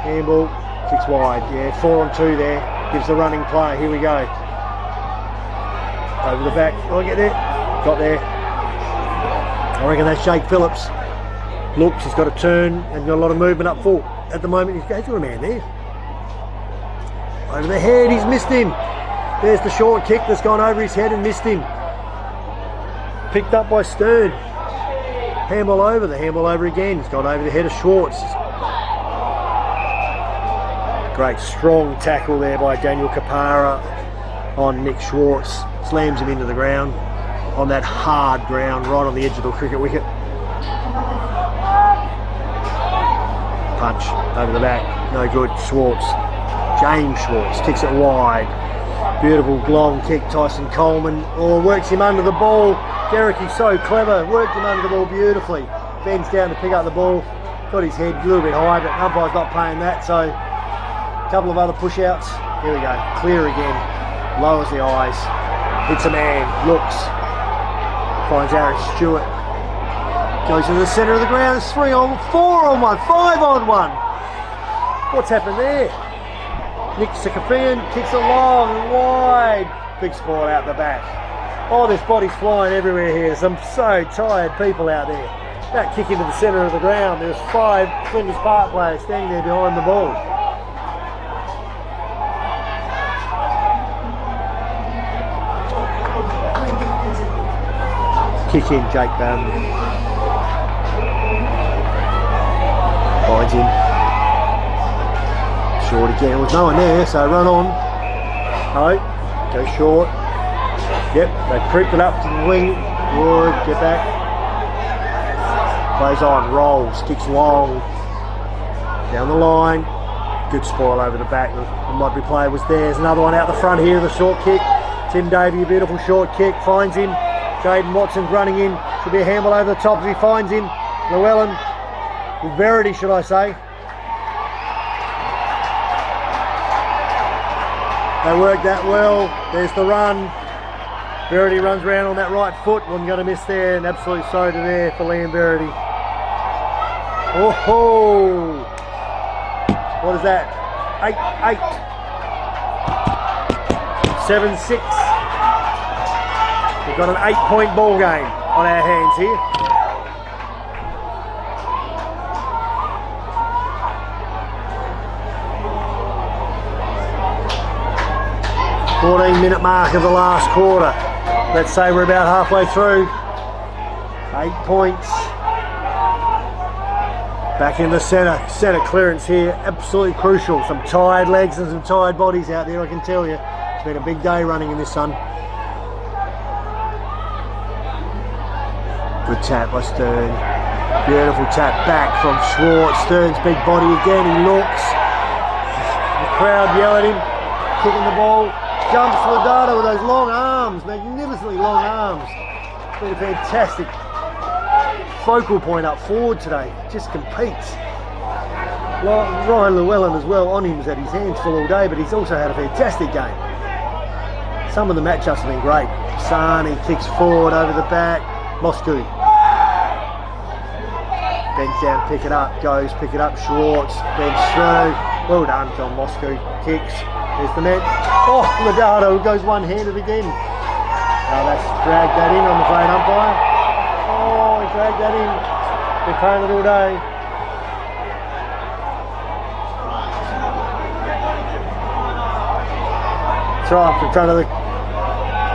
Handball, kicks wide. Yeah, 4-on-2 there. Gives the running play. Here we go. Over the back. Oh, get there. Got there. I reckon that's Jake Phillips. Looks, he's got a turn and got a lot of movement up full. At the moment, he's going through a man there. Over the head, he's missed him. There's the short kick that's gone over his head and missed him. Picked up by Stern. Handball over, the handball over again. It's gone over the head of Schwartz. Great strong tackle there by Daniel Kapara on Nick Schwartz. Slams him into the ground on that hard ground right on the edge of the cricket wicket. Punch over the back, no good. Schwartz, James Schwartz kicks it wide. Beautiful long kick, Tyson Coleman. Oh, works him under the ball. Gerke's so clever, worked him under the ball beautifully. Bends down to pick up the ball. Got his head a little bit high, but umpire's not paying that, so a couple of other push outs. Here we go, clear again. Lowers the eyes. Hits a man, looks. Finds Aaron Stewart. Goes to the centre of the ground. It's 3-on-1, 4-on-1, 5-on-1. What's happened there? Nick Sikafian kicks it long and wide. Big spoil out the back. Oh, there's bodies flying everywhere here. Some so tired people out there. That kick into the centre of the ground. There's 5 Flinders Park players standing there behind the ball. Kick in, Jake Bowden. Finds him. Short again, with no one there, so run on. No, go short. Yep, they creeped it up to the wing. Good, get back. Plays on, rolls, kicks long. Down the line. Good spoil over the back. The Modbury player was there. There's another one out the front here, the short kick. Tim Davey, a beautiful short kick, finds him. Jaden Watson's running in. Should be a handball over the top if he finds him. Llewellyn, Verity should I say. They worked that well. There's the run. Verity runs around on that right foot. Wasn't going to miss there. An absolute soda there for Liam Verity. Oh ho! What is that? 8-8. 7-6. We've got an 8-point ball game on our hands here. .14-minute mark of the last quarter. Let's say we're about halfway through. 8 points. Back in the centre. Centre clearance here, absolutely crucial. Some tired legs and some tired bodies out there, I can tell you. It's been a big day running in this sun. Good tap by Stern. Beautiful tap back from Schwartz. Stern's big body again, he looks. The crowd yell at him, kicking the ball. Jumps Ladada with those long arms, magnificently long arms. It's been a fantastic focal point up forward today. Just competes. Ryan Llewellyn as well on him has had his hands full all day, but he's also had a fantastic game. Some of the matchups have been great. Sani kicks forward over the back. Moscow bends down, pick it up, goes, pick it up. Schwartz bends through. Well done, John Moscow. Kicks. There's the net. Oh, Ladado goes one-handed again. Oh, that's dragged that in, I'm afraid, umpire. Oh, he dragged that in. Been playing it all day. It's right in front of the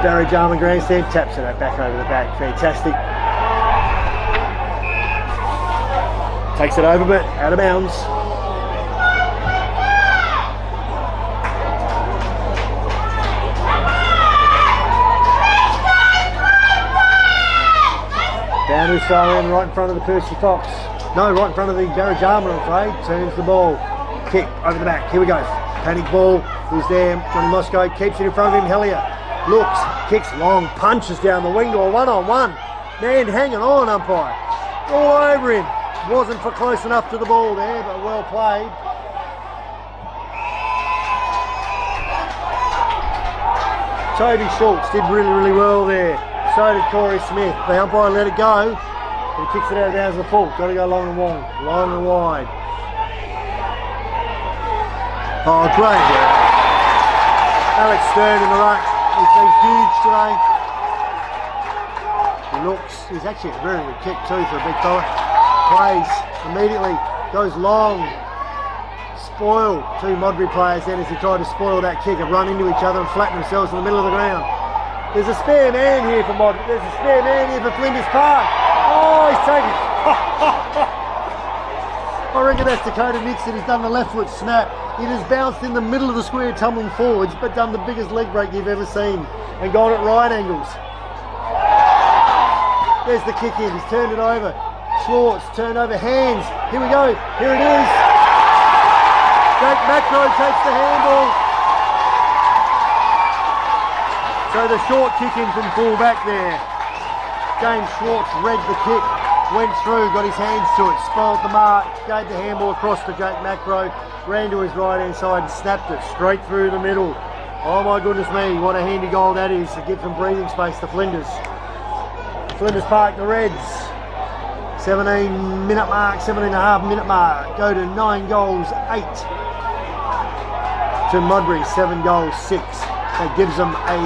Barry Jarman grandstand. Taps it back over the back. Fantastic. Takes it over, but out of bounds. Boundary throw in right in front of the Percy Fox. No, right in front of the Barry Jarman, I'm afraid. Turns the ball. Kick over the back. Here we go. Panic ball. Who's there? Johnny Moscow keeps it in front of him. Hellier looks, kicks long, punches down the wing to a one-on-one. Man hanging on, umpire. All over him. Wasn't for close enough to the ball there, but well played. Toby Schultz did really, really well there. So did Corey Smith. The umpire let it go. He kicks it out of bounds to the full. Got to go long and wide. Long and wide. Oh, great. Alex Stern in the ruck. He's been huge today. He looks. He's actually a very good kick too for a big fella. Plays immediately. Goes long. Spoil two Modbury players then as he tried to spoil that kick and run into each other and flatten themselves in the middle of the ground. There's a spare man here for Modbury. There's a spare man here for Flinders Park. Oh, he's taken. I reckon that's Dakota Nixon. He's done the left foot snap. It has bounced in the middle of the square, tumbling forwards, but done the biggest leg break you've ever seen and gone at right angles. There's the kick in. He's turned it over. Schwartz turned over hands. Here we go. Here it is. Jake Macro takes the handball. So the short kick in from full back there. James Schwartz read the kick, went through, got his hands to it, spoiled the mark, gave the handball across to Jake Macro, ran to his right hand side and snapped it straight through the middle. Oh my goodness me, what a handy goal that is to give some breathing space to Flinders. Flinders Park, the Reds. 17-minute mark, 17.5-minute mark. Go to 9 goals, 8. To Modbury, 7 goals, 6. That gives them a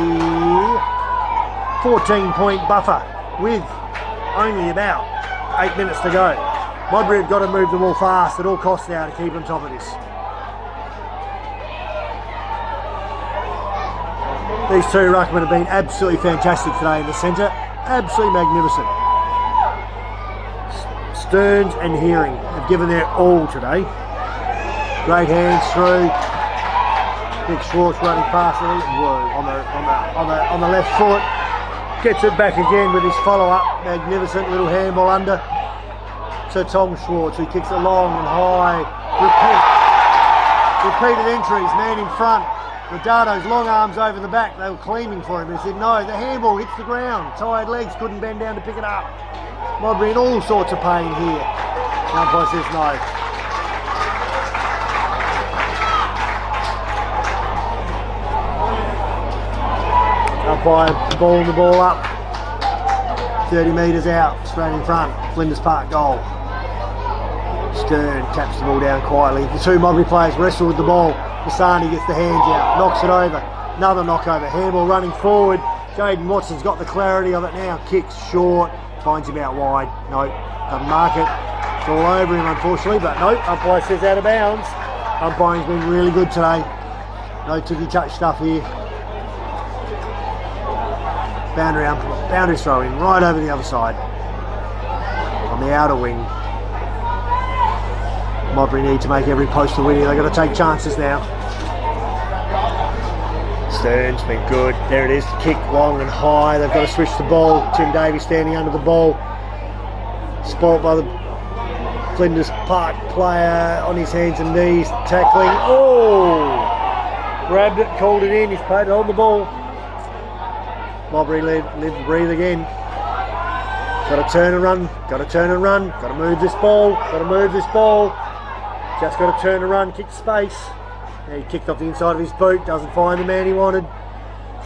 14-point buffer with only about 8 minutes to go. Modbury have got to move the ball fast at all costs now to keep on top of this. These two ruckmen have been absolutely fantastic today in the centre. Absolutely magnificent. Stearns and Hearing have given their all today. Great hands through. Nick Schwartz running past it on the left foot. Gets it back again with his follow-up. Magnificent little handball under. So Tom Schwartz, who kicks it long and high. Repeated entries, man in front. Ridardo's long arms over the back. They were cleaning for him. He said no, the handball hits the ground. Tired legs, couldn't bend down to pick it up. Modbury in all sorts of pain here. Umpire says no. Umpire balling the ball up. 30 metres out, straight in front. Flinders Park goal. Stern taps the ball down quietly. The two Modbury players wrestle with the ball. Masani gets the hands out, knocks it over. Another knockover. Handball running forward. Jaden Watson's got the clarity of it now. Kicks short. Finds him out wide. Nope. Doesn't mark it. It's all over him, unfortunately, but nope. Umpire says out of bounds. Umpiring's been really good today. No ticky-touch stuff here. Boundary throw in right over the other side. On the outer wing. Modbury need to make every post a winning. They've got to take chances now. Stern's been good. There it is. The kick long and high. They've got to switch the ball. Tim Davies standing under the ball. Spoilt by the Flinders Park player on his hands and knees. Tackling. Oh! Grabbed it, called it in. He's played it on the ball. Modbury live to breathe again. Got to turn and run. Got to turn and run. Got to move this ball. Got to move this ball. Just got to turn and run. Kick space. Now he kicked off the inside of his boot. Doesn't find the man he wanted.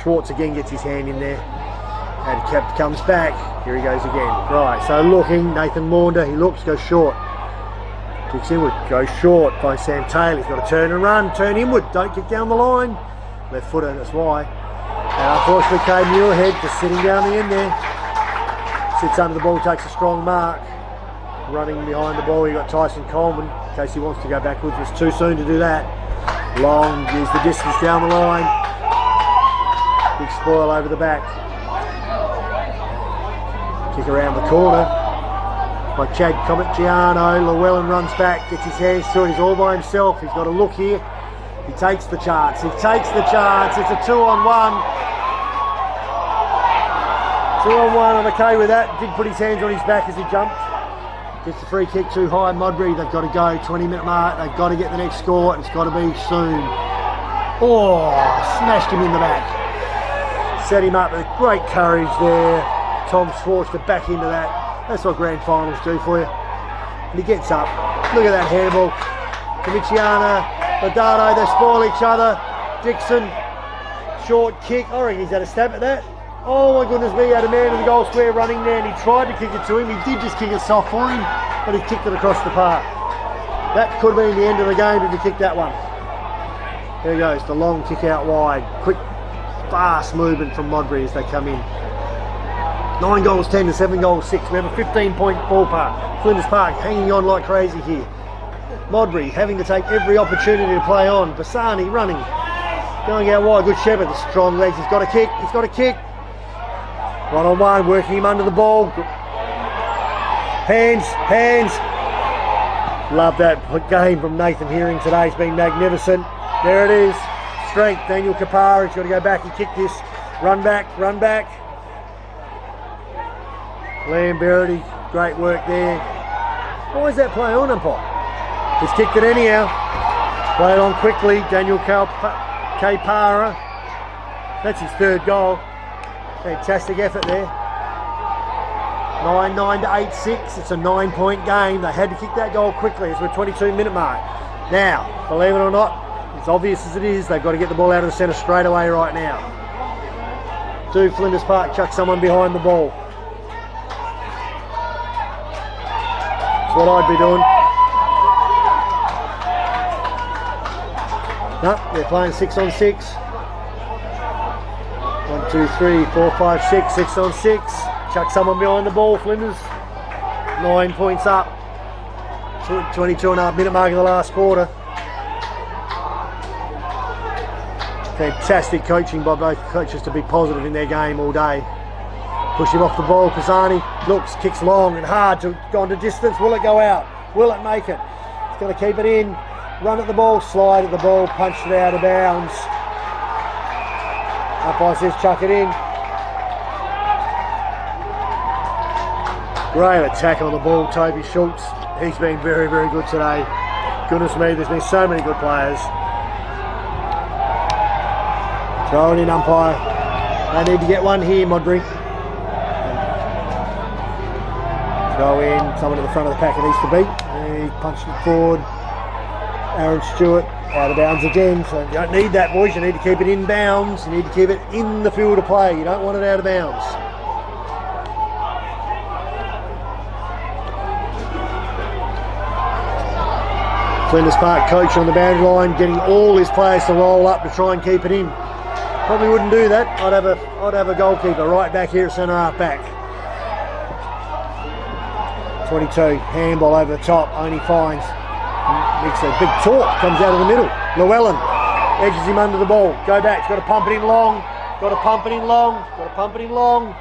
Schwartz again gets his hand in there. And Cap comes back. Here he goes again. Right. So looking. Nathan Maunder. He looks. Goes short. Kicks inward. Goes short. Finds Sam Taylor. He's got to turn and run. Turn inward. Don't kick down the line. Left footer. That's why. And unfortunately, Kay Muirhead just sitting down the end there. Sits under the ball, takes a strong mark. Running behind the ball, you got Tyson Coleman. In case he wants to go backwards, it's too soon to do that. Long, use the distance down the line. Big spoil over the back. Kick around the corner by Chad Comicciano. Llewellyn runs back, gets his hands to it. He's all by himself. He's got a look here. He takes the chance. He takes the chance. It's a 2-on-1. 2-on-1. I'm okay with that. Did put his hands on his back as he jumped. Gets the free kick too high. Modbury, they've got to go. 20-minute mark. They've got to get the next score. And it's got to be soon. Oh, smashed him in the back. Set him up with great courage there. Tom Schwartz to back into that. That's what grand finals do for you. And he gets up. Look at that handball. Comicciano, Ridardo, they spoil each other. Dixon, short kick. I reckon he's had a stab at that. Oh my goodness me, he had a man in the goal square running there and he tried to kick it to him. He did just kick it soft for him, but he kicked it across the park. That could have been the end of the game if he kicked that one. There he goes, the long kick out wide. Quick, fast movement from Modbury as they come in. 9 goals 10 to 7 goals 6. We have a 15-point ballpark. Flinders Park hanging on like crazy here. Modbury having to take every opportunity to play on. Bassani running. Going out wide. Good Shepherd. The strong legs. He's got a kick. He's got a kick. 1-on-1. Working him under the ball. Hands. Hands. Love that game from Nathan Hearing today. It's been magnificent. There it is. Strength. Daniel Kapara. He's got to go back and kick this. Run back. Run back. Liam Berardi. Great work there. Why is that play on, umpire? He's kicked it anyhow. Play it on quickly. Daniel Kapara. That's his 3rd goal. Fantastic effort there. 9-9 to 8-6. It's a 9-point game. They had to kick that goal quickly. It's a 22-minute mark. Now, believe it or not, as obvious as it is, they've got to get the ball out of the centre straight away right now. Do Flinders Park chuck someone behind the ball? That's what I'd be doing. No, they're playing 6-on-6. 1, 2, 3, 4, 5, 6. 6-on-6. Chuck someone behind the ball, Flinders. 9 points up. 22.5 minute mark of the last quarter. Fantastic coaching by both coaches to be positive in their game all day. Push him off the ball. Pisani looks, kicks long and hard to go into distance. Will it go out? Will it make it? He's got to keep it in. Run at the ball, slide at the ball, punch it out of bounds. Umpire says chuck it in. Great attack on the ball, Toby Schultz. He's been very, very good today. Goodness me, there's been so many good players. Throw it in, umpire. They need to get one here, Modbury. Throw in, someone at the front of the pack it needs to beat. He punched it forward. Aaron Stewart out of bounds again. So you don't need that, boys. You need to keep it in bounds. You need to keep it in the field of play. You don't want it out of bounds. Flinders Park coach on the boundary line, getting all his players to roll up to try and keep it in. Probably wouldn't do that. I'd have a goalkeeper right back here at centre half back. 22, handball over the top, only finds. Makes a big talk, comes out of the middle. Llewellyn edges him under the ball. Go back, he's got to pump it in long. Got to pump it in long. Got to pump it in long.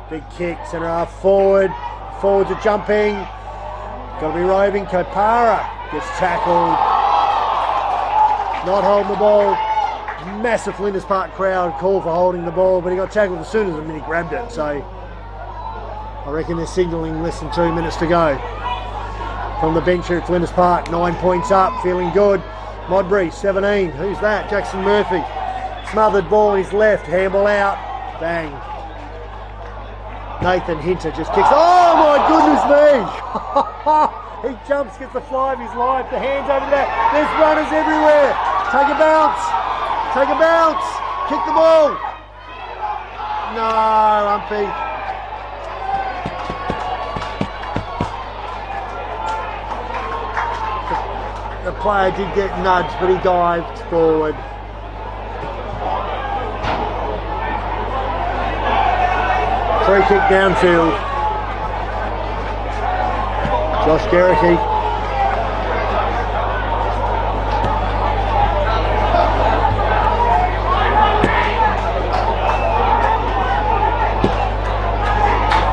Big kick, centre half forward. Forwards are jumping. Got to be roving. Kopara gets tackled. Not holding the ball. Massive Flinders Park crowd called for holding the ball, but he got tackled as soon as the minute he grabbed it. So I reckon they're signalling less than 2 minutes to go. From the bench here at Flinders Park, 9 points up, feeling good. Modbury, 17. Who's that? Jackson Murphy. Smothered ball, his left, handball out. Bang. Nathan Hinter just kicks. Oh my goodness me! He jumps, gets the fly of his life. The hands over there. There's runners everywhere. Take a bounce. Take a bounce. Kick the ball. No, Umpy. The player did get nudged, but he dived forward. Free kick downfield. Josh Garricky.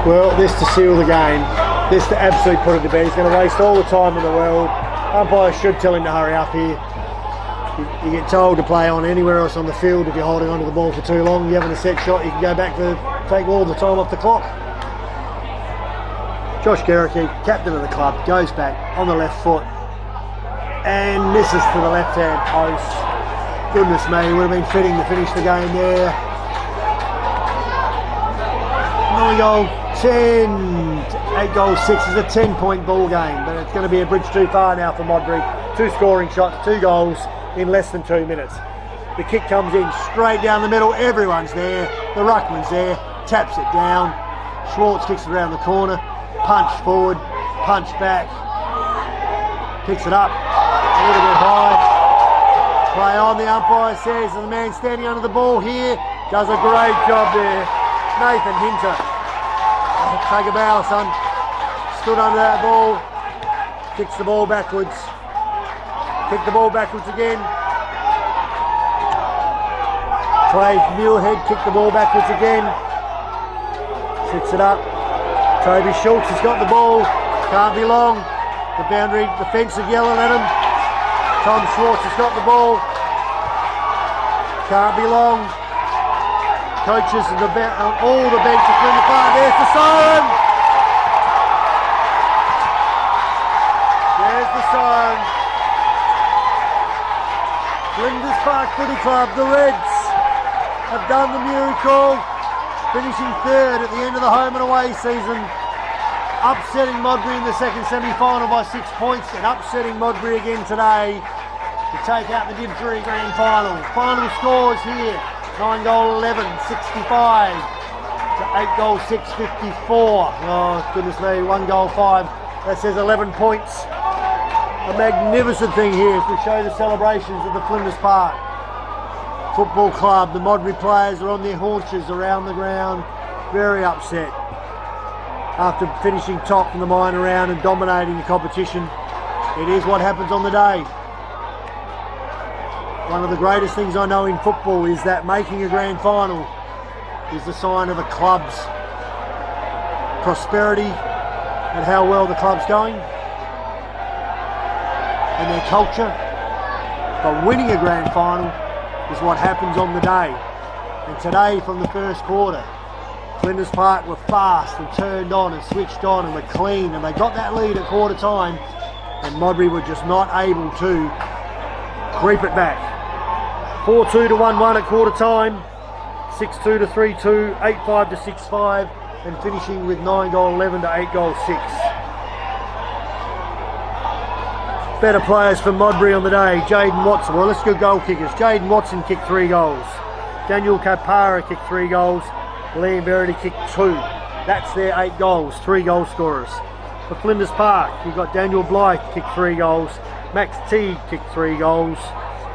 Well, this to seal the game. This to absolutely put it to bed. He's going to waste all the time in the world. Umpire should tell him to hurry up here. You get told to play on anywhere else on the field if you're holding onto the ball for too long. You're having a set shot, you can go back to take all the time off the clock. Josh Garricky, captain of the club, goes back on the left foot and misses to the left-hand post. Goodness me, would have been fitting to finish the game there. 9-goal, 10, 8-goal, 6 is a 10-point ball game, but it's going to be a bridge too far now for Modbury. 2 scoring shots, 2 goals in less than 2 minutes. The kick comes in straight down the middle, everyone's there, the ruckman's there, taps it down, Schwartz kicks it around the corner, punch forward, punch back, picks it up, a little bit high, play on, the umpire says, and the man standing under the ball here does a great job there, Nathan Hinter. Take a bow, son. Stood under that ball, kicks the ball backwards, kick the ball backwards again, Craig Muirhead, kick the ball backwards again, sits it up. Toby Schultz has got the ball, can't be long. The boundary, the fence are yelling at him. Tom Schwartz has got the ball, can't be long. Coaches and all the bench are in the far. There's the siren. There's the siren. Flinders Park Footy Club, the Reds, have done the miracle, finishing 3rd at the end of the home and away season, upsetting Modbury in the second semi-final by 6 points and upsetting Modbury again today to take out the Div 3 grand final. Final scores here, 9-goal 11, 65 to 8-goal 6, 54. Oh goodness me, 1-goal 5, that says 11 points. A magnificent thing here as we show the celebrations of the Flinders Park Football Club. The Modbury players are on their haunches around the ground, very upset after finishing top in the minor round and dominating the competition. It is what happens on the day. One of the greatest things I know in football is that making a grand final is the sign of a club's prosperity and how well the club's going and their culture. But winning a grand final is what happens on the day. And today, from the first quarter, Flinders Park were fast and turned on and switched on and were clean, and they got that lead at quarter time, and Modbury were just not able to creep it back. 4-2 to 1-1 at quarter time, 6-2 to 3-2, 8-5 to 6-5, and finishing with 9-11 to 8-6. Better players for Modbury on the day. Jaden Watson, well, let's go goal kickers. Jaden Watson kicked 3 goals. Daniel Kapara kicked 3 goals. Liam Verity kicked 2. That's their 8 goals, 3 goal scorers. For Flinders Park, you've got Daniel Blythe kicked 3 goals. Max Teague kicked 3 goals.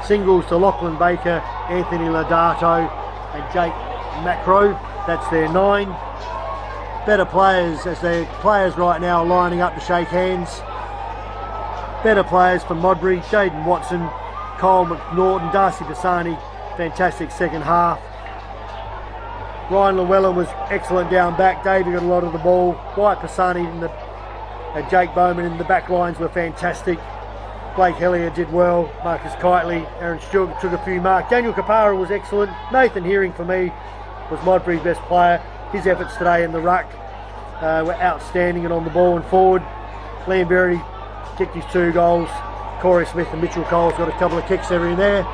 Singles to Lachlan Baker, Anthony Lodato, and Jake Macro. That's their 9. Better players, as their players right now are lining up to shake hands. Better players for Modbury, Jaden Watson, Kyle McNaughton, Darcy Pisani, fantastic second half. Ryan Llewellyn was excellent down back. Davey got a lot of the ball. Wyatt Pisani and Jake Bowman in the back lines were fantastic. Blake Hellier did well. Marcus Kitely, Aaron Stewart took a few marks. Daniel Kapara was excellent. Nathan Hearing for me was Modbury's best player. His efforts today in the ruck were outstanding and on the ball and forward. Liam Verity kicked his 2 goals. Corey Smith and Mitchell Cole's got a couple of kicks every in there.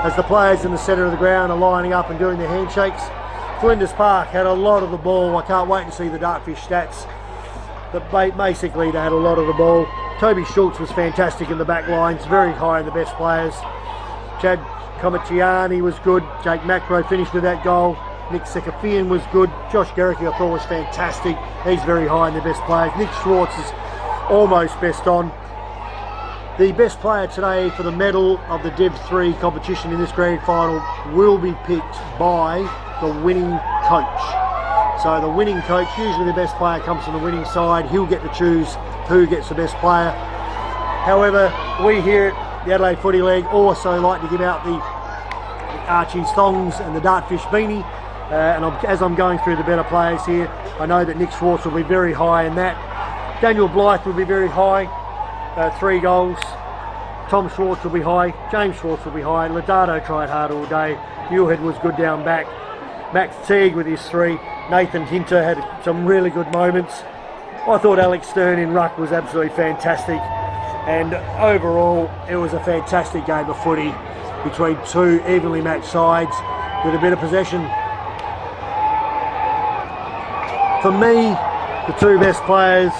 As the players in the centre of the ground are lining up and doing their handshakes. Flinders Park had a lot of the ball. I can't wait to see the Dartfish stats. But basically they had a lot of the ball. Toby Schultz was fantastic in the back lines, very high in the best players. Chad Comiciani was good. Jake Macro finished with that goal. Nick Sekafian was good. Josh Gericke I thought was fantastic. He's very high in the best players. Nick Schwartz is almost best on. The best player today for the medal of the Div 3 competition in this grand final will be picked by the winning coach. So the winning coach, usually the best player comes from the winning side. He'll get to choose who gets the best player. However, we here at the Adelaide Footy League also like to give out the Archie's thongs and the Dartfish beanie. As I'm going through the better players here, I know that Nick Schwartz will be very high in that. Daniel Blythe will be very high, 3 goals. Tom Schwartz will be high. James Schwartz will be high. Lodato tried hard all day. Muirhead was good down back. Max Teague with his 3. Nathan Hinter had some really good moments. I thought Alex Stern in ruck was absolutely fantastic. And overall, it was a fantastic game of footy between 2 evenly matched sides with a bit of possession. For me, the 2 best players,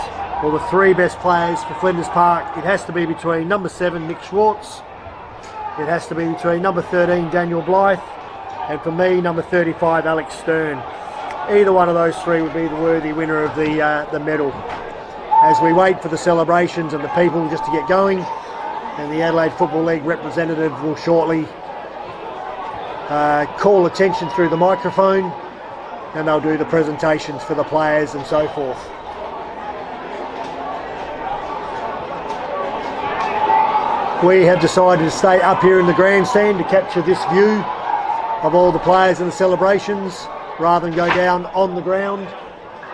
or the 3 best players for Flinders Park, it has to be between number 7, Nick Schwartz. It has to be between number 13, Daniel Blythe. And for me, number 35, Alex Stern. Either one of those 3 would be the worthy winner of the medal. As we wait for the celebrations and the people just to get going, and the Adelaide Football League representative will shortly call attention through the microphone, and they'll do the presentations for the players and so forth. We have decided to stay up here in the grandstand to capture this view of all the players and the celebrations, rather than go down on the ground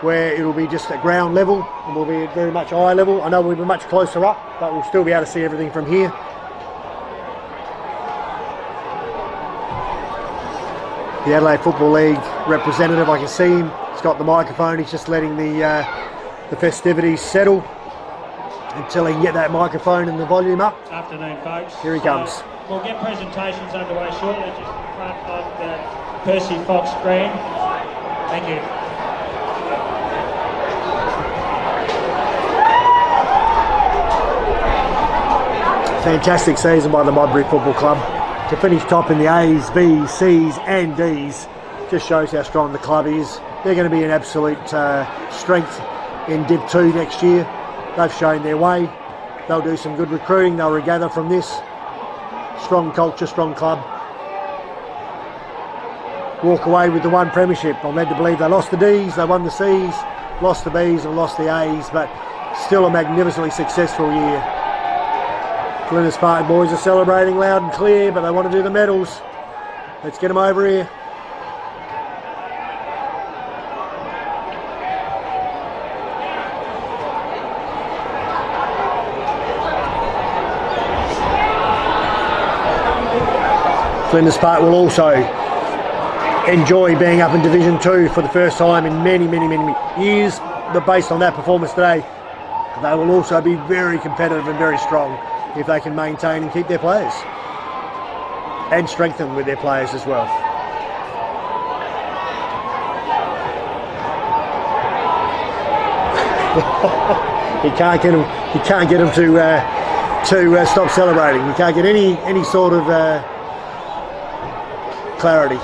where it will be just at ground level and will be very much eye level. I know we'll be much closer up, but we'll still be able to see everything from here. The Adelaide Football League representative, I can see him. He's got the microphone. He's just letting the festivities settle until he can get that microphone and the volume up. Afternoon, folks. Here he comes. We'll get presentations underway shortly, just in front of the Percy Fox screen. Thank you. Fantastic season by the Modbury Football Club. To finish top in the A's, B's, C's and D's just shows how strong the club is. They're going to be an absolute strength in Div 2 next year. They've shown their way. They'll do some good recruiting. They'll regather from this. Strong culture, strong club. Walk away with the 1 premiership. I'm led to believe they lost the D's, they won the C's, lost the B's and lost the A's, but still a magnificently successful year. Flinders Park boys are celebrating loud and clear, but they want to do the medals. Let's get them over here. Flinders Park will also enjoy being up in Division 2 for the first time in many years, but based on that performance today, they will also be very competitive and very strong if they can maintain and keep their players. and strengthen with their players as well. You can't get them to stop celebrating. You can't get any sort of clarity.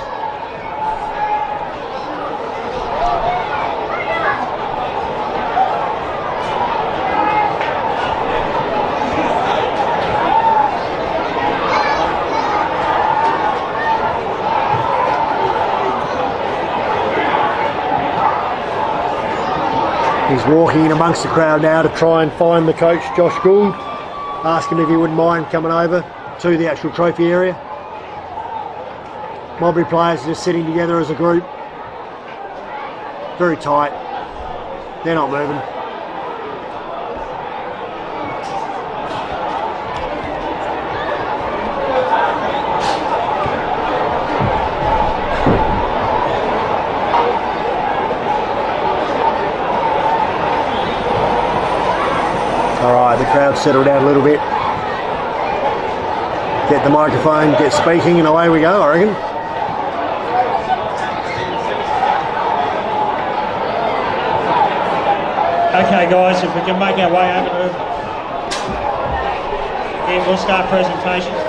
He's walking in amongst the crowd now to try and find the coach, Josh Gould. Ask him if he wouldn't mind coming over to the actual trophy area. Modbury players are just sitting together as a group. Very tight. They're not moving. Alright, the crowd settle down a little bit. Get the microphone, get speaking, and away we go, I reckon. Okay guys, if we can make our way over to... Again, we'll start presentations.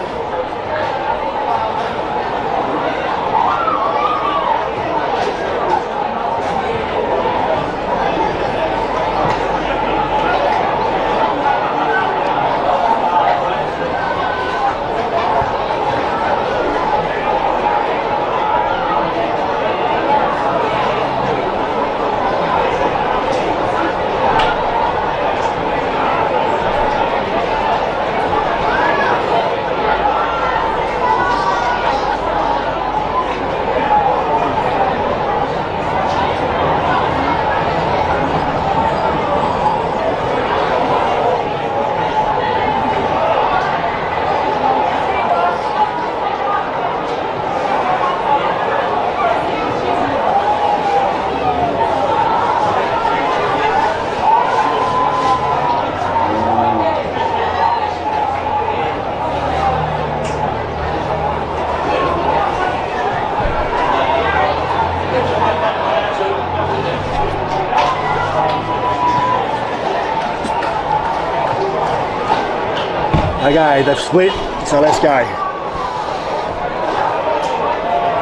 Okay, they've split, so let's go.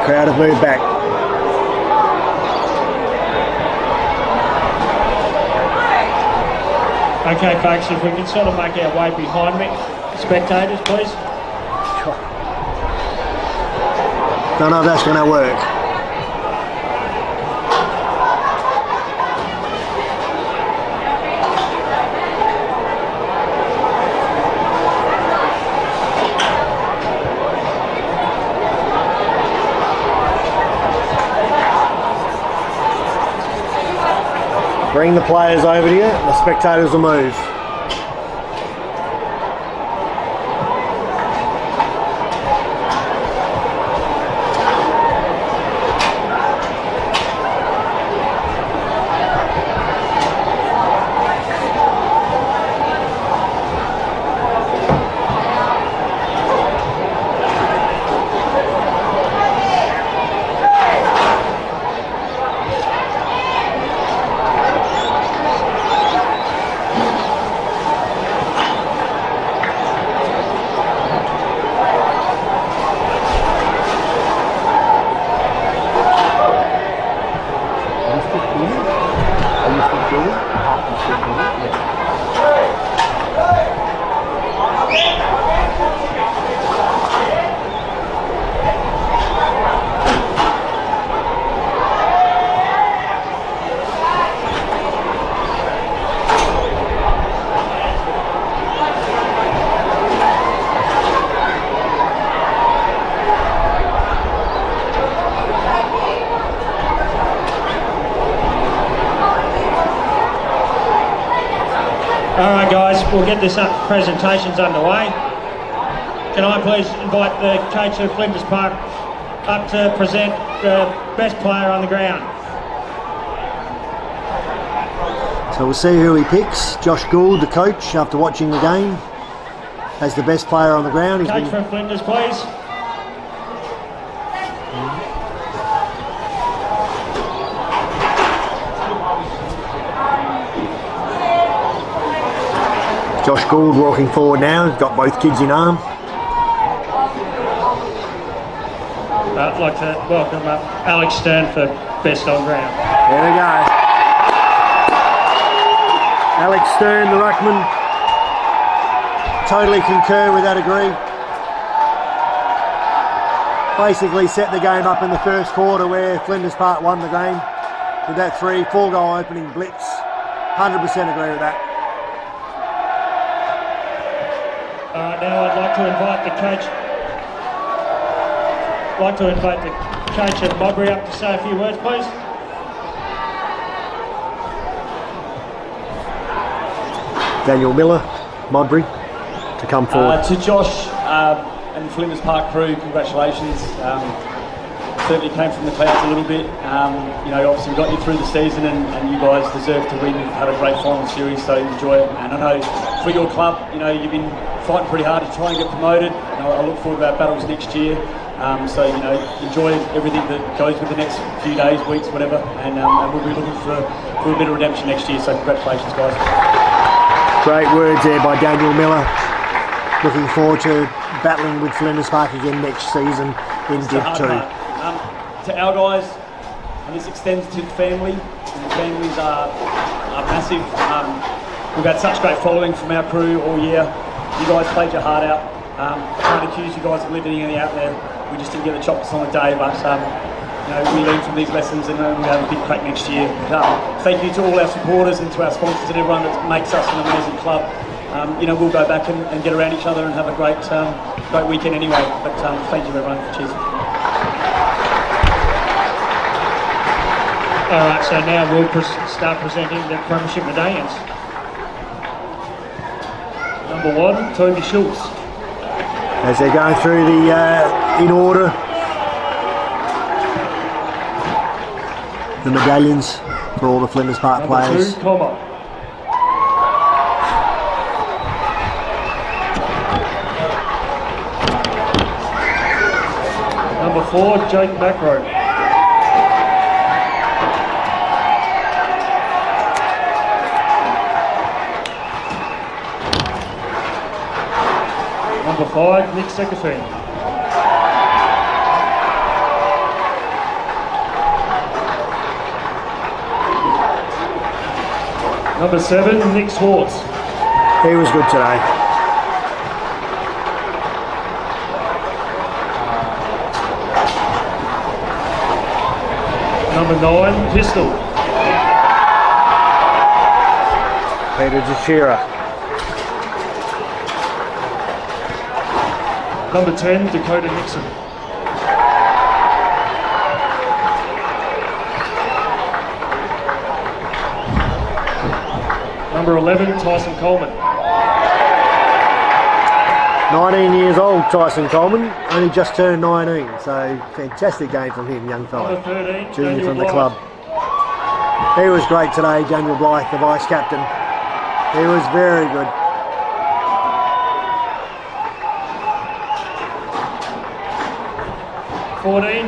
Crowd have moved back. Okay folks, if we can sort of make our way behind me, spectators please. Don't know if that's going to work. Bring the players over here, the spectators will move. Alright guys, we'll get this presentations underway. Can I please invite the coach of Flinders Park up to present the best player on the ground. So we'll see who he picks. Josh Gould, the coach, after watching the game, as the best player on the ground. Coach from Flinders, please. Josh Gould walking forward now. He's got both kids in arm. I'd like to welcome up Alex Stern for best on ground. There we go. Alex Stern, the ruckman. Totally concur with that, agree. Basically set the game up in the first quarter where Flinders Park won the game with that 3-4 goal opening blitz. 100% agree with that. Now I'd like to invite the coach of Modbury up to say a few words, please. Daniel Miller, Modbury, to come forward. To Josh and the Flinders Park crew, congratulations. Certainly came from the clouds a little bit. Obviously we got you through the season and you guys deserve to win. You've had a great final series, so enjoy it. And I know for your club, you've been fighting pretty hard to try and get promoted. I look forward to our battles next year. Enjoy everything that goes with the next few days, weeks, whatever. And we'll be looking for a bit of redemption next year, so congratulations, guys. Great words there by Daniel Miller. Looking forward to battling with Flinders Park again next season in Div 2. To our guys, and this extends to the family, and the families are massive. We've had such great following from our crew all year. You guys played your heart out. Can't accuse you guys of living any out there. We just didn't get the chocolates on the day, but we learn from these lessons and we'll have a big crack next year. Thank you to all our supporters and to our sponsors and everyone that makes us an amazing club. We'll go back and get around each other and have a great weekend anyway. But thank you everyone. Cheers. Alright, so now we'll start presenting the premiership medallions. Number 1, Toby Schultz. As they're going through in order, the medallions for all the Flinders Park players. Number 2, Comma. Number 4, Jake Macro. Number 5, Nick Secretary. Number 7, Nick Swartz. He was good today. Number 9, Pistol. Peter Jachira. Number 10, Dakota Nixon. Number 11, Tyson Coleman. 19 years old, Tyson Coleman, only just turned 19, so fantastic game from him, young fella. Number 13, Junior Daniel from the Blythe. club. He was great today, Daniel Blythe, the vice captain. He was very good.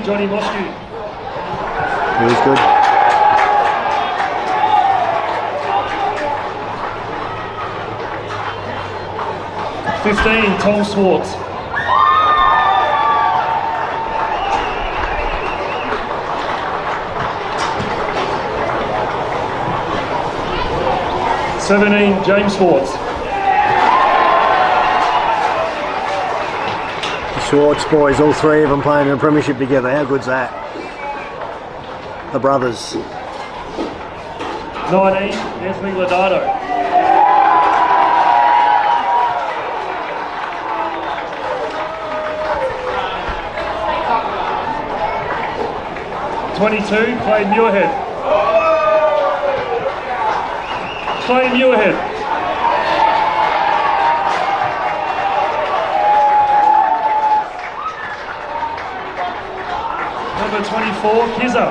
Johnny Mosque. He was good. Tom Swartz. James Swartz. The Swartz boys, all three of them playing in a premiership together. How good's that? The brothers. 19, Anthony Lodato. Clay Muirhead. Number 24, Kizza.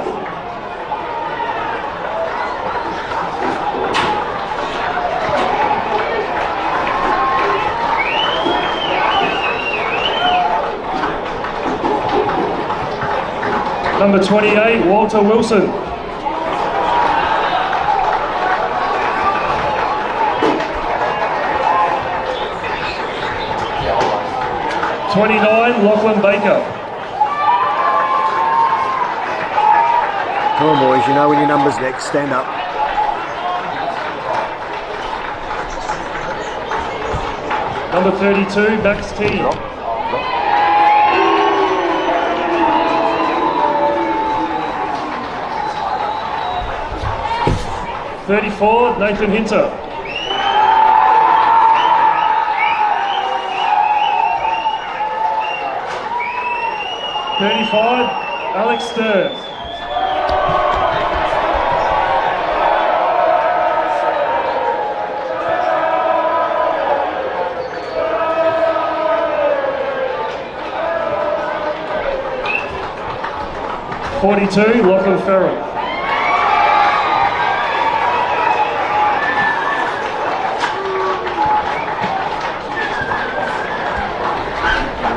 Number 28, Walter Wilson. 29, Lachlan Baker. Come on, boys, you know when your number's next. Stand up. Number 32, Max Thiem. 34, Nathan Hinter. 35, Alex Stearns. 42, Lachlan Farrell.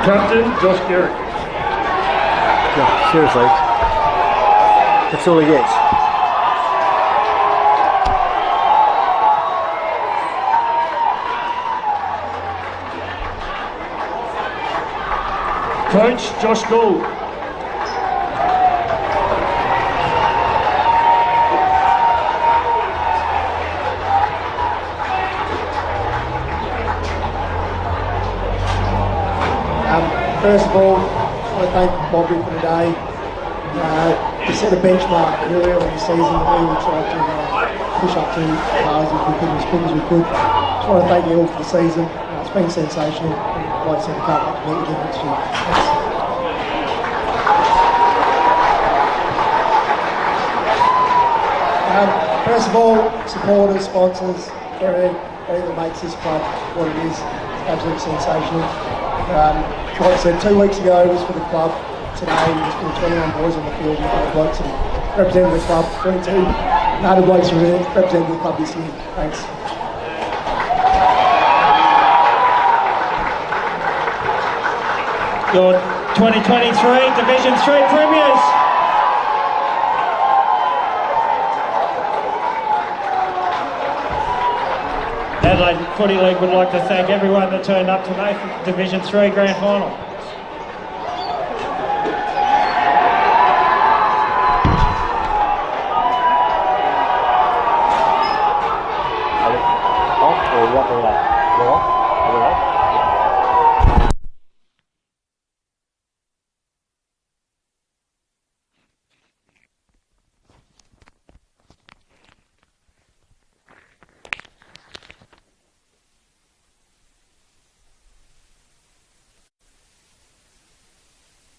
'Captain Josh Garrick. Yeah, seriously. That's all he gets. Coach Josh Gould. First of all, I want to thank Modbury for today. We set a benchmark earlier in the season that we would try to push up to as we could, as quick as we could. Just want to thank you all for the season. It's been sensational. And like I said, I can't wait to meet again next year. Thanks. First of all, supporters, sponsors, everything that makes this club what it is. It's absolutely sensational. Like I said, 2 weeks ago was for the club. Today there's been 21 boys on the field and 8 blokes representing the club. 22 native blokes representing the club this year. Thanks. Your 2023 Division 3 premiers. Adelaide Footy League would like to thank everyone that turned up today for the Division 3 Grand Final. Off or what? We're off.